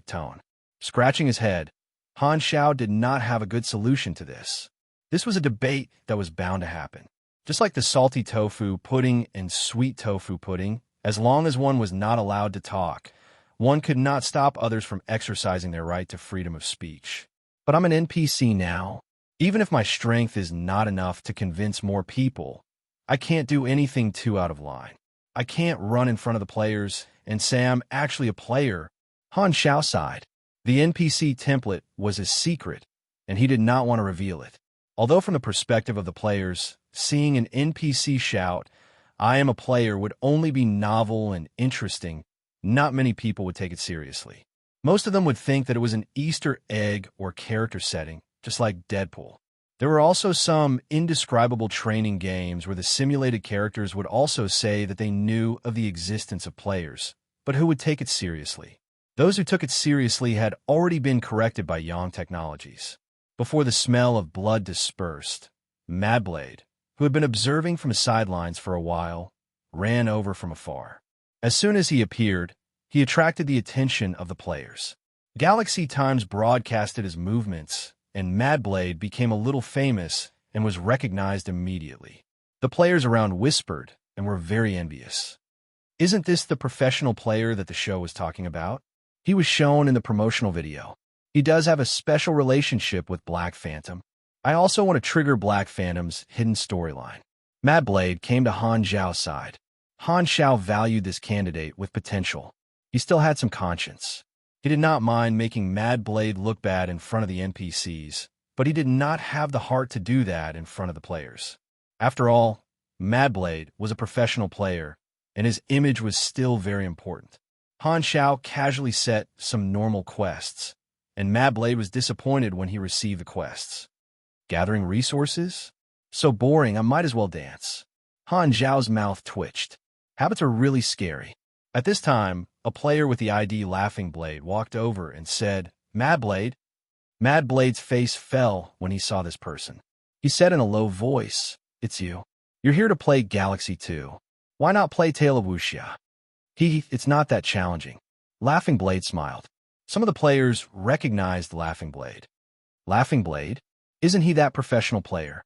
tone. Scratching his head, Han Zhao did not have a good solution to this. This was a debate that was bound to happen. Just like the salty tofu pudding and sweet tofu pudding, as long as one was not allowed to talk, one could not stop others from exercising their right to freedom of speech. But I'm an NPC now. Even if my strength is not enough to convince more people, I can't do anything too out of line. I can't run in front of the players and say I'm actually a player. Han Zhao sighed. The NPC template was his secret, and he did not want to reveal it. Although from the perspective of the players, seeing an NPC shout, "I am a player," would only be novel and interesting, not many people would take it seriously. Most of them would think that it was an Easter egg or character setting, just like Deadpool. There were also some indescribable training games where the simulated characters would also say that they knew of the existence of players, but who would take it seriously? Those who took it seriously had already been corrected by Yang Technologies. Before the smell of blood dispersed, Madblade, who had been observing from the sidelines for a while, ran over from afar. As soon as he appeared, he attracted the attention of the players. Galaxy Times broadcasted his movements, and Madblade became a little famous and was recognized immediately. The players around whispered and were very envious. Isn't this the professional player that the show was talking about? He was shown in the promotional video. He does have a special relationship with Black Phantom. I also want to trigger Black Phantom's hidden storyline. Madblade came to Han Zhao's side. Han Zhao valued this candidate with potential. He still had some conscience. He did not mind making Madblade look bad in front of the NPCs, but he did not have the heart to do that in front of the players. After all, Madblade was a professional player, and his image was still very important. Han Zhao casually set some normal quests, and Madblade was disappointed when he received the quests. Gathering resources? So boring, I might as well dance. Han Zhao's mouth twitched. Habits are really scary. At this time, a player with the ID Laughing Blade walked over and said, "Madblade." Madblade's face fell when he saw this person. He said in a low voice, "It's you. You're here to play Galaxy 2. Why not play Tale of Wuxia?" It's not that challenging. Laughing Blade smiled. Some of the players recognized Laughing Blade. Laughing Blade? Isn't he that professional player?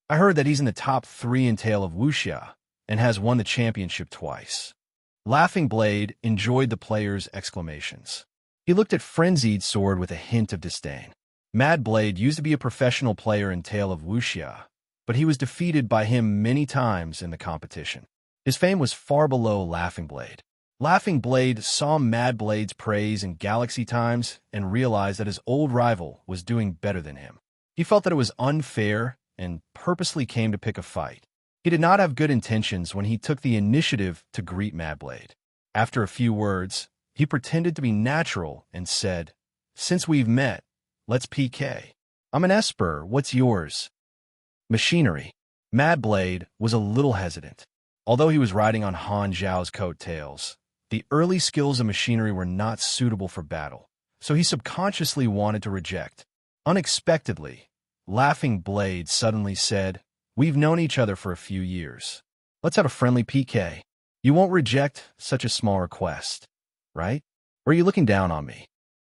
I heard that he's in the top 3 in Tale of Wuxia and has won the championship twice. Laughing Blade enjoyed the players' exclamations. He looked at Frenzied Sword with a hint of disdain. Madblade used to be a professional player in Tale of Wuxia, but he was defeated by him many times in the competition. His fame was far below Laughing Blade. Laughing Blade saw Madblade's praise in Galaxy Times and realized that his old rival was doing better than him. He felt that it was unfair and purposely came to pick a fight. He did not have good intentions when he took the initiative to greet Madblade. After a few words, he pretended to be natural and said, "Since we've met, let's PK. I'm an Esper, what's yours?" Machinery. Madblade was a little hesitant. Although he was riding on Han Zhao's coattails, the early skills of machinery were not suitable for battle, so he subconsciously wanted to reject. Unexpectedly, Laughing Blade suddenly said, "We've known each other for a few years. Let's have a friendly PK. You won't reject such a small request, right? Or are you looking down on me?"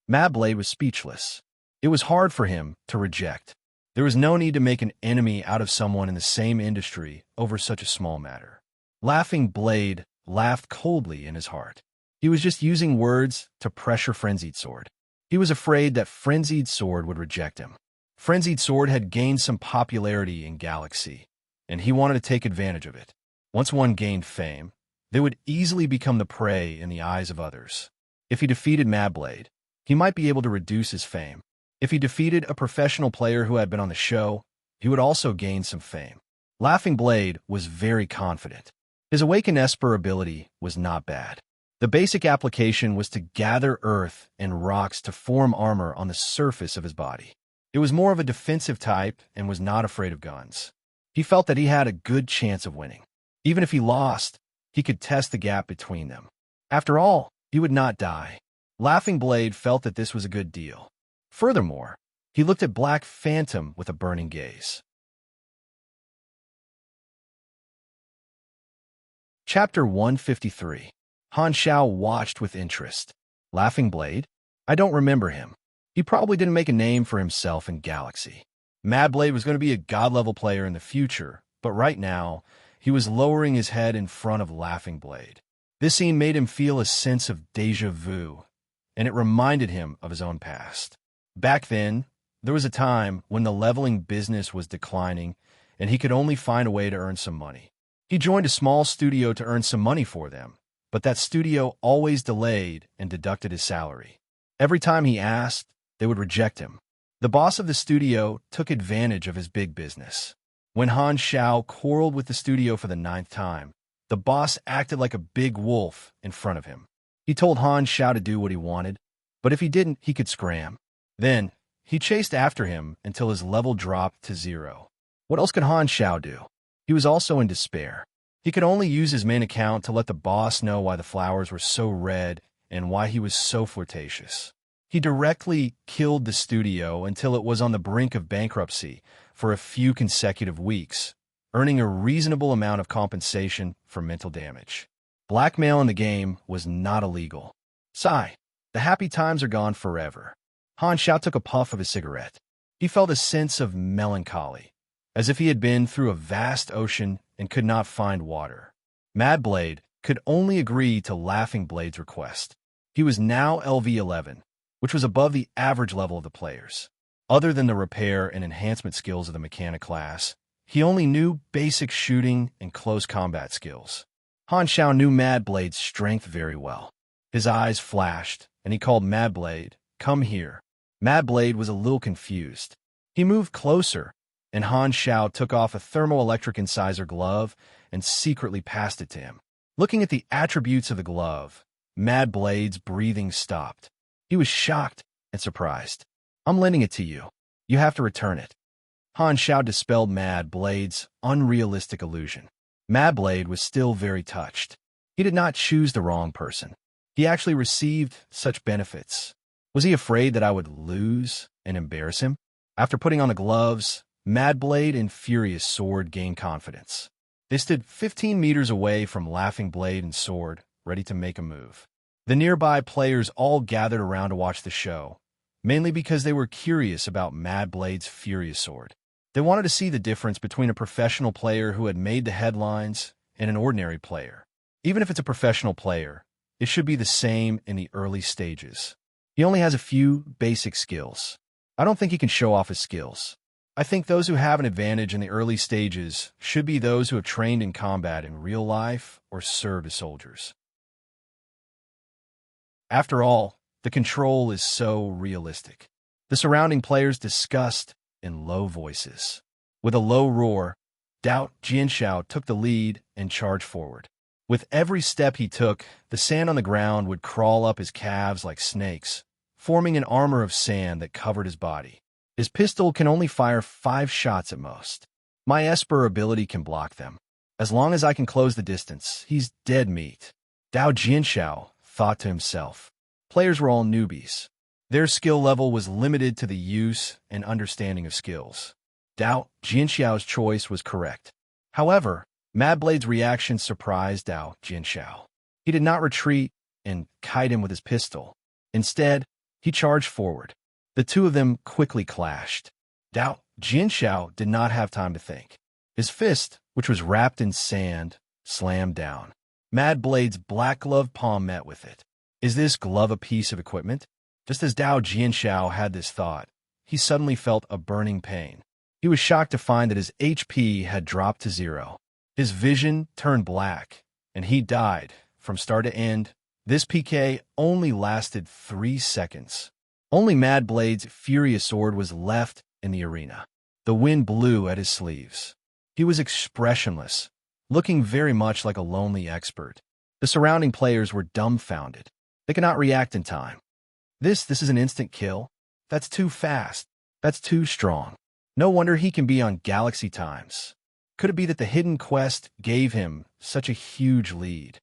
Madblade was speechless. It was hard for him to reject. There was no need to make an enemy out of someone in the same industry over such a small matter. Laughing Blade laughed coldly in his heart. He was just using words to pressure Frenzied Sword. He was afraid that Frenzied Sword would reject him. Frenzied Sword had gained some popularity in Galaxy, and he wanted to take advantage of it. Once one gained fame, they would easily become the prey in the eyes of others. If he defeated Madblade, he might be able to reduce his fame. If he defeated a professional player who had been on the show, he would also gain some fame. Laughing Blade was very confident. His Awaken Esper ability was not bad. The basic application was to gather earth and rocks to form armor on the surface of his body. It was more of a defensive type and was not afraid of guns. He felt that he had a good chance of winning. Even if he lost, he could test the gap between them. After all, he would not die. Laughing Blade felt that this was a good deal. Furthermore, he looked at Black Phantom with a burning gaze. Chapter 153. Han Shao watched with interest. Laughing Blade? I don't remember him. He probably didn't make a name for himself in Galaxy. Mad Blade was going to be a god-level player in the future, but right now, he was lowering his head in front of Laughing Blade. This scene made him feel a sense of déjà vu, and it reminded him of his own past. Back then, there was a time when the leveling business was declining, and he could only find a way to earn some money. He joined a small studio to earn some money for them, but that studio always delayed and deducted his salary. Every time he asked, they would reject him. The boss of the studio took advantage of his big business. When Han Shao quarreled with the studio for the 9th time, the boss acted like a big wolf in front of him. He told Han Shao to do what he wanted, but if he didn't, he could scram. Then, he chased after him until his level dropped to 0. What else could Han Shao do? He was also in despair. He could only use his main account to let the boss know why the flowers were so red and why he was so flirtatious. He directly killed the studio until it was on the brink of bankruptcy for a few consecutive weeks, earning a reasonable amount of compensation for mental damage. Blackmail in the game was not illegal. Sigh, the happy times are gone forever. Han Shao took a puff of his cigarette. He felt a sense of melancholy, as if he had been through a vast ocean and could not find water. Mad Blade could only agree to Laughing Blade's request. He was now LV11, which was above the average level of the players. Other than the repair and enhancement skills of the mechanic class, he only knew basic shooting and close combat skills. Han Shao knew Mad Blade's strength very well. His eyes flashed, and he called Mad Blade, "Come here." Mad Blade was a little confused. He moved closer, and Han Shao took off a thermoelectric incisor glove and secretly passed it to him. Looking at the attributes of the glove, Mad Blade's breathing stopped. He was shocked and surprised. "I'm lending it to you. You have to return it." Han Shao dispelled Mad Blade's unrealistic illusion. Mad Blade was still very touched. He did not choose the wrong person. He actually received such benefits. Was he afraid that I would lose and embarrass him? After putting on the gloves, Mad Blade and Furious Sword gained confidence. They stood 15 meters away from Laughing Blade and Sword, ready to make a move. The nearby players all gathered around to watch the show, mainly because they were curious about Mad Blade's Furious Sword. They wanted to see the difference between a professional player who had made the headlines and an ordinary player. Even if it's a professional player, it should be the same in the early stages. He only has a few basic skills. I don't think he can show off his skills. I think those who have an advantage in the early stages should be those who have trained in combat in real life or served as soldiers. After all, the control is so realistic. The surrounding players discussed in low voices. With a low roar, Dao Jianshao took the lead and charged forward. With every step he took, the sand on the ground would crawl up his calves like snakes, forming an armor of sand that covered his body. His pistol can only fire 5 shots at most. My Esper ability can block them. As long as I can close the distance, he's dead meat. Dao Jianshao thought to himself. Players were all newbies. Their skill level was limited to the use and understanding of skills. Dao Jianshao's choice was correct. However, Mad Blade's reaction surprised Dao Jianshao. He did not retreat and kite him with his pistol. Instead, he charged forward. The two of them quickly clashed. Dao Jianshao did not have time to think. His fist, which was wrapped in sand, slammed down. Mad Blade's black gloved palm met with it. Is this glove a piece of equipment? Just as Dao Jianshao had this thought, he suddenly felt a burning pain. He was shocked to find that his HP had dropped to 0. His vision turned black, and he died from start to end. This PK only lasted 3 seconds. Only Mad Blade's Furious Sword was left in the arena. The wind blew at his sleeves. He was expressionless, looking very much like a lonely expert. The surrounding players were dumbfounded. They could not react in time. This is an instant kill? That's too fast. That's too strong. No wonder he can be on Galaxy times. Could it be that the hidden quest gave him such a huge lead?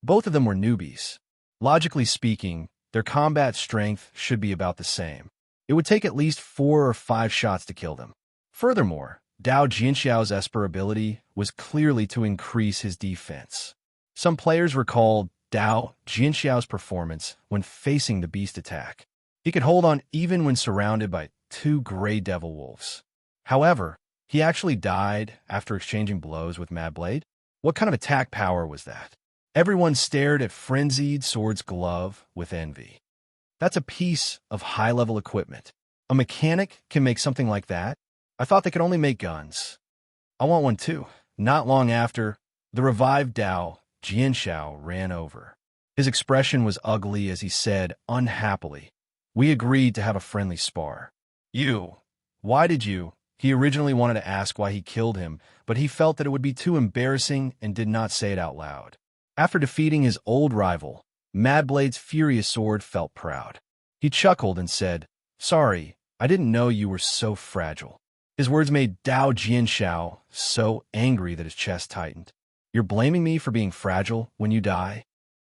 Both of them were newbies. Logically speaking, their combat strength should be about the same. It would take at least 4 or 5 shots to kill them. Furthermore, Dao Jianxiao's Esper ability was clearly to increase his defense. Some players recalled Dao Jianxiao's performance when facing the beast attack. He could hold on even when surrounded by 2 gray devil wolves. However, he actually died after exchanging blows with Mad Blade. What kind of attack power was that? Everyone stared at Frenzied Sword's glove with envy. That's a piece of high-level equipment. A mechanic can make something like that? I thought they could only make guns. I want one too. Not long after, the revived Dao Jianxiao ran over. His expression was ugly as he said, unhappily, "We agreed to have a friendly spar." Why did you? He originally wanted to ask why he killed him, but he felt that it would be too embarrassing and did not say it out loud. After defeating his old rival, Mad Blade's furious sword felt proud. He chuckled and said, "Sorry, I didn't know you were so fragile." His words made Dao Jianxiao so angry that his chest tightened. "You're blaming me for being fragile when you die?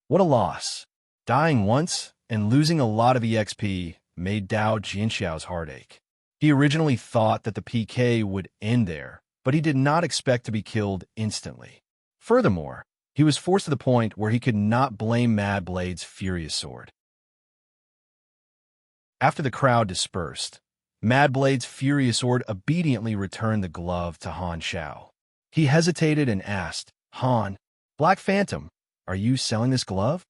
What a loss." Dying once and losing a lot of EXP made Dao Jianxiao's heart ache. He originally thought that the PK would end there, but he did not expect to be killed instantly. Furthermore, he was forced to the point where he could not blame Mad Blade's furious sword. After the crowd dispersed, Mad Blade's furious sword obediently returned the glove to Han Xiao. He hesitated and asked, "Han, Black Phantom, are you selling this glove?"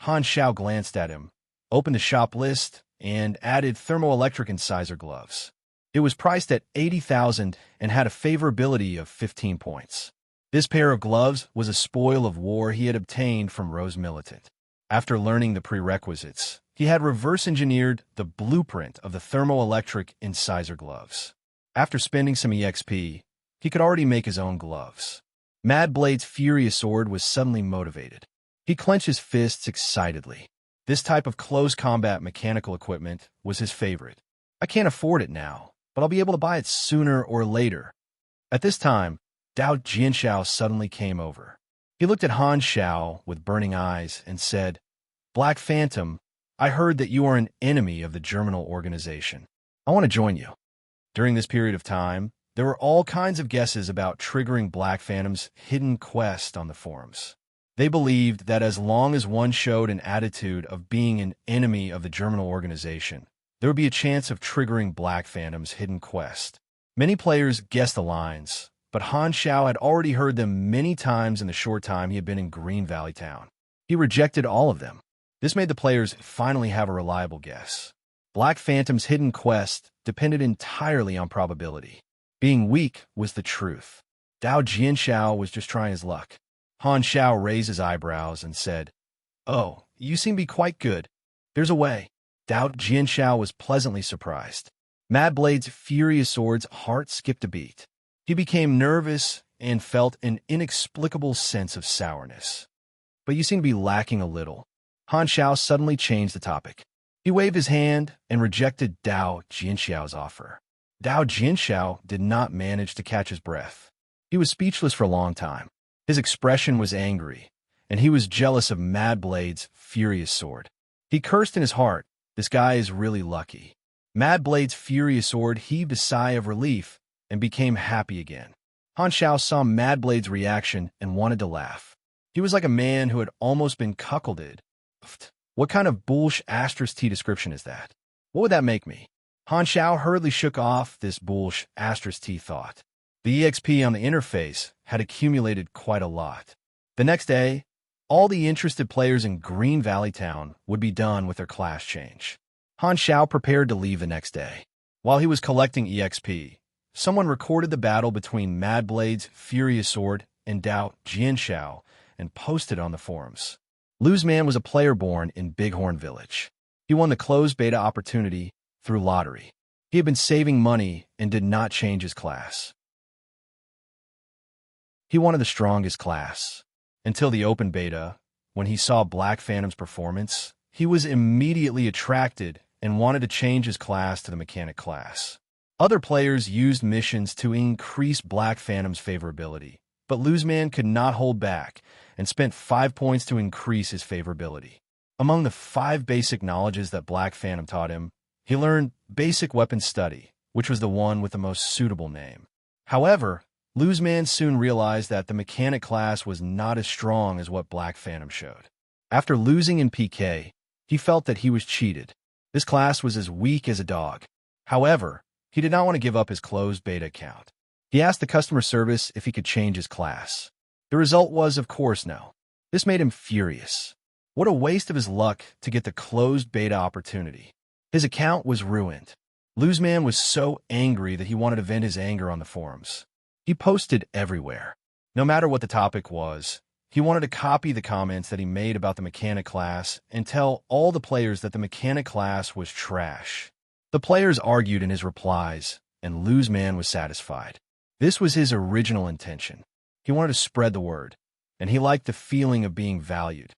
Han Xiao glanced at him, opened the shop list, and added thermoelectric incisor gloves. It was priced at 80,000 and had a favorability of 15 points. This pair of gloves was a spoil of war he had obtained from Rose Militant. After learning the prerequisites, he had reverse-engineered the blueprint of the thermoelectric incisor gloves. After spending some EXP, he could already make his own gloves. Mad Blade's furious sword was suddenly motivated. He clenched his fists excitedly. This type of close combat mechanical equipment was his favorite. "I can't afford it now, but I'll be able to buy it sooner or later." At this time, Dao Jianxiao suddenly came over. He looked at Han Xiao with burning eyes and said, "Black Phantom, I heard that you are an enemy of the Germinal organization. I want to join you." During this period of time, there were all kinds of guesses about triggering Black Phantom's hidden quest on the forums. They believed that as long as one showed an attitude of being an enemy of the Germinal organization, there would be a chance of triggering Black Phantom's hidden quest. Many players guessed the lines, but Han Xiao had already heard them many times in the short time he had been in Green Valley Town. He rejected all of them. This made the players finally have a reliable guess. Black Phantom's hidden quest depended entirely on probability. Being weak was the truth. Dao Jianxiao was just trying his luck. Han Xiao raised his eyebrows and said, "Oh, you seem to be quite good. There's a way." Dao Jianxiao was pleasantly surprised. Mad Blade's furious sword's heart skipped a beat. He became nervous and felt an inexplicable sense of sourness. "But you seem to be lacking a little." Han Xiao suddenly changed the topic. He waved his hand and rejected Dao Jianxiao's offer. Dao Jianxiao did not manage to catch his breath. He was speechless for a long time. His expression was angry, and he was jealous of Mad Blade's furious sword. He cursed in his heart, "This guy is really lucky." Mad Blade's furious sword heaved a sigh of relief and became happy again. Han Xiao saw Mad Blade's reaction and wanted to laugh. He was like a man who had almost been cuckolded. What kind of bullsh asterisk T description is that? What would that make me? Han Xiao hurriedly shook off this bullsh asterisk T thought. The EXP on the interface had accumulated quite a lot. The next day, all the interested players in Green Valley Town would be done with their class change. Han Xiao prepared to leave the next day. While he was collecting EXP, someone recorded the battle between Mad Blade's furious sword and Dao Jianxiao and posted on the forums. Lu's Man was a player born in Bighorn Village. He won the closed beta opportunity through lottery. He had been saving money and did not change his class. He wanted the strongest class. Until the open beta, when he saw Black Phantom's performance, he was immediately attracted and wanted to change his class to the mechanic class. Other players used missions to increase Black Phantom's favorability, but Loseman could not hold back and spent 5 points to increase his favorability. Among the 5 basic knowledges that Black Phantom taught him, he learned Basic Weapon Study, which was the one with the most suitable name. However, Loseman soon realized that the mechanic class was not as strong as what Black Phantom showed. After losing in PK, he felt that he was cheated. This class was as weak as a dog. However, he did not want to give up his closed beta account. He asked the customer service if he could change his class. The result was, of course, no. This made him furious. What a waste of his luck to get the closed beta opportunity. His account was ruined. Loseman was so angry that he wanted to vent his anger on the forums. He posted everywhere. No matter what the topic was, he wanted to copy the comments that he made about the mechanic class and tell all the players that the mechanic class was trash. The players argued in his replies, and Loseman was satisfied. This was his original intention. He wanted to spread the word, and he liked the feeling of being valued.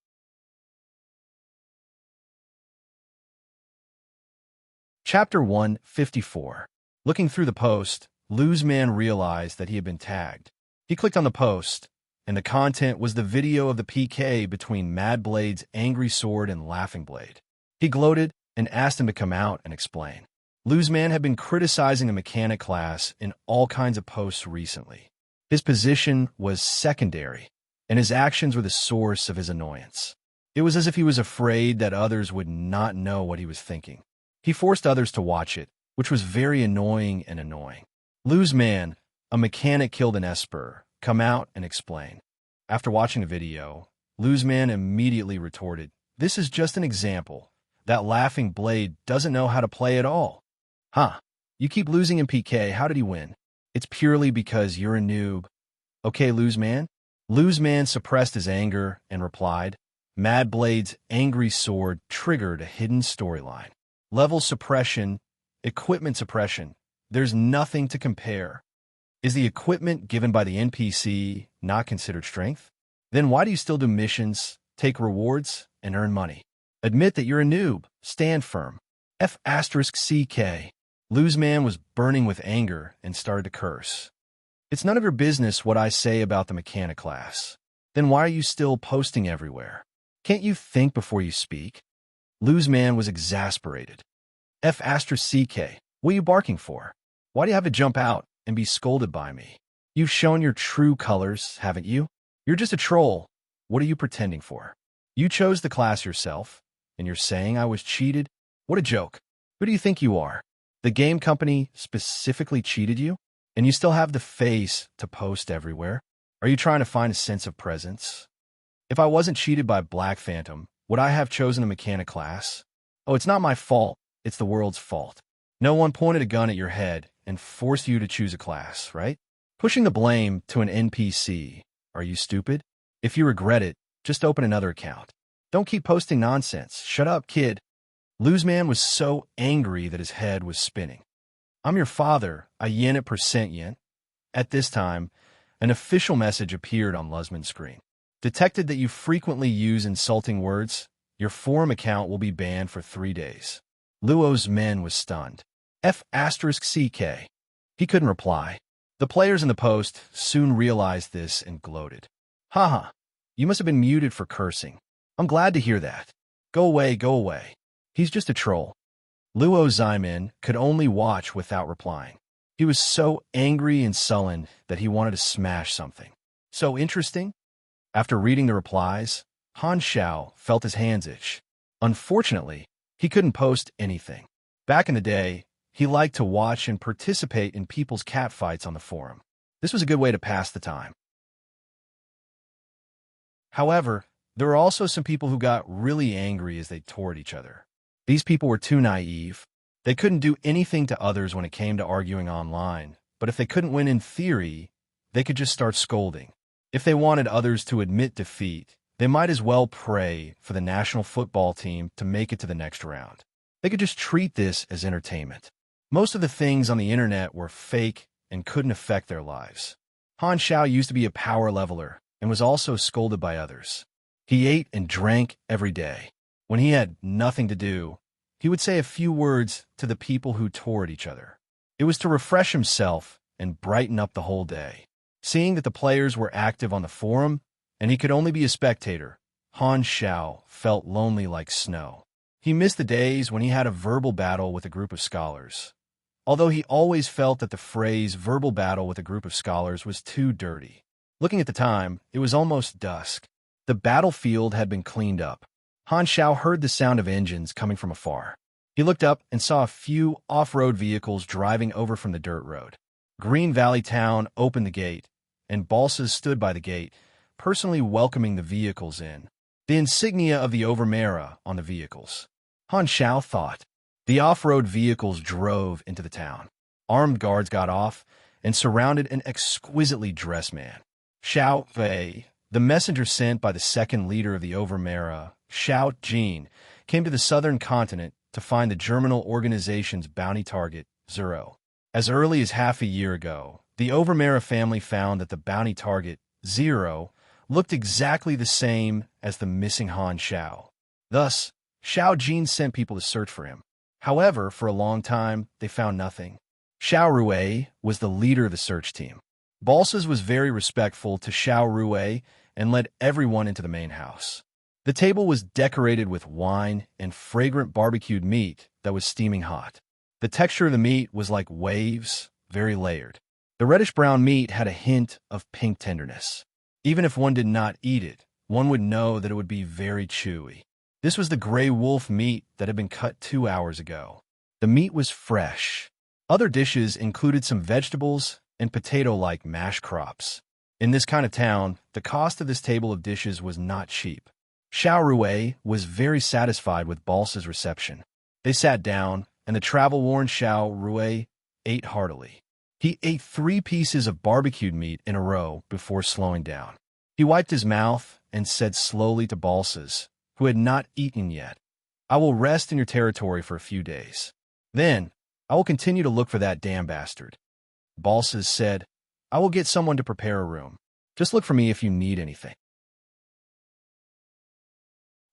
Chapter 154. Looking through the post, Loseman realized that he had been tagged. He clicked on the post, and the content was the video of the PK between Mad Blade's Angry Sword and Laughing Blade. He gloated and asked him to come out and explain. Loseman had been criticizing the mechanic class in all kinds of posts recently. His position was secondary, and his actions were the source of his annoyance. It was as if he was afraid that others would not know what he was thinking. He forced others to watch it, which was very annoying and annoying. Loseman, a mechanic killed an Esper, come out and explain. After watching the video, Loseman immediately retorted, "This is just an example. That Laughing Blade doesn't know how to play at all." Huh, you keep losing in PK, how did he win? It's purely because you're a noob. Okay, Loseman? Loseman suppressed his anger and replied, Mad Blade's Angry Sword triggered a hidden storyline. Level suppression, equipment suppression. There's nothing to compare. Is the equipment given by the NPC not considered strength? Then why do you still do missions, take rewards, and earn money? Admit that you're a noob. Stand firm. F***CK. Loseman was burning with anger and started to curse. It's none of your business what I say about the mechanic class. Then why are you still posting everywhere? Can't you think before you speak? Loseman was exasperated. F***CK. What are you barking for? Why do you have to jump out and be scolded by me? You've shown your true colors, haven't you? You're just a troll. What are you pretending for? You chose the class yourself, and you're saying I was cheated? What a joke. Who do you think you are? The game company specifically cheated you? And you still have the face to post everywhere? Are you trying to find a sense of presence? If I wasn't cheated by Black Phantom, would I have chosen a mechanic class? Oh, it's not my fault. It's the world's fault. No one pointed a gun at your head and forced you to choose a class, right? Pushing the blame to an NPC. Are you stupid? If you regret it, just open another account. Don't keep posting nonsense. Shut up, kid. Loseman was so angry that his head was spinning. I'm your father, a yen at percent yen. At this time, an official message appeared on Loseman's screen. Detected that you frequently use insulting words. Your forum account will be banned for 3 days. Loseman was stunned. F***CK. He couldn't reply. The players in the post soon realized this and gloated. Haha, you must have been muted for cursing. I'm glad to hear that. Go away, go away. He's just a troll. Loseman could only watch without replying. He was so angry and sullen that he wanted to smash something. So interesting? After reading the replies, Han Xiao felt his hands itch. Unfortunately, he couldn't post anything. Back in the day, he liked to watch and participate in people's catfights on the forum. This was a good way to pass the time. However, there were also some people who got really angry as they tore at each other. These people were too naive. They couldn't do anything to others when it came to arguing online, but if they couldn't win in theory, they could just start scolding. If they wanted others to admit defeat, they might as well pray for the national football team to make it to the next round. They could just treat this as entertainment. Most of the things on the internet were fake and couldn't affect their lives. Han Xiao used to be a power leveler and was also scolded by others. He ate and drank every day. When he had nothing to do, he would say a few words to the people who tore at each other. It was to refresh himself and brighten up the whole day. Seeing that the players were active on the forum, and he could only be a spectator, Han Xiao felt lonely like snow. He missed the days when he had a verbal battle with a group of scholars. Although he always felt that the phrase verbal battle with a group of scholars was too dirty. Looking at the time, it was almost dusk. The battlefield had been cleaned up. Han Xiao heard the sound of engines coming from afar. He looked up and saw a few off-road vehicles driving over from the dirt road. Green Valley Town opened the gate, and Balsas stood by the gate, personally welcoming the vehicles in. The insignia of the Overmera on the vehicles. Han Xiao thought. The off-road vehicles drove into the town. Armed guards got off and surrounded an exquisitely dressed man. Xiao Wei, the messenger sent by the second leader of the Overmera, Xiao Jin, came to the southern continent to find the germinal organization's bounty target, Zero. As early as half a year ago, the Overmera family found that the bounty target, Zero, looked exactly the same as the missing Han Xiao. Thus, Xiao Jin sent people to search for him. However, for a long time, they found nothing. Xiao Rui was the leader of the search team. Balsas was very respectful to Xiao Rui and led everyone into the main house. The table was decorated with wine and fragrant barbecued meat that was steaming hot. The texture of the meat was like waves, very layered. The reddish-brown meat had a hint of pink tenderness. Even if one did not eat it, one would know that it would be very chewy. This was the gray wolf meat that had been cut 2 hours ago. The meat was fresh. Other dishes included some vegetables and potato-like mashed crops. In this kind of town, the cost of this table of dishes was not cheap. Xiao Rui was very satisfied with Balsa's reception. They sat down, and the travel-worn Xiao Rui ate heartily. He ate 3 pieces of barbecued meat in a row before slowing down. He wiped his mouth and said slowly to Balsas, who had not eaten yet, "I will rest in your territory for a few days. Then, I will continue to look for that damn bastard." Balsas said, "I will get someone to prepare a room. Just look for me if you need anything."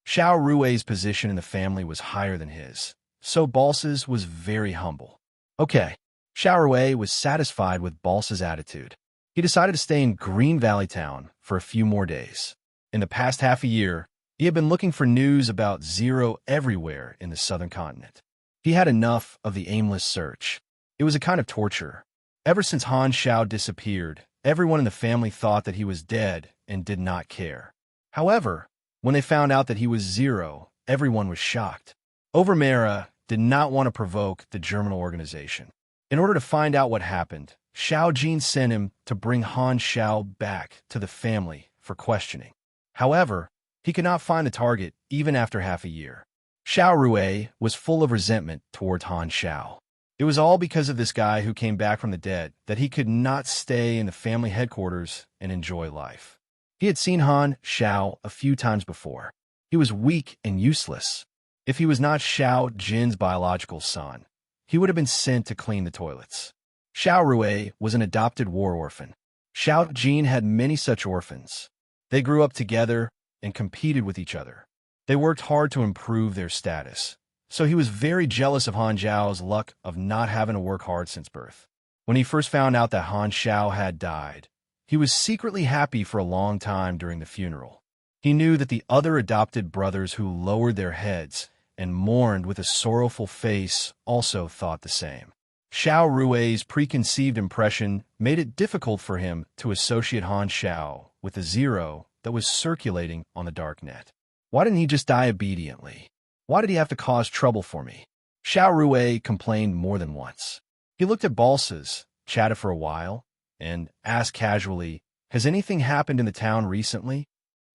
Xiao Rui's position in the family was higher than his, so Balsas was very humble. Okay, Xiao Rui was satisfied with Balsas' attitude. He decided to stay in Green Valley Town for a few more days. In the past half a year, he had been looking for news about Zero everywhere in the southern continent. He had enough of the aimless search. It was a kind of torture. Ever since Han Xiao disappeared, everyone in the family thought that he was dead and did not care. However, when they found out that he was Zero, everyone was shocked. Overmera did not want to provoke the germinal organization. In order to find out what happened, Xiao Jin sent him to bring Han Xiao back to the family for questioning. However, he could not find the target even after half a year. Xiao Rui was full of resentment towards Han Xiao. It was all because of this guy who came back from the dead that he could not stay in the family headquarters and enjoy life. He had seen Han Xiao a few times before. He was weak and useless. If he was not Xiao Jin's biological son, he would have been sent to clean the toilets. Xiao Rui was an adopted war orphan. Xiao Jin had many such orphans. They grew up together and competed with each other. They worked hard to improve their status, so he was very jealous of Han Xiao's luck of not having to work hard since birth. When he first found out that Han Xiao had died, he was secretly happy for a long time during the funeral. He knew that the other adopted brothers who lowered their heads and mourned with a sorrowful face also thought the same. Xiao Rui's preconceived impression made it difficult for him to associate Han Xiao with the Zero that was circulating on the dark net. Why didn't he just die obediently? Why did he have to cause trouble for me? Xiao Rui complained more than once. He looked at Balsas, chatted for a while, and asked casually, "Has anything happened in the town recently?"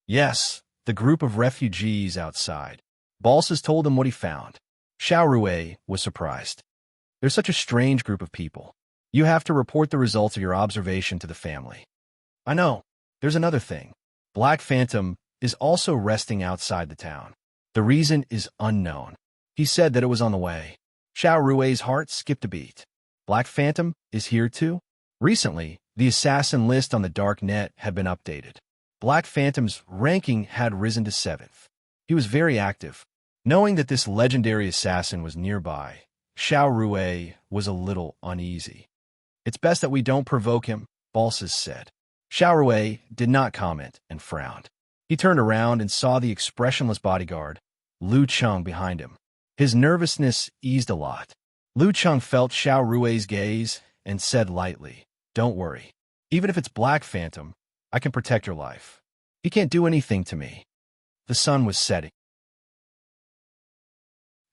"Yes, the group of refugees outside." Balsas told him what he found. Xiao Rui was surprised. "They're such a strange group of people. You have to report the results of your observation to the family." "I know. There's another thing. Black Phantom is also resting outside the town. The reason is unknown. He said that it was on the way." Xiao Rui's heart skipped a beat. "Black Phantom is here too?" Recently, the assassin list on the dark net had been updated. Black Phantom's ranking had risen to 7th. He was very active. Knowing that this legendary assassin was nearby, Xiao Rui was a little uneasy. "It's best that we don't provoke him," Balsas said. Xiao Rui did not comment and frowned. He turned around and saw the expressionless bodyguard, Lu Cheng, behind him. His nervousness eased a lot. Lu Cheng felt Xiao Rui's gaze and said lightly, "Don't worry. Even if it's Black Phantom, I can protect your life. He can't do anything to me." The sun was setting.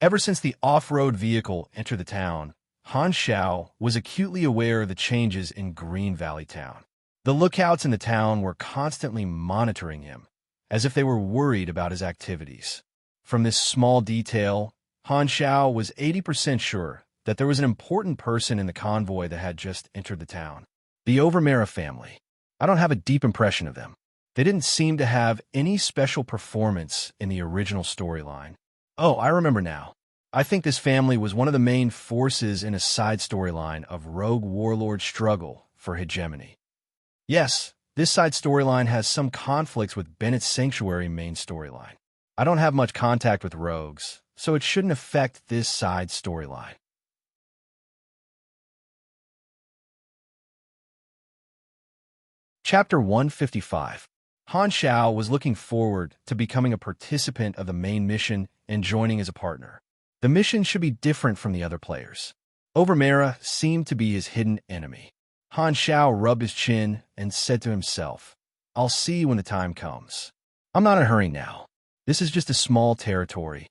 Ever since the off-road vehicle entered the town, Han Xiao was acutely aware of the changes in Green Valley Town. The lookouts in the town were constantly monitoring him, as if they were worried about his activities. From this small detail, Han Xiao was 80% sure that there was an important person in the convoy that had just entered the town. The Overmera family. I don't have a deep impression of them. They didn't seem to have any special performance in the original storyline. Oh, I remember now. I think this family was one of the main forces in a side storyline of rogue warlord struggle for hegemony. Yes, this side storyline has some conflicts with Bennett's Sanctuary main storyline. I don't have much contact with rogues, so it shouldn't affect this side storyline. Chapter 155. Han Xiao was looking forward to becoming a participant of the main mission and joining as a partner. The mission should be different from the other players. Overmera seemed to be his hidden enemy. Han Xiao rubbed his chin and said to himself, "I'll see when the time comes. I'm not in a hurry now. This is just a small territory."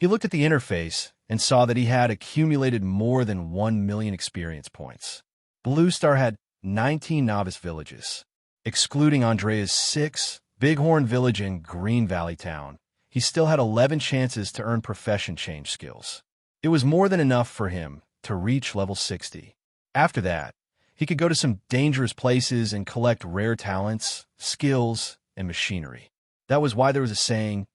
He looked at the interface and saw that he had accumulated more than 1 million experience points. Blue Star had 19 novice villages. Excluding Andrea's 6 Bighorn Village and Green Valley Town, he still had 11 chances to earn profession change skills. It was more than enough for him to reach level 60. After that, he could go to some dangerous places and collect rare talents, skills, and machinery. That was why there was a saying,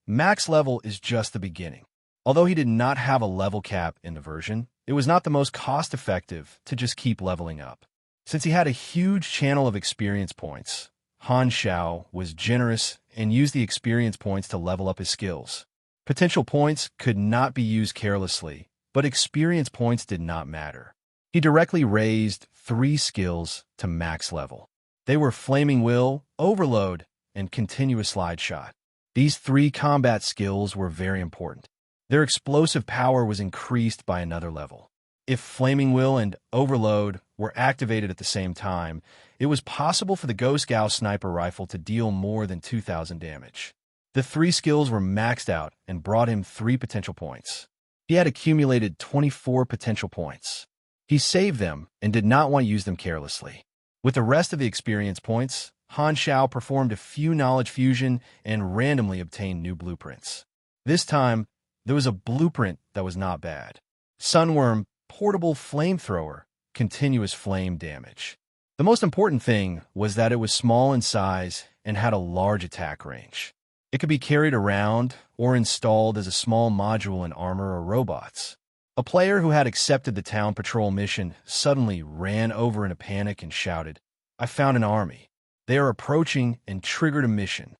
"Max level is just the beginning." Although he did not have a level cap in the version, it was not the most cost-effective to just keep leveling up. Since he had a huge channel of experience points, Han Xiao was generous and used the experience points to level up his skills. Potential points could not be used carelessly, but experience points did not matter. He directly raised 3 skills to max level. They were Flaming Will, Overload, and Continuous Slide Shot. These 3 combat skills were very important. Their explosive power was increased by another level. If Flaming Will and Overload were activated at the same time, it was possible for the Ghost Gauss sniper rifle to deal more than 2,000 damage. The 3 skills were maxed out and brought him 3 potential points. He had accumulated 24 potential points. He saved them and did not want to use them carelessly. With the rest of the experience points, Han Xiao performed a few knowledge fusion and randomly obtained new blueprints. This time, there was a blueprint that was not bad. Sunworm, Portable Flamethrower, Continuous Flame Damage. The most important thing was that it was small in size and had a large attack range. It could be carried around or installed as a small module in armor or robots. A player who had accepted the town patrol mission suddenly ran over in a panic and shouted, "I found an army. They are approaching," and triggered a mission.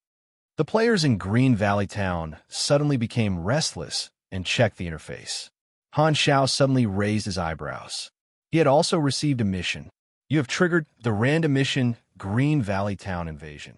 The players in Green Valley Town suddenly became restless and checked the interface. Han Xiao suddenly raised his eyebrows. He had also received a mission. You have triggered the random mission Green Valley Town Invasion.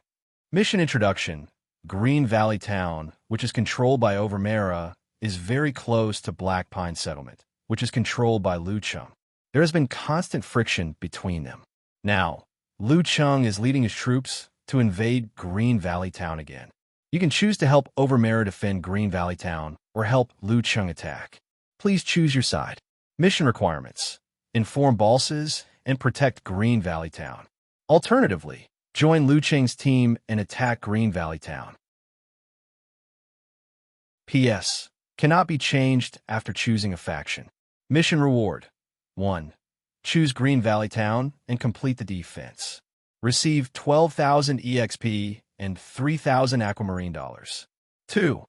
Mission Introduction. Green Valley Town, which is controlled by Overmera, is very close to Black Pine Settlement, which is controlled by Lu Cheng. There has been constant friction between them. Now, Lu Cheng is leading his troops to invade Green Valley Town again. You can choose to help Overmera defend Green Valley Town or help Lu Cheng attack. Please choose your side. Mission requirements. Inform bosses and protect Green Valley Town. Alternatively, join Lu Cheng's team and attack Green Valley Town. P.S. Cannot be changed after choosing a faction. Mission reward. 1. Choose Green Valley Town and complete the defense. Receive 12,000 EXP and 3,000 aquamarine dollars. 2.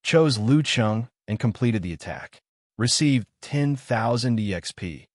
Chose Lu Cheng and completed the attack. Received 10,000 EXP.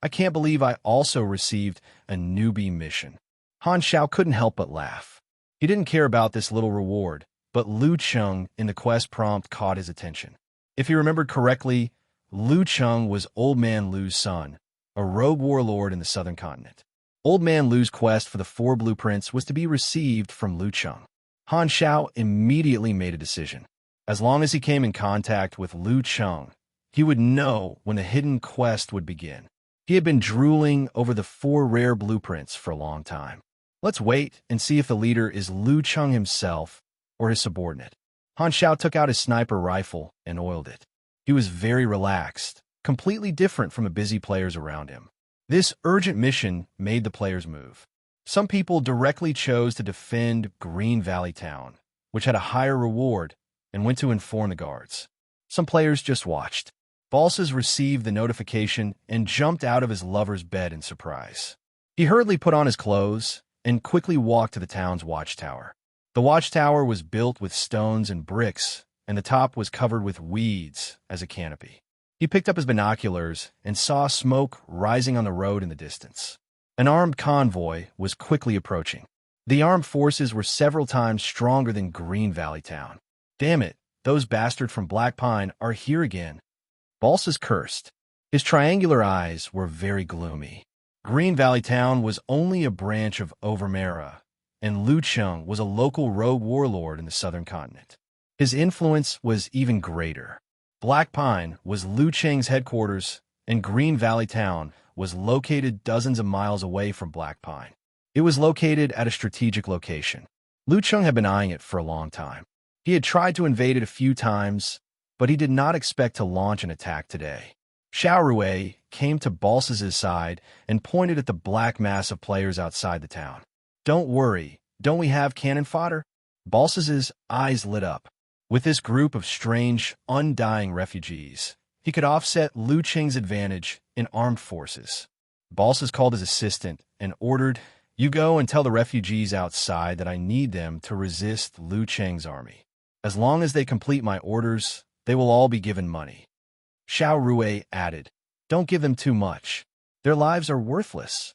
I can't believe I also received a newbie mission. Han Xiao couldn't help but laugh. He didn't care about this little reward, but Lu Cheng in the quest prompt caught his attention. If he remembered correctly, Lu Cheng was Old Man Lu's son, a rogue warlord in the southern continent. Old Man Lu's quest for the 4 blueprints was to be received from Lu Cheng. Han Xiao immediately made a decision. As long as he came in contact with Lu Cheng, he would know when the hidden quest would begin. He had been drooling over the 4 rare blueprints for a long time. Let's wait and see if the leader is Lu Cheng himself or his subordinate. Han Xiao took out his sniper rifle and oiled it. He was very relaxed, completely different from the busy players around him. This urgent mission made the players move. Some people directly chose to defend Green Valley Town, which had a higher reward, and went to inform the guards. Some players just watched. Balsas received the notification and jumped out of his lover's bed in surprise. He hurriedly put on his clothes and quickly walked to the town's watchtower. The watchtower was built with stones and bricks, and the top was covered with weeds as a canopy. He picked up his binoculars and saw smoke rising on the road in the distance. An armed convoy was quickly approaching. The armed forces were several times stronger than Green Valley Town. Damn it, those bastards from Black Pine are here again. Balsas cursed. His triangular eyes were very gloomy. Green Valley Town was only a branch of Overmera, and Lu Cheng was a local rogue warlord in the southern continent. His influence was even greater. Black Pine was Lu Cheng's headquarters, and Green Valley Town was located dozens of miles away from Black Pine. It was located at a strategic location. Lu Cheng had been eyeing it for a long time. He had tried to invade it a few times, but he did not expect to launch an attack today. Xiao Rui came to Balsas' side and pointed at the black mass of players outside the town. Don't worry, don't we have cannon fodder? Balsas' eyes lit up. With this group of strange, undying refugees, he could offset Lu Cheng's advantage in armed forces. Balsas called his assistant and ordered, "You go and tell the refugees outside that I need them to resist Lu Cheng's army. As long as they complete my orders, they will all be given money." Xiao Rui added, "Don't give them too much. Their lives are worthless."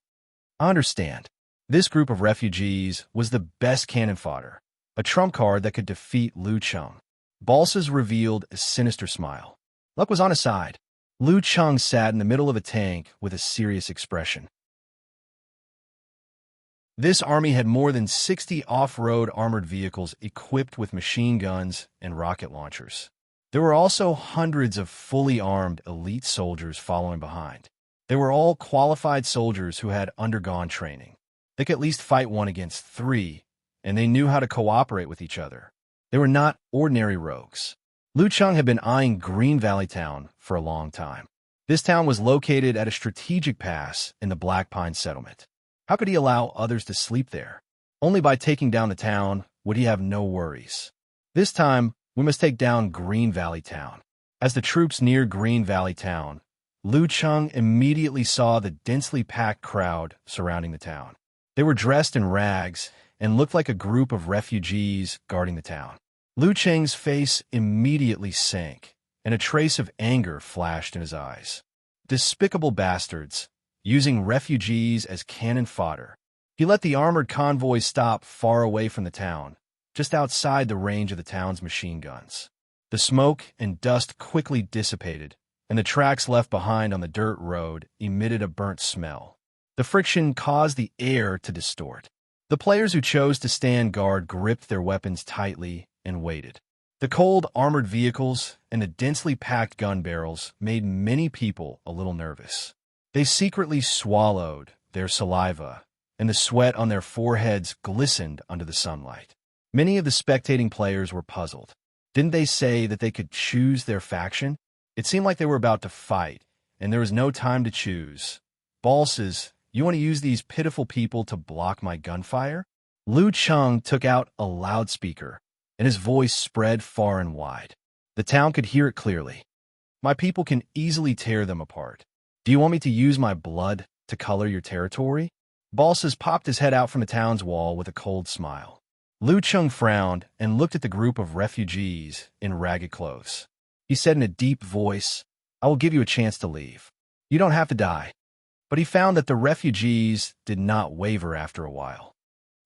I understand. This group of refugees was the best cannon fodder, a trump card that could defeat Lu Cheng. Balsas revealed a sinister smile. Luck was on his side. Lu Cheng sat in the middle of a tank with a serious expression. This army had more than 60 off-road armored vehicles equipped with machine guns and rocket launchers. There were also hundreds of fully armed elite soldiers following behind. They were all qualified soldiers who had undergone training. They could at least fight 1 against 3, and they knew how to cooperate with each other. They were not ordinary rogues. Lu Cheng had been eyeing Green Valley Town for a long time. This town was located at a strategic pass in the Black Pine settlement. How could he allow others to sleep there? Only by taking down the town would he have no worries. This time, we must take down Green Valley Town. As the troops neared Green Valley Town, Lu Cheng immediately saw the densely packed crowd surrounding the town. They were dressed in rags and looked like a group of refugees guarding the town. Lu Cheng's face immediately sank, and a trace of anger flashed in his eyes. Despicable bastards, using refugees as cannon fodder. He let the armored convoy stop far away from the town, just outside the range of the town's machine guns. The smoke and dust quickly dissipated, and the tracks left behind on the dirt road emitted a burnt smell. The friction caused the air to distort. The players who chose to stand guard gripped their weapons tightly and waited. The cold armored vehicles and the densely packed gun barrels made many people a little nervous. They secretly swallowed their saliva, and the sweat on their foreheads glistened under the sunlight. Many of the spectating players were puzzled. Didn't they say that they could choose their faction? It seemed like they were about to fight, and there was no time to choose. Balsas, you want to use these pitiful people to block my gunfire? Lu Cheng took out a loudspeaker, and his voice spread far and wide. The town could hear it clearly. My people can easily tear them apart. Do you want me to use my blood to color your territory? Balsas popped his head out from the town's wall with a cold smile. Lu Cheng frowned and looked at the group of refugees in ragged clothes. He said in a deep voice, "I will give you a chance to leave. You don't have to die." But he found that the refugees did not waver after a while.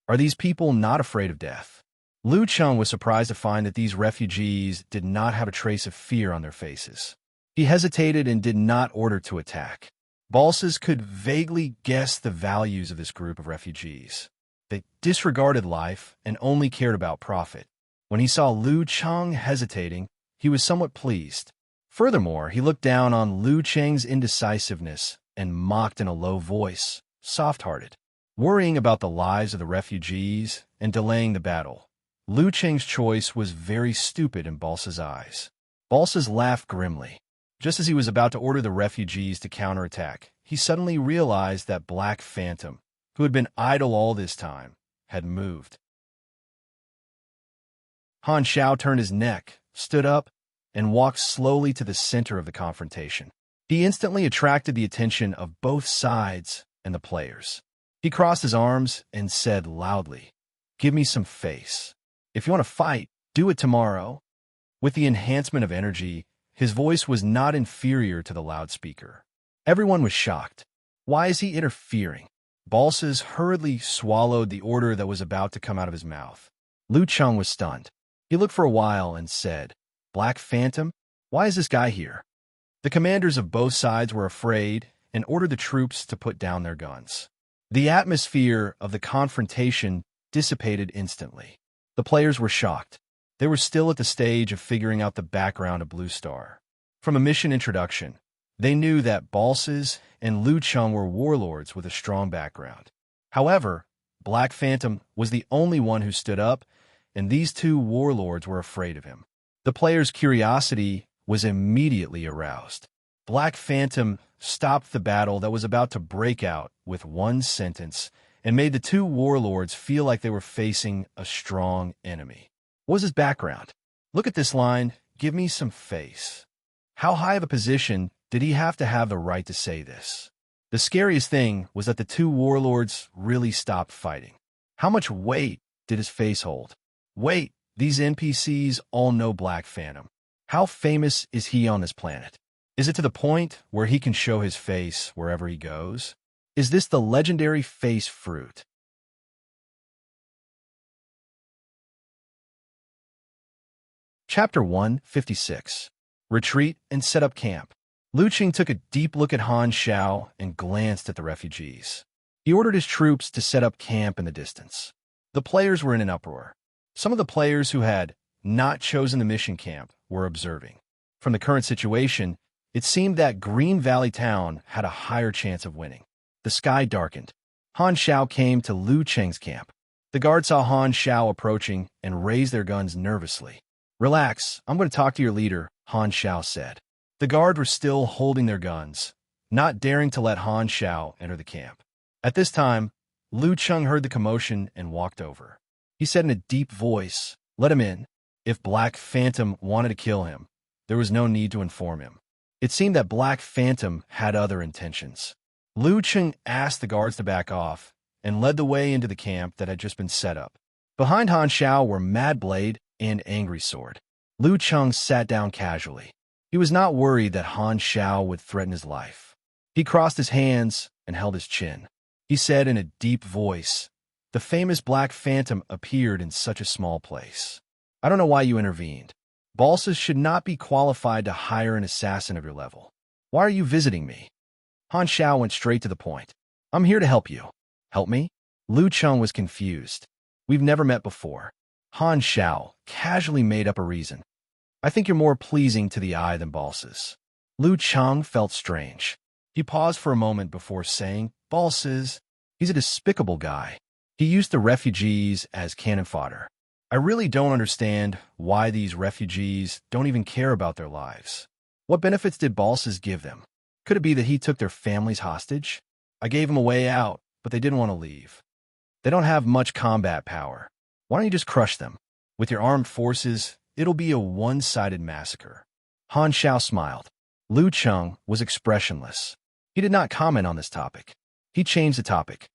Are these people not afraid of death? Lu Cheng was surprised to find that these refugees did not have a trace of fear on their faces. He hesitated and did not order to attack. Balsas could vaguely guess the values of this group of refugees. They disregarded life and only cared about profit. When he saw Lu Cheng hesitating, he was somewhat pleased. Furthermore, he looked down on Lu Cheng's indecisiveness and mocked in a low voice, soft-hearted, worrying about the lives of the refugees and delaying the battle. Lu Cheng's choice was very stupid in Balsa's eyes. Balsas laughed grimly. Just as he was about to order the refugees to counterattack, he suddenly realized that Black Phantom, who had been idle all this time, had moved. Han Xiao turned his neck, stood up, and walked slowly to the center of the confrontation. He instantly attracted the attention of both sides and the players. He crossed his arms and said loudly, "Give me some face. If you want to fight, do it tomorrow." With the enhancement of energy, his voice was not inferior to the loudspeaker. Everyone was shocked. Why is he interfering? Balsas hurriedly swallowed the order that was about to come out of his mouth. Lu Cheng was stunned. He looked for a while and said, "Black Phantom? Why is this guy here?" The commanders of both sides were afraid and ordered the troops to put down their guns. The atmosphere of the confrontation dissipated instantly. The players were shocked. They were still at the stage of figuring out the background of Blue Star. From a mission introduction, they knew that Balsas and Lu Cheng were warlords with a strong background. However, Black Phantom was the only one who stood up, and these two warlords were afraid of him. The players' curiosity was immediately aroused. Black Phantom stopped the battle that was about to break out with one sentence and made the two warlords feel like they were facing a strong enemy. What was his background? Look at this line, "Give me some face." How high of a position did he have the right to say this? The scariest thing was that the two warlords really stopped fighting. How much weight did his face hold? Wait, these NPCs all know Black Phantom. How famous is he on this planet? Is it to the point where he can show his face wherever he goes? Is this the legendary face fruit? Chapter 156. Retreat and Set Up Camp. Lu Cheng took a deep look at Han Xiao and glanced at the refugees. He ordered his troops to set up camp in the distance. The players were in an uproar. Some of the players who had not chosen the mission camp were observing. From the current situation, it seemed that Green Valley Town had a higher chance of winning. The sky darkened. Han Xiao came to Lu Cheng's camp. The guard saw Han Xiao approaching and raised their guns nervously. "Relax, I'm going to talk to your leader," Han Xiao said. The guard were still holding their guns, not daring to let Han Xiao enter the camp. At this time, Lu Cheng heard the commotion and walked over. He said in a deep voice, "Let him in." If Black Phantom wanted to kill him, there was no need to inform him. It seemed that Black Phantom had other intentions. Lu Cheng asked the guards to back off and led the way into the camp that had just been set up. Behind Han Xiao were Mad Blade and Angry Sword. Lu Cheng sat down casually. He was not worried that Han Xiao would threaten his life. He crossed his hands and held his chin. He said in a deep voice, "The famous Black Phantom appeared in such a small place. I don't know why you intervened. Balsas should not be qualified to hire an assassin of your level. Why are you visiting me?" Han Xiao went straight to the point. "I'm here to help you." "Help me?" Lu Cheng was confused. "We've never met before." Han Xiao casually made up a reason. "I think you're more pleasing to the eye than Balsas." Lu Cheng felt strange. He paused for a moment before saying, "Balsas, he's a despicable guy. He used the refugees as cannon fodder. I really don't understand why these refugees don't even care about their lives. What benefits did Balsas give them? Could it be that he took their families hostage? I gave them a way out, but they didn't want to leave. They don't have much combat power. Why don't you just crush them? With your armed forces, it'll be a one-sided massacre." Han Xiao smiled. Lu Cheng was expressionless. He did not comment on this topic. He changed the topic.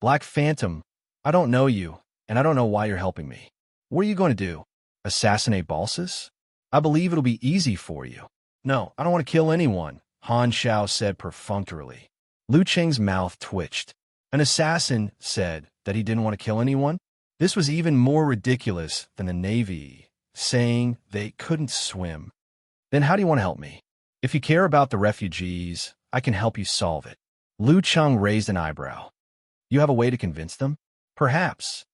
"Black Phantom, I don't know you, and I don't know why you're helping me. What are you going to do? Assassinate Balsas? I believe it'll be easy for you." "No, I don't want to kill anyone," Han Xiao said perfunctorily. Lu Cheng's mouth twitched. An assassin said that he didn't want to kill anyone? This was even more ridiculous than the Navy saying they couldn't swim. "Then how do you want to help me?" If you care about the refugees, I can help you solve it. Lu Cheng raised an eyebrow. You have a way to convince them? Perhaps.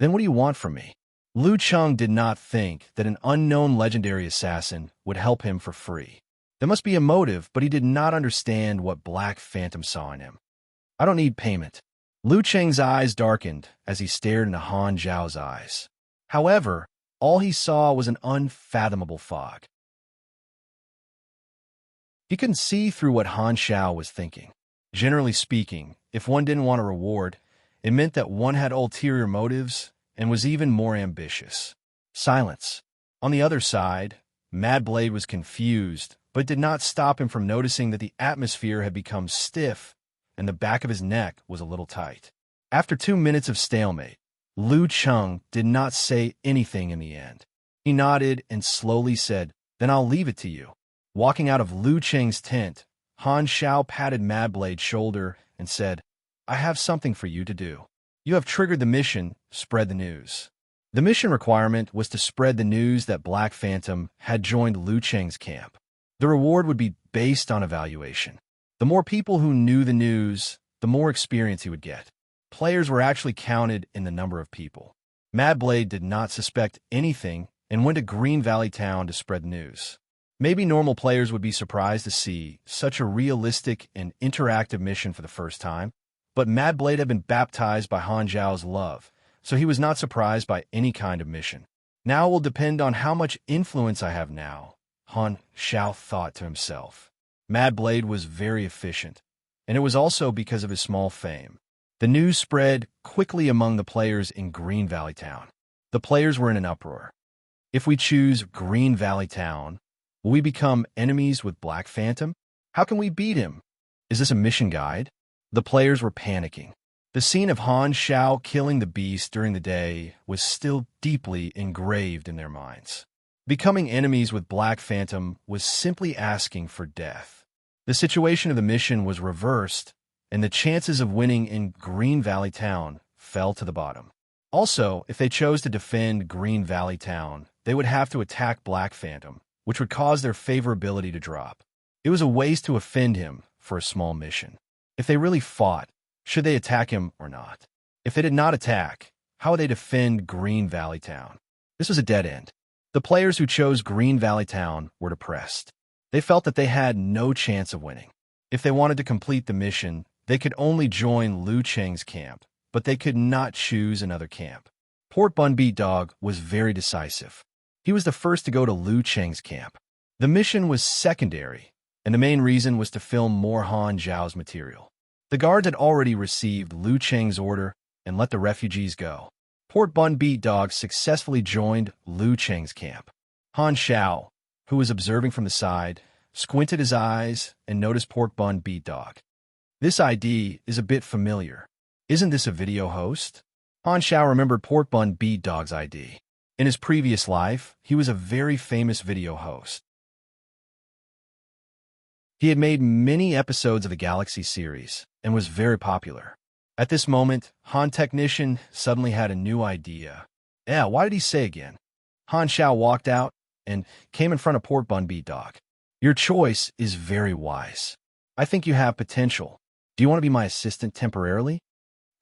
Then what do you want from me? Lu Cheng did not think that an unknown legendary assassin would help him for free. There must be a motive, but he did not understand what Black Phantom saw in him. I don't need payment. Lu Cheng's eyes darkened as he stared into Han Zhao's eyes. However, all he saw was an unfathomable fog. He couldn't see through what Han Zhao was thinking. Generally speaking, if one didn't want a reward, it meant that one had ulterior motives and was even more ambitious. Silence. On the other side, Mad Blade was confused, but it did not stop him from noticing that the atmosphere had become stiff and the back of his neck was a little tight. After 2 minutes of stalemate, Lu Cheng did not say anything in the end. He nodded and slowly said, "Then I'll leave it to you." Walking out of Lu Cheng's tent, Han Zhao patted Mad Blade's shoulder and said, "I have something for you to do. You have triggered the mission, spread the news." The mission requirement was to spread the news that Black Phantom had joined Lu Cheng's camp. The reward would be based on evaluation. The more people who knew the news, the more experience he would get. Players were actually counted in the number of people. Mad Blade did not suspect anything and went to Green Valley Town to spread the news. Maybe normal players would be surprised to see such a realistic and interactive mission for the first time, but Mad Blade had been baptized by Han Zhao's love, so he was not surprised by any kind of mission. Now it will depend on how much influence I have now, Han Zhao thought to himself. Mad Blade was very efficient, and it was also because of his small fame. The news spread quickly among the players in Green Valley Town. The players were in an uproar. If we choose Green Valley Town, will we become enemies with Black Phantom? How can we beat him? Is this a mission guide? The players were panicking. The scene of Han Zhao killing the beast during the day was still deeply engraved in their minds. Becoming enemies with Black Phantom was simply asking for death. The situation of the mission was reversed, and the chances of winning in Green Valley Town fell to the bottom. Also, if they chose to defend Green Valley Town, they would have to attack Black Phantom, which would cause their favorability to drop. It was a waste to offend him for a small mission. If they really fought, should they attack him or not? If they did not attack, how would they defend Green Valley Town? This was a dead end. The players who chose Green Valley Town were depressed. They felt that they had no chance of winning. If they wanted to complete the mission, they could only join Lu Cheng's camp, but they could not choose another camp. Port Bun Beat Dog was very decisive. He was the first to go to Lu Cheng's camp. The mission was secondary, and the main reason was to film more Han Zhao's material. The guards had already received Lu Cheng's order and let the refugees go. Port Bun Beat Dog successfully joined Lu Cheng's camp. Han Zhao, who was observing from the side, squinted his eyes and noticed Port Bun Beat Dog. This ID is a bit familiar. Isn't this a video host? Han Zhao remembered Port Bun Beat Dog's ID. In his previous life, he was a very famous video host. He had made many episodes of the Galaxy series and was very popular. At this moment, Han Technician suddenly had a new idea. Yeah, why did he say again? Han Zhao walked out and came in front of Port Bun Beat Dog. Your choice is very wise. I think you have potential. Do you want to be my assistant temporarily?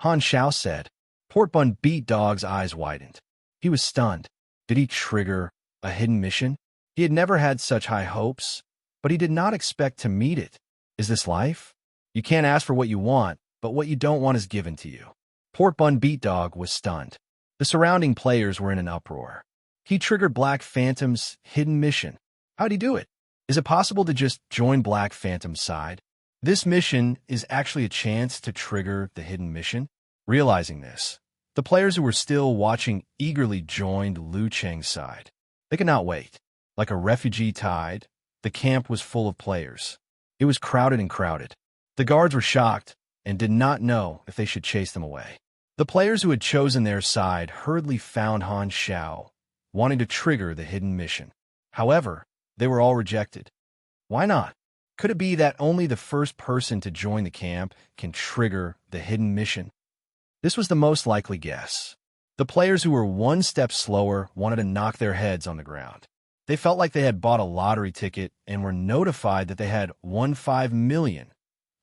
Han Zhao said. Port Bun Beat Dog's eyes widened. He was stunned. Did he trigger a hidden mission? He had never had such high hopes, but he did not expect to meet it. Is this life? You can't ask for what you want, but what you don't want is given to you. Port Bun Beat Dog was stunned. The surrounding players were in an uproar. He triggered Black Phantom's hidden mission. How'd he do it? Is it possible to just join Black Phantom's side? This mission is actually a chance to trigger the hidden mission. Realizing this, the players who were still watching eagerly joined Lu Cheng's side. They could not wait. Like a refugee tide, the camp was full of players. It was crowded and crowded. The guards were shocked and did not know if they should chase them away. The players who had chosen their side hurriedly found Han Zhao, wanting to trigger the hidden mission. However, they were all rejected. Why not? Could it be that only the first person to join the camp can trigger the hidden mission? This was the most likely guess. The players who were one step slower wanted to knock their heads on the ground. They felt like they had bought a lottery ticket and were notified that they had won 5 million,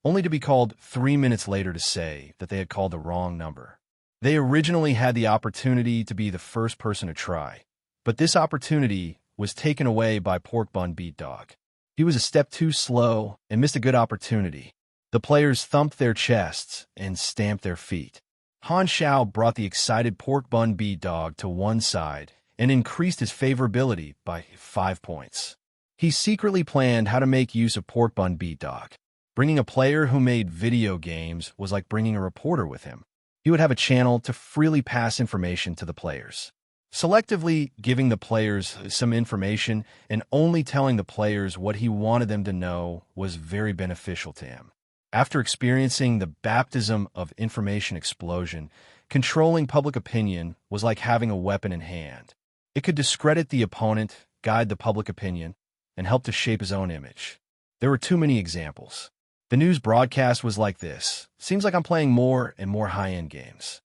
only to be called 3 minutes later to say that they had called the wrong number. They originally had the opportunity to be the first person to try, but this opportunity was taken away by Pork Bun Beat Dog. He was a step too slow and missed a good opportunity. The players thumped their chests and stamped their feet. Han Xiao brought the excited Pork Bun Beat Dog to one side and increased his favorability by 5 points. He secretly planned how to make use of Pork Bun Beat Dog. Bringing a player who made video games was like bringing a reporter with him. He would have a channel to freely pass information to the players. Selectively giving the players some information and only telling the players what he wanted them to know was very beneficial to him. After experiencing the baptism of information explosion, controlling public opinion was like having a weapon in hand. It could discredit the opponent, guide the public opinion, and help to shape his own image. There were too many examples. The news broadcast was like this. Seems like I'm playing more and more high-end games.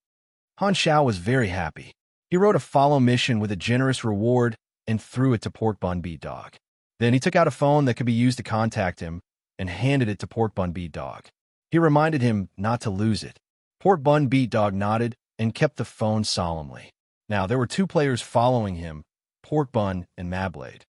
Han Xiao was very happy. He wrote a follow mission with a generous reward and threw it to Pork Bun Beat Dog. Then he took out a phone that could be used to contact him and handed it to Pork Bun Beat Dog. He reminded him not to lose it. Pork Bun Beat Dog nodded and kept the phone solemnly. Now, there were 2 players following him, Pork Bun and Madblade.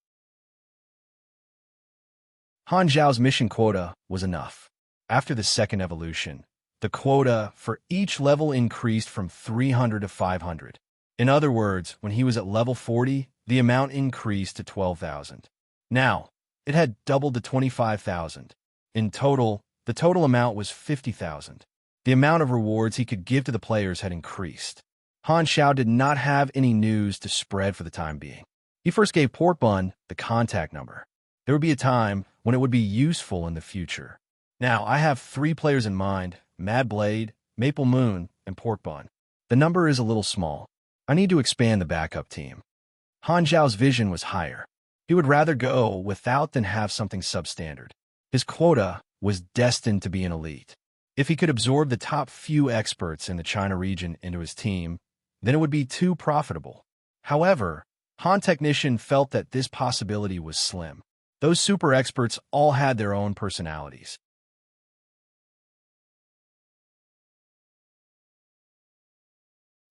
Han Xiao's mission quota was enough. After the second evolution, the quota for each level increased from 300 to 500. In other words, when he was at level 40, the amount increased to 12,000. Now, it had doubled to 25,000. In total, the total amount was 50,000. The amount of rewards he could give to the players had increased. Han Xiao did not have any news to spread for the time being. He first gave Pork Bun the contact number. There would be a time when it would be useful in the future. Now, I have 3 players in mind, Madblade, Maple Moon, and Pork Bun. The number is a little small. I need to expand the backup team. Han Xiao's vision was higher. He would rather go without than have something substandard. His quota was destined to be an elite. If he could absorb the top few experts in the China region into his team, then it would be too profitable. However, Han Technician felt that this possibility was slim. Those super experts all had their own personalities.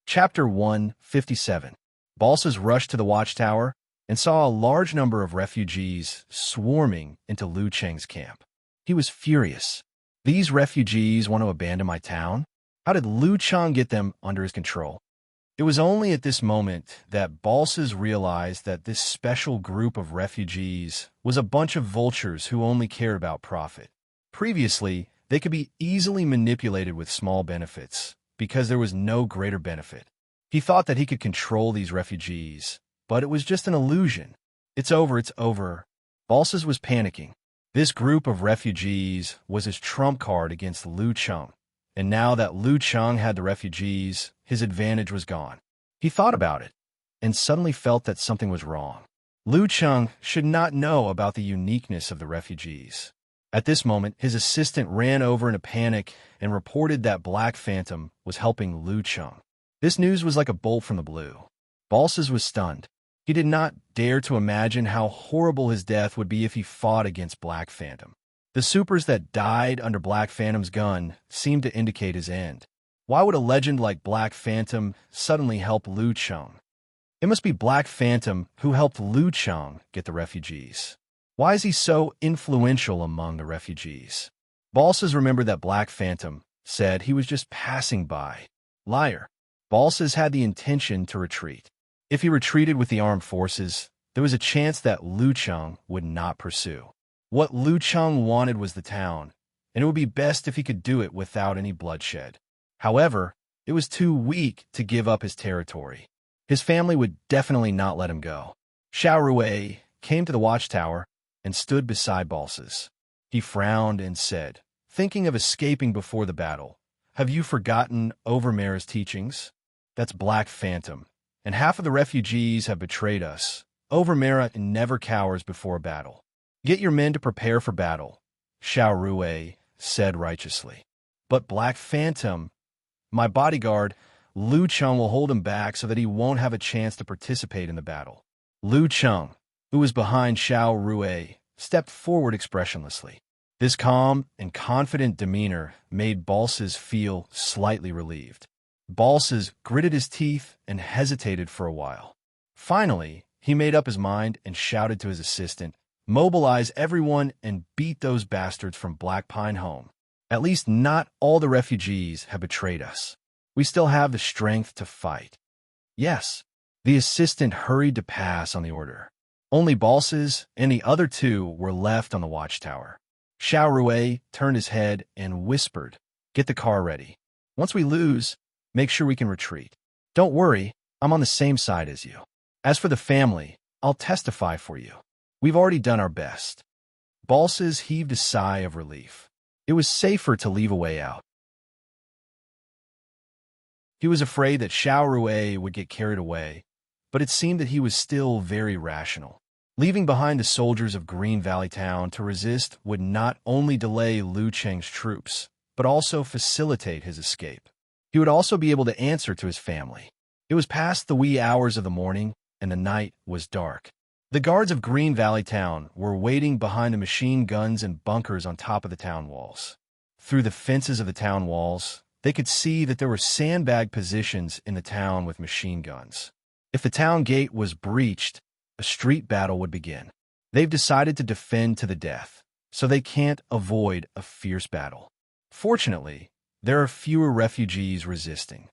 Chapter 157. Balsas rushed to the watchtower and saw a large number of refugees swarming into Lu Cheng's camp. He was furious. These refugees want to abandon my town? How did Lu Cheng get them under his control? It was only at this moment that Balsas realized that this special group of refugees was a bunch of vultures who only cared about profit. Previously, they could be easily manipulated with small benefits because there was no greater benefit. He thought that he could control these refugees, but it was just an illusion. It's over, it's over. Balsas was panicking. This group of refugees was his trump card against Lu Cheng. And now that Lu Cheng had the refugees, his advantage was gone. He thought about it, and suddenly felt that something was wrong. Lu Cheng should not know about the uniqueness of the refugees. At this moment, his assistant ran over in a panic and reported that Black Phantom was helping Lu Cheng. This news was like a bolt from the blue. Balsas was stunned. He did not dare to imagine how horrible his death would be if he fought against Black Phantom. The supers that died under Black Phantom's gun seemed to indicate his end. Why would a legend like Black Phantom suddenly help Lu Cheng? It must be Black Phantom who helped Lu Cheng get the refugees. Why is he so influential among the refugees? Balsas remembered that Black Phantom said he was just passing by. Liar. Balsas had the intention to retreat. If he retreated with the armed forces, there was a chance that Lu Cheng would not pursue. What Lu Cheng wanted was the town, and it would be best if he could do it without any bloodshed. However, it was too weak to give up his territory. His family would definitely not let him go. Xiao Rui came to the watchtower and stood beside Balsas. He frowned and said, "Thinking of escaping before the battle, have you forgotten Overmera's teachings? That's Black Phantom, and half of the refugees have betrayed us. Overmera never cowers before a battle. Get your men to prepare for battle," Xiao Rui said righteously. "But Black Phantom, my bodyguard, Lu Cheng will hold him back so that he won't have a chance to participate in the battle." Lu Cheng, who was behind Xiao Rue, stepped forward expressionlessly. This calm and confident demeanor made Balsas feel slightly relieved. Balsas gritted his teeth and hesitated for a while. Finally, he made up his mind and shouted to his assistant, "Mobilize everyone and beat those bastards from Black Pine home. At least not all the refugees have betrayed us. We still have the strength to fight." "Yes." The assistant hurried to pass on the order. Only Balsas and the other two were left on the watchtower. Xiao Rue turned his head and whispered, "Get the car ready. Once we lose, make sure we can retreat. Don't worry, I'm on the same side as you. As for the family, I'll testify for you. We've already done our best." Balsas heaved a sigh of relief. It was safer to leave a way out. He was afraid that Xiao Rue would get carried away, but it seemed that he was still very rational. Leaving behind the soldiers of Green Valley Town to resist would not only delay Lu Cheng's troops, but also facilitate his escape. He would also be able to answer to his family. It was past the wee hours of the morning, and the night was dark. The guards of Green Valley Town were waiting behind the machine guns and bunkers on top of the town walls. Through the fences of the town walls, they could see that there were sandbag positions in the town with machine guns. If the town gate was breached, a street battle would begin. They've decided to defend to the death, so they can't avoid a fierce battle. Fortunately, there are fewer refugees resisting.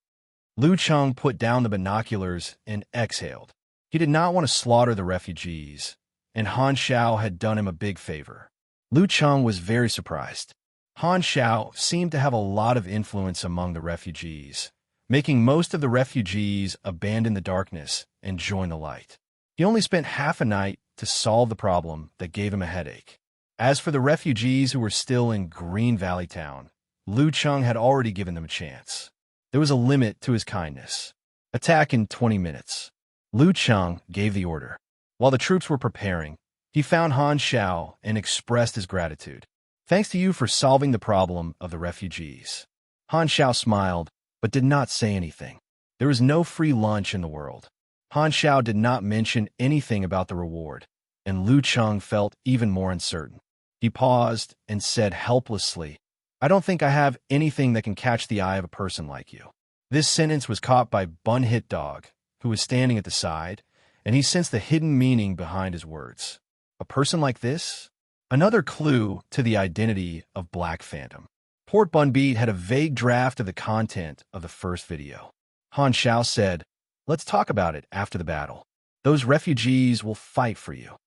Lu Cheng put down the binoculars and exhaled. He did not want to slaughter the refugees, and Han Xiao had done him a big favor. Lu Cheng was very surprised. Han Xiao seemed to have a lot of influence among the refugees, making most of the refugees abandon the darkness and join the light. He only spent half a night to solve the problem that gave him a headache. As for the refugees who were still in Green Valley Town, Lu Cheng had already given them a chance. There was a limit to his kindness. Attack in 20 minutes. Lu Cheng gave the order. While the troops were preparing, he found Han Xiao and expressed his gratitude. "Thanks to you for solving the problem of the refugees." Han Xiao smiled, but did not say anything. There was no free lunch in the world. Han Xiao did not mention anything about the reward, and Lu Cheng felt even more uncertain. He paused and said helplessly, "I don't think I have anything that can catch the eye of a person like you." This sentence was caught by Bun Hit Dog, who was standing at the side, and he sensed the hidden meaning behind his words. A person like this? Another clue to the identity of Black Phantom. Port Bun Beat had a vague draft of the content of the first video. Han Xiao said, "Let's talk about it after the battle. Those refugees will fight for you."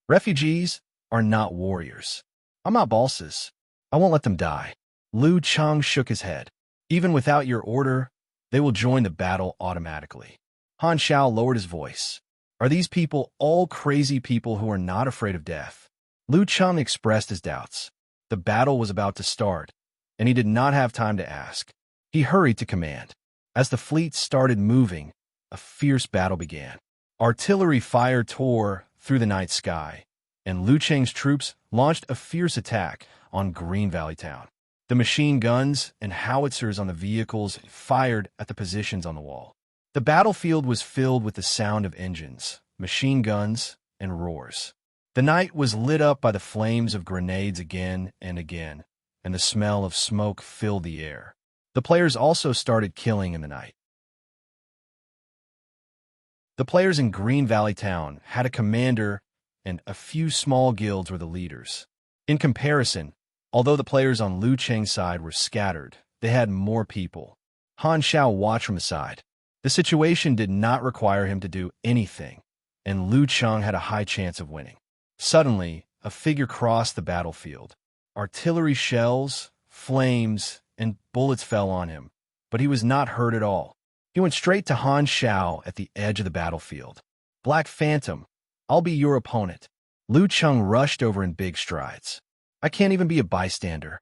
Refugees are not warriors. I'm not Balsas. I won't let them die. Lu Cheng shook his head. Even without your order, they will join the battle automatically. Han Xiao lowered his voice. Are these people all crazy people who are not afraid of death? Lu Cheng expressed his doubts. The battle was about to start, and he did not have time to ask. He hurried to command. As the fleet started moving, a fierce battle began. Artillery fire tore through the night sky, and Lu Cheng's troops launched a fierce attack on Green Valley Town. The machine guns and howitzers on the vehicles fired at the positions on the wall. The battlefield was filled with the sound of engines, machine guns, and roars. The night was lit up by the flames of grenades again and again, and the smell of smoke filled the air. The players also started killing in the night. The players in Green Valley Town had a commander, and a few small guilds were the leaders. In comparison, although the players on Lu Cheng's side were scattered, they had more people. Han Xiao watched from the side. The situation did not require him to do anything, and Lu Cheng had a high chance of winning. Suddenly, a figure crossed the battlefield. Artillery shells, flames, and bullets fell on him, but he was not hurt at all. He went straight to Han Xiao at the edge of the battlefield. "Black Phantom, I'll be your opponent." Lu Cheng rushed over in big strides. "I can't even be a bystander."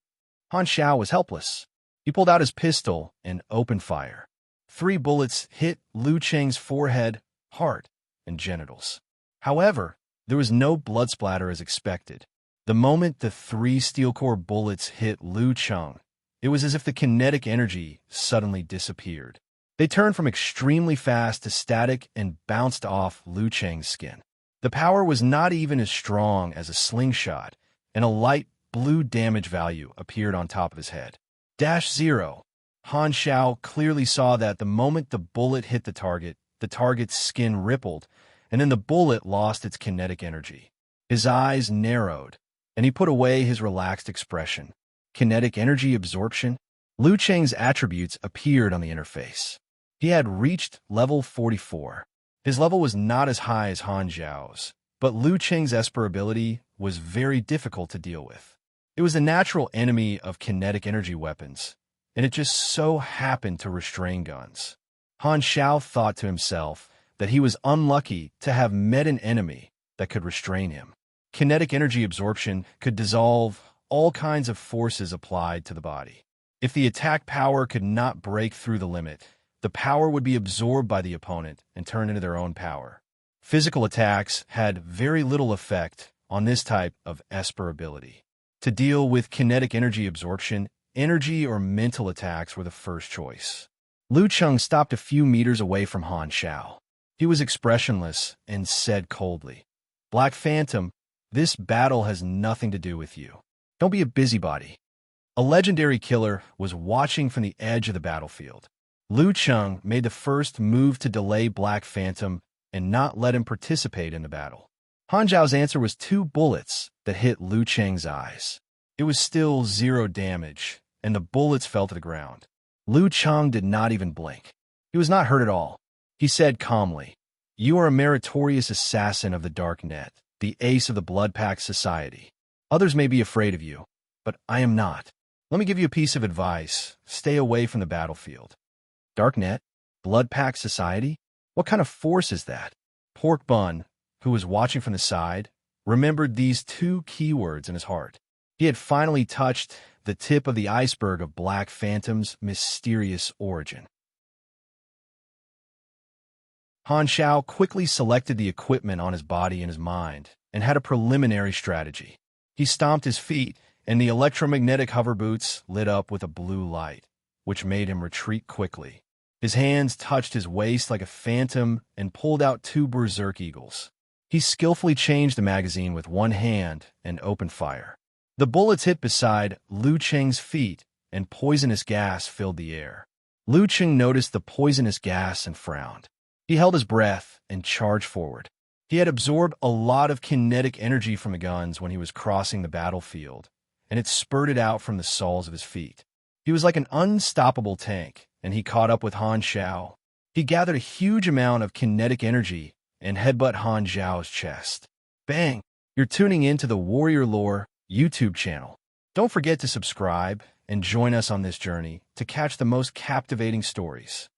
Han Xiao was helpless. He pulled out his pistol and opened fire. 3 bullets hit Lu Cheng's forehead, heart, and genitals. However, there was no blood splatter as expected. The moment the 3 steel core bullets hit Lu Cheng, it was as if the kinetic energy suddenly disappeared. They turned from extremely fast to static and bounced off Lu Cheng's skin. The power was not even as strong as a slingshot, and a light blue damage value appeared on top of his head. -0. Han Xiao clearly saw that the moment the bullet hit the target's skin rippled, and then the bullet lost its kinetic energy. His eyes narrowed, and he put away his relaxed expression. Kinetic energy absorption? Liu Cheng's attributes appeared on the interface. He had reached level 44. His level was not as high as Han Xiao's, but Liu Cheng's Esper ability was very difficult to deal with. It was the natural enemy of kinetic energy weapons, and it just so happened to restrain guns. Han Xiao thought to himself that he was unlucky to have met an enemy that could restrain him. Kinetic energy absorption could dissolve all kinds of forces applied to the body. If the attack power could not break through the limit, the power would be absorbed by the opponent and turned into their own power. Physical attacks had very little effect on this type of Esper ability. To deal with kinetic energy absorption, energy or mental attacks were the first choice. Liu Cheng stopped a few meters away from Han Xiao. He was expressionless and said coldly, "Black Phantom, this battle has nothing to do with you. Don't be a busybody." A legendary killer was watching from the edge of the battlefield. Liu Cheng made the first move to delay Black Phantom and not let him participate in the battle. Han Zhao's answer was 2 bullets that hit Liu Cheng's eyes. It was still 0 damage, and the bullets fell to the ground. Liu Cheng did not even blink. He was not hurt at all. He said calmly, "You are a meritorious assassin of the Dark Net, the ace of the Blood Pact Society. Others may be afraid of you, but I am not. Let me give you a piece of advice. Stay away from the battlefield." Dark Net? Blood Pact Society? What kind of force is that? Pork Bun, who was watching from the side, remembered these 2 keywords in his heart. He had finally touched the tip of the iceberg of Black Phantom's mysterious origin. Han Xiao quickly selected the equipment on his body and his mind, and had a preliminary strategy. He stomped his feet, and the electromagnetic hover boots lit up with a blue light, which made him retreat quickly. His hands touched his waist like a phantom and pulled out 2 berserk eagles. He skillfully changed the magazine with one hand and opened fire. The bullets hit beside Liu Cheng's feet, and poisonous gas filled the air. Liu Cheng noticed the poisonous gas and frowned. He held his breath and charged forward. He had absorbed a lot of kinetic energy from the guns when he was crossing the battlefield, and it spurted out from the soles of his feet. He was like an unstoppable tank, and he caught up with Han Xiao. He gathered a huge amount of kinetic energy and headbutt Han Xiao's chest. Bang! You're tuning in to the Warrior Lore YouTube channel. Don't forget to subscribe and join us on this journey to catch the most captivating stories.